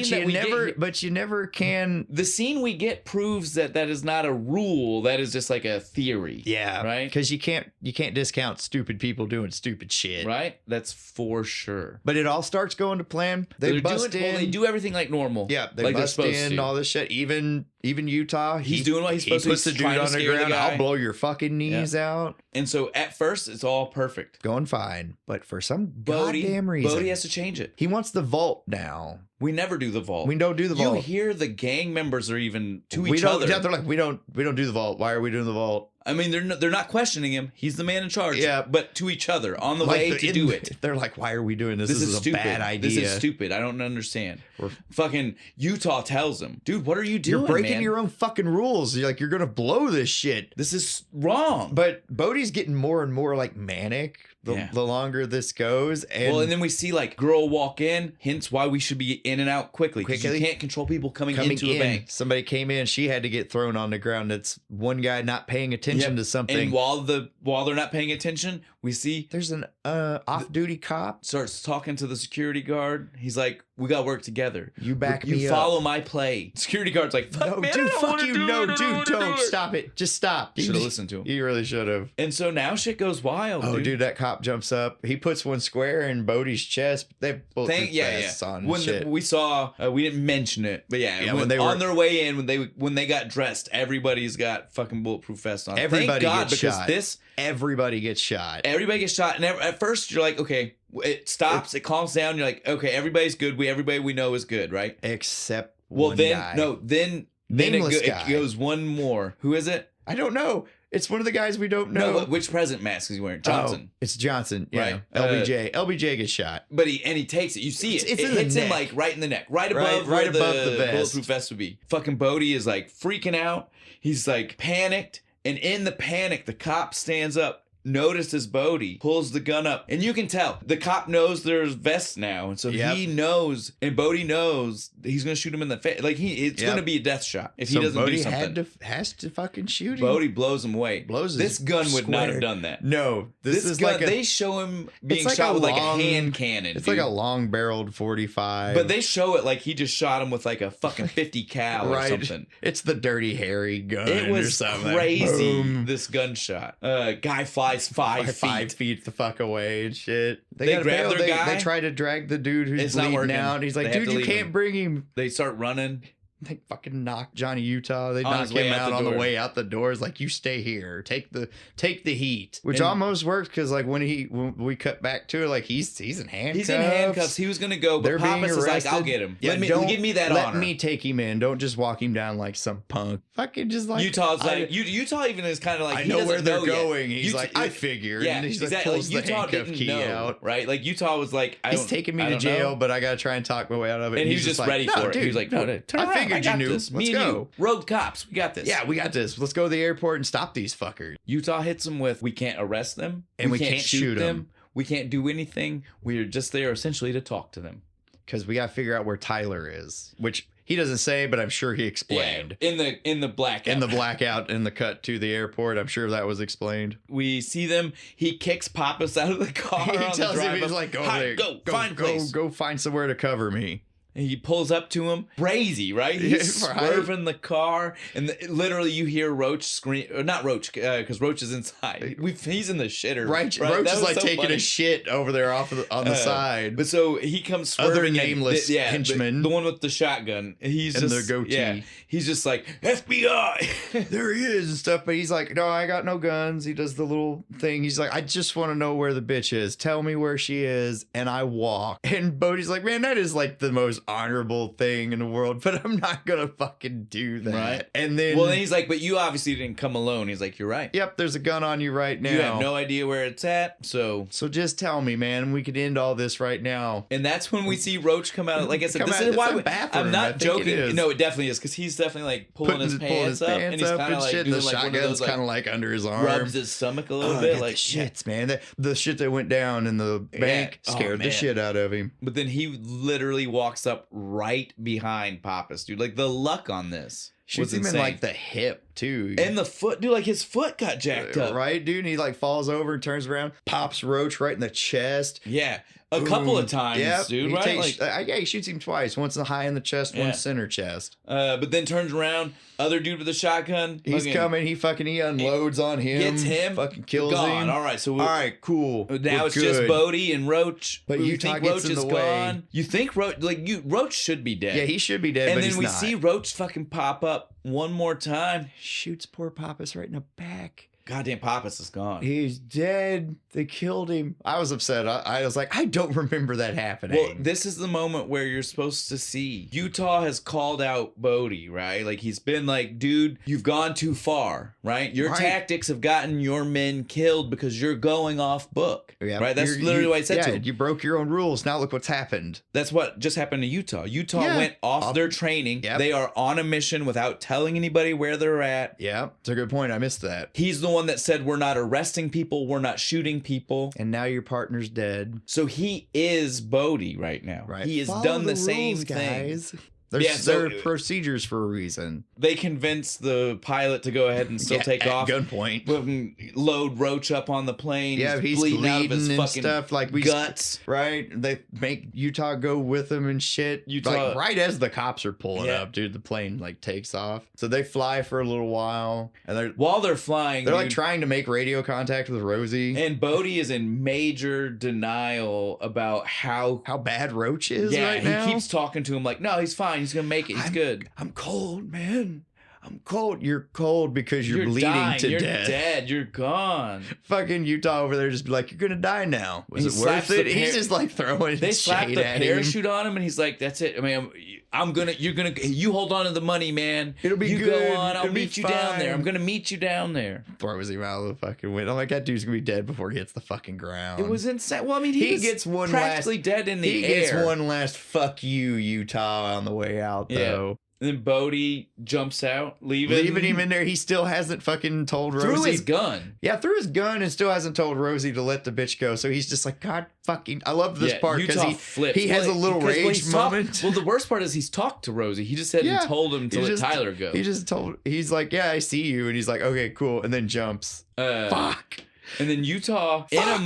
but you never can. The scene we get proves that is not a rule. That is just like a theory. Yeah, right. Because you can't discount stupid people doing stupid shit. Right. That's for sure. But it all starts going to plan. They do everything like normal. Yeah, they bust in all this shit. Even Utah, he's doing what he's supposed to. He puts the dude on the ground. I'll blow your fucking knees out. And so at first it's all perfect, going fine. But for some goddamn reason, Bodhi has to change it. He wants the vault now. We never do the vault. We don't do the vault. You hear the gang members are even to each other. Yeah, they're like, we don't do the vault. Why are we doing the vault? I mean, they're not questioning him. He's the man in charge. Yeah, but to each other on the way to do it. They're like, why are we doing this? This is a bad idea. This is stupid. I don't understand. Fucking Utah tells him, dude, what are you doing? You're breaking your own fucking rules. You're like, you're gonna blow this shit. This is wrong. But Bodhi's getting more and more like manic the longer this goes. And then we see like girl walk in, hints why we should be in and out quickly. Because you can't control people coming into a bank. Somebody came in, she had to get thrown on the ground. That's one guy not paying attention to something. And while they're not paying attention, we see there's an off-duty cop starts talking to the security guard. He's like, we gotta work together. You back me up. You follow my play. Security guard's like, fuck, man, dude, fuck you. No, dude, don't stop it. Just stop. You should have listened to him. You really should have. And so now shit goes wild. Oh, dude, that cop jumps up. He puts one square in Bodhi's chest. They have bulletproof vests on. We saw, we didn't mention it, but when they were on their way in, when they got dressed, everybody's got fucking bulletproof vests on. Everybody Thank God, gets shot. Everybody gets shot. Everybody gets shot, and at first you're like, okay, it stops, it calms down. You're like, okay, everybody's good. Everybody we know is good, right? Except one guy. Then it goes one more. Who is it? I don't know. It's one of the guys we don't know. No, which president mask is he wearing? Johnson. It's Johnson. Yeah. Right. LBJ gets shot. But he takes it. You see it. It hits him like right in the neck. Right above above the vest. Bulletproof vest would be. Fucking Bodhi is like freaking out. He's like panicked. And in the panic, the cop stands up, notices Bodhi, pulls the gun up, and you can tell the cop knows there's vests now, and so he knows, and Bodhi knows he's gonna shoot him in the face. Like it's gonna be a death shot if he doesn't do something. Has to fucking shoot him. Bodhi blows him away. This gun would not have done that. No, this is gun, like they show him being shot with like a hand cannon. It's like a long barreled 45. But they show it like he just shot him with like a fucking 50 cal or something. It's the Dirty Harry gun. It was or something. Crazy. Boom. This gunshot. Guy flies 5 feet the fuck away and shit. They grab their guy. They try to drag the dude who's bleeding out. He's like, dude, you can't bring him. They start running. They fucking knock Johnny Utah. They knock him out on the way out the door. It's like, you stay here. Take the heat. Which almost works because like when we cut back to it, like he's in handcuffs. He's in handcuffs. He was gonna go, but Pappas is like, I'll get him. Yeah, give me that honor. Let me take him in. Don't just walk him down like some punk. Fucking just like Utah's like Utah even is kind of like I know where they're going. He's like, I figured. Yeah, and he's exactly. Pulls the Utah handcuff key out. Right? Like Utah was like, he's taking me to jail, but I gotta try and talk my way out of it. And he was just ready for it. He was like, no, I figured you knew. Let's go. Road cops, we got this. Yeah, we got this. Let's go to the airport and stop these fuckers. Utah hits them with, we can't arrest them. And we can't shoot them. We can't do anything. We're just there essentially to talk to them. Because we got to figure out where Tyler is, which he doesn't say, but I'm sure he explained. Yeah, in the blackout. In the blackout, in the cut to the airport, I'm sure that was explained. We see them. He kicks Pappas out of the car. He tells him, he's like, go find somewhere to cover me. and he pulls up to him. Crazy, right? He's swerving the car, and literally you hear Roach scream, or not Roach, because Roach is inside. He's in the shitter. Right? Roach is like so taking a shit over there on the side. But so he comes swerving. Other nameless henchman. The one with the shotgun. He's and just, the goatee. Yeah, he's just like, FBI. There he is and stuff. But he's like, no, I got no guns. He does the little thing. He's like, I just want to know where the bitch is. Tell me where she is. And I walk. And Bodhi's like, man, that is like the most honorable thing in the world, but I'm not going to fucking do that. Right. And then. Well, then he's like, but you obviously didn't come alone. He's like, you're right. Yep, there's a gun on you right now. You have no idea where it's at. So just tell me, man. We could end all this right now. And that's when we see Roach come out. Like I said, this is why I'm not joking. No, it definitely is, because he's definitely like pulling his pants up, and he's kind of like doing the like one of those, kind of like under his arm, rubs his stomach a little bit. Like shits, man. The shit that went down in the bank scared the shit out of him. But then he literally walks up right behind Pappas, dude. Like the luck on this. Shoots him in like the hip too. And the foot, dude, like his foot got jacked up. Right, dude? And he like falls over and turns around, pops Roach right in the chest. Yeah. A couple of times, dude, right? He shoots him twice. Once high in the chest, one center chest. But then turns around, other dude with a shotgun. He's coming. He unloads on him. Gets him. Fucking kills him. All right, so all right, cool. Now it's just Bodhi and Roach. But you think Roach is gone? You think Roach should be dead? Yeah, he should be dead. And but then he's we not. see Roach fucking pop up one more time. Shoots poor Pappas right in the back. Goddamn, Pappas is gone. He's dead. They killed him. I was upset. I was like, I don't remember that happening. Well, this is the moment where you're supposed to see. Utah has called out Bodhi, right? Like, he's been like, dude, you've gone too far, right? Your tactics have gotten your men killed because you're going off book, right? That's literally what I said to him. You broke your own rules. Now look what's happened. That's what just happened to Utah. Utah went off their training. Yep. They are on a mission without telling anybody where they're at. Yeah, it's a good point. I missed that. He's the one that said, we're not arresting people, we're not shooting people. And now your partner's dead. So he is Bodhi right now. Right. He has done the same thing. Guys. There are procedures for a reason. They convinced the pilot to go ahead and still take off. Gunpoint. Load Roach up on the plane. Yeah, he's bleeding out of his fucking stuff, like guts. Right? They make Utah go with him and shit. Like right as the cops are pulling up, dude, the plane like takes off. So they fly for a little while, and while they're flying, they're like trying to make radio contact with Rosie. And Bodhi is in major denial about how bad Roach is right now. He keeps talking to him like, no, he's fine. He's gonna make it. He's good. I'm cold, man. I'm cold. You're cold because you're bleeding dying. to You're death. You're dead. You're gone. Fucking Utah over there just be like, you're gonna die now. Was it worth it? He's just like throwing They slapped the parachute him. on him, and he's like, that's it. I mean, you hold on to the money, man. It'll be you good. Go on. I'll meet you down there. I'm gonna meet you down there. Throws him out of the fucking window. I'm like, that dude's gonna be dead before he hits the fucking ground. It was insane. Well, I mean, he gets one practically dead in the air. He gets one last fuck you, Utah, on the way out, though. And then Bodhi jumps out, leaving him in there. He still hasn't fucking told Rosie. Through his gun. Yeah, through his gun, and still hasn't told Rosie to let the bitch go. So he's just like, God fucking... I love this part because he has a little rage moment. Well, the worst part is he's talked to Rosie. He just hadn't told him to let Tyler go. He's like, yeah, I see you. And he's like, okay, cool. And then jumps. Fuck. And then Utah, in a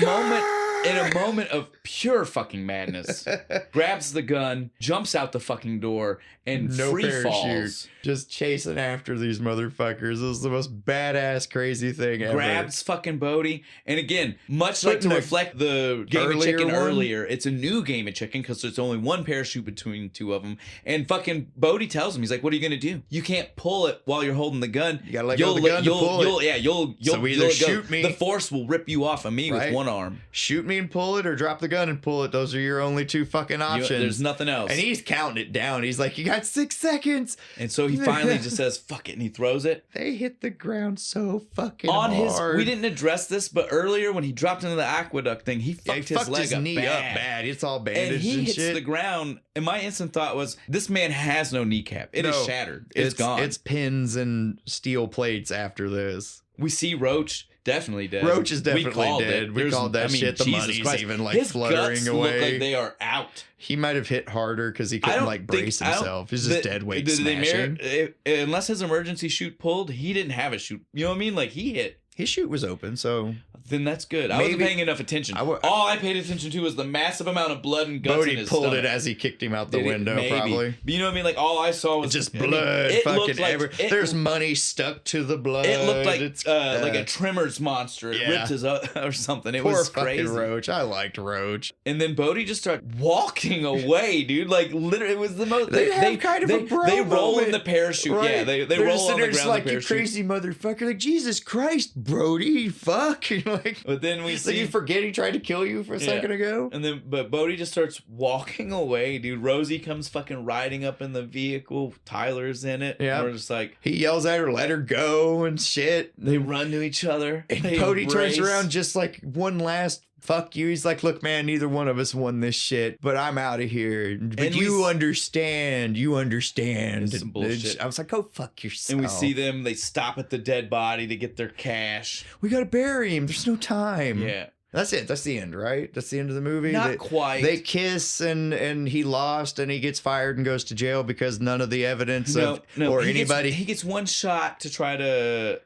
moment of pure fucking madness, grabs the gun, jumps out the fucking door, and free falls. Just chasing after these motherfuckers. This is the most badass, crazy thing ever. Grabs fucking Bodhi. And again, much like to reflect the Game of Chicken earlier, it's a new Game of Chicken because there's only one parachute between two of them. And fucking Bodhi tells him, he's like, what are you going to do? You can't pull it while you're holding the gun. You got to let go of the gun to pull it. Yeah, you'll either shoot me. The force will rip you off of me with one arm. Shoot me and pull it, or drop the gun and pull it. Those are your only two fucking options. There's nothing else. And he's counting it down. He's like, you got 6 seconds. And so he finally just says, fuck it, and he throws it. They hit the ground so fucking hard. We didn't address this, but earlier when he dropped into the aqueduct thing, he fucked his leg up knee bad. Up bad. It's all bandaged and he hits shit. The ground, and my instant thought was, this man has no kneecap. It is shattered. It's gone. It's pins and steel plates after this. We see Roach. Definitely dead. Roach is definitely dead. We called that shit. The money's even like fluttering away. Look like they are out. He might have hit harder because he couldn't like brace himself. He's just dead weight smashing. Unless his emergency chute pulled, he didn't have a chute. You know what I mean? Like he hit His chute was open, so Then that's good. I wasn't Maybe- paying enough attention. I w- All I paid attention to was the massive amount of blood and guts in Bodhi his pulled stomach. it as he kicked him out the Did it? window, Maybe. probably. But you know what I mean? Like, all I saw was Just I mean, blood it fucking looked like, everywhere. There's money stuck to the blood. It looked like It's- like a Tremors monster. It Yeah. ripped his or something. It Poor was fucking crazy. Roach. I liked Roach. And then Bodhi just started walking away, dude. Like, literally, it was the most. They have kind of a bro They roll in moment, the parachute. right? Yeah, they They're roll just on sitting the there just ground. like, the you parachute. crazy motherfucker. Like, Jesus Christ, Brody, fuck. You're like, But then we like see. you forget he tried to kill you for a second ago? And then, but Bodhi just starts walking away, dude. Rosie comes fucking riding up in the vehicle. Tyler's in it. Yeah. And we're just like, He yells at her, let her go and shit. they run to each other. And They Bodhi embrace. turns around just like one last fuck you. He's like, look, man, neither one of us won this shit, but I'm out of here. But And you understand. You understand. It's some bullshit. I was like, go fuck yourself. And we see them. They stop at the dead body to get their cash. We gotta bury him. There's no time. Yeah. That's it. That's the end, right? That's the end of the movie. Not They- quite. They kiss and he lost and he gets fired and goes to jail because none of the evidence or he anybody. he gets one shot to try to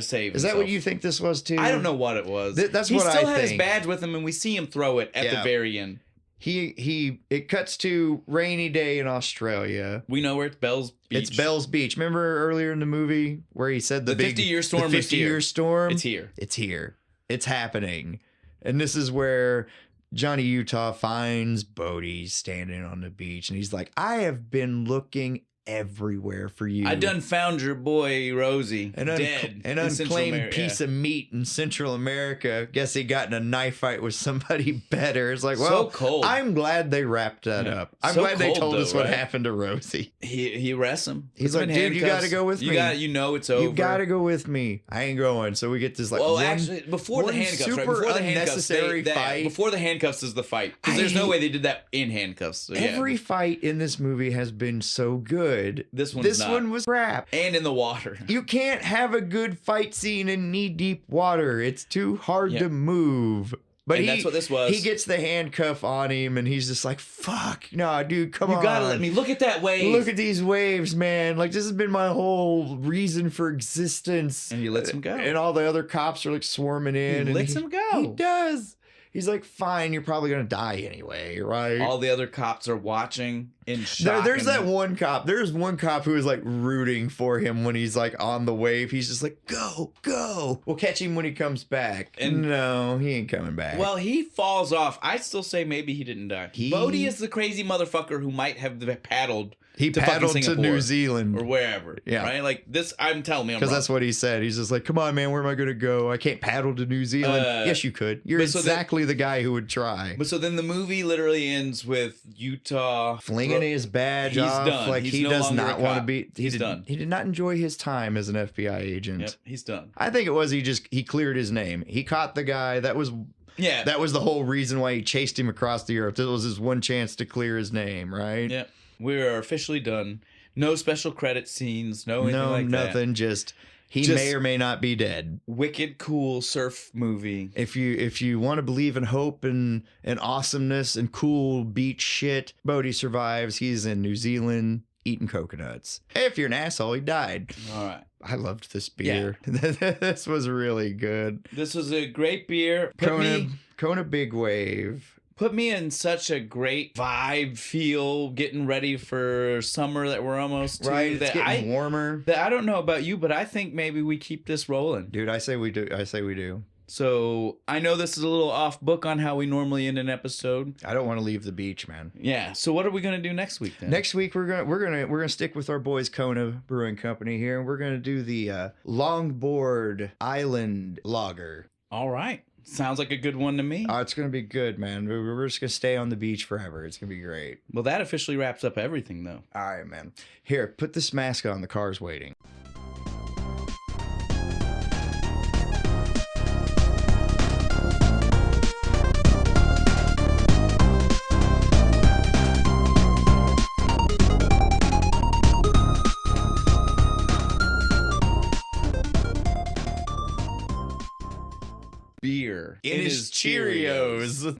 save. Is that himself. what you think this was too? I don't know what it was. That's he what I still had his think. badge with him, and we see him throw it at the Yeah. very end. It cuts to rainy day in Australia. We know where it's Bell's Beach. It's Bell's Beach. Remember earlier in the movie where he said the big 50-year storm the is 50-year here. storm? It's here. It's here. It's happening. And this is where Johnny Utah finds Bodhi standing on the beach and he's like, I have been looking everywhere for you. I done found your boy Rosie dead. An in Central unclaimed America. piece of meat in Central America. Guess he got in a knife fight with somebody better. It's like, So well, cold. I'm glad they wrapped that Yeah. up. I'm So glad they cold, told though, us what right? happened to Rosie. He arrests him. He's Puts him like, in dude, you handcuffs. gotta go with me. You know it's over. You gotta go with me. I ain't going. So we get this like, Well, one- actually, before the one handcuffs, right? super Before the handcuffs, unnecessary fight. before the handcuffs is the fight, because there's no way they did that in handcuffs. So, yeah. Every fight in this movie has been so good. This one's not. one was crap. And in the water. You can't have a good fight scene in knee-deep water. It's too hard Yeah. to move. But And that's what this was. He gets the handcuff on him, and he's just like, fuck. No, dude, come on. You gotta let me look at that wave. Look at these waves, man. Like, this has been my whole reason for existence. And he lets him go. And all the other cops are, like, swarming in. He and lets him go. He does. He's like, fine, you're probably going to die anyway, right? All the other cops are watching in shock. There's and- that one cop. There's one cop who is like rooting for him when he's like on the wave. He's just like, go, go. We'll catch him when he comes back. And- no, he ain't coming back. Well, he falls off. I still say maybe he didn't die. He- Bodhi is the crazy motherfucker who might have paddled he to fucking paddled to Singapore New Zealand. or wherever. Yeah. Right? Like this, I'm telling me I'm Because wrong. that's what he said. He's just like, come on, man, where am I going to go? I can't paddle to New Zealand. Yes, you could. You're but so that- exactly the guy who would try. But so then the movie literally ends with Utah Flinging his badge He's off. done. Like He's he no does longer not a want to cop. be. He's done. He did not enjoy his time as an FBI agent. Yep, he's done. I think it was he cleared his name. He caught the guy. That was Yeah. That was the whole reason why he chased him across the earth. This was his one chance to clear his name, right? Yeah. We are officially done. No special credit scenes, no anything No, like nothing. Just he Just- may or may not be dead. that. Wicked cool surf movie. If you want to believe in hope and awesomeness and cool beach shit, Bodhi survives. He's in New Zealand eating coconuts. If you're an asshole, he died. All right. I loved this beer. This was really good. This was a great beer. Kona Big Wave. Put me in such a great vibe, feel, getting ready for summer that we're almost to. Right, it's that getting warmer. That I don't know about you, but I think maybe we keep this rolling. Dude, I say we do. So I know this is a little off book on how we normally end an episode. I don't want to leave the beach, man. Yeah. So what are we gonna do next week then? Next week we're gonna stick with our boys Kona Brewing Company here, and we're gonna do the Longboard Island Lager. All right. Sounds like a good one to me. It's gonna be good, man. We're just gonna stay on the beach forever. It's gonna be great. Well, that officially wraps up everything, though. All right, man. Here, put this mask on. The car's waiting. Beer. It is Cheerios.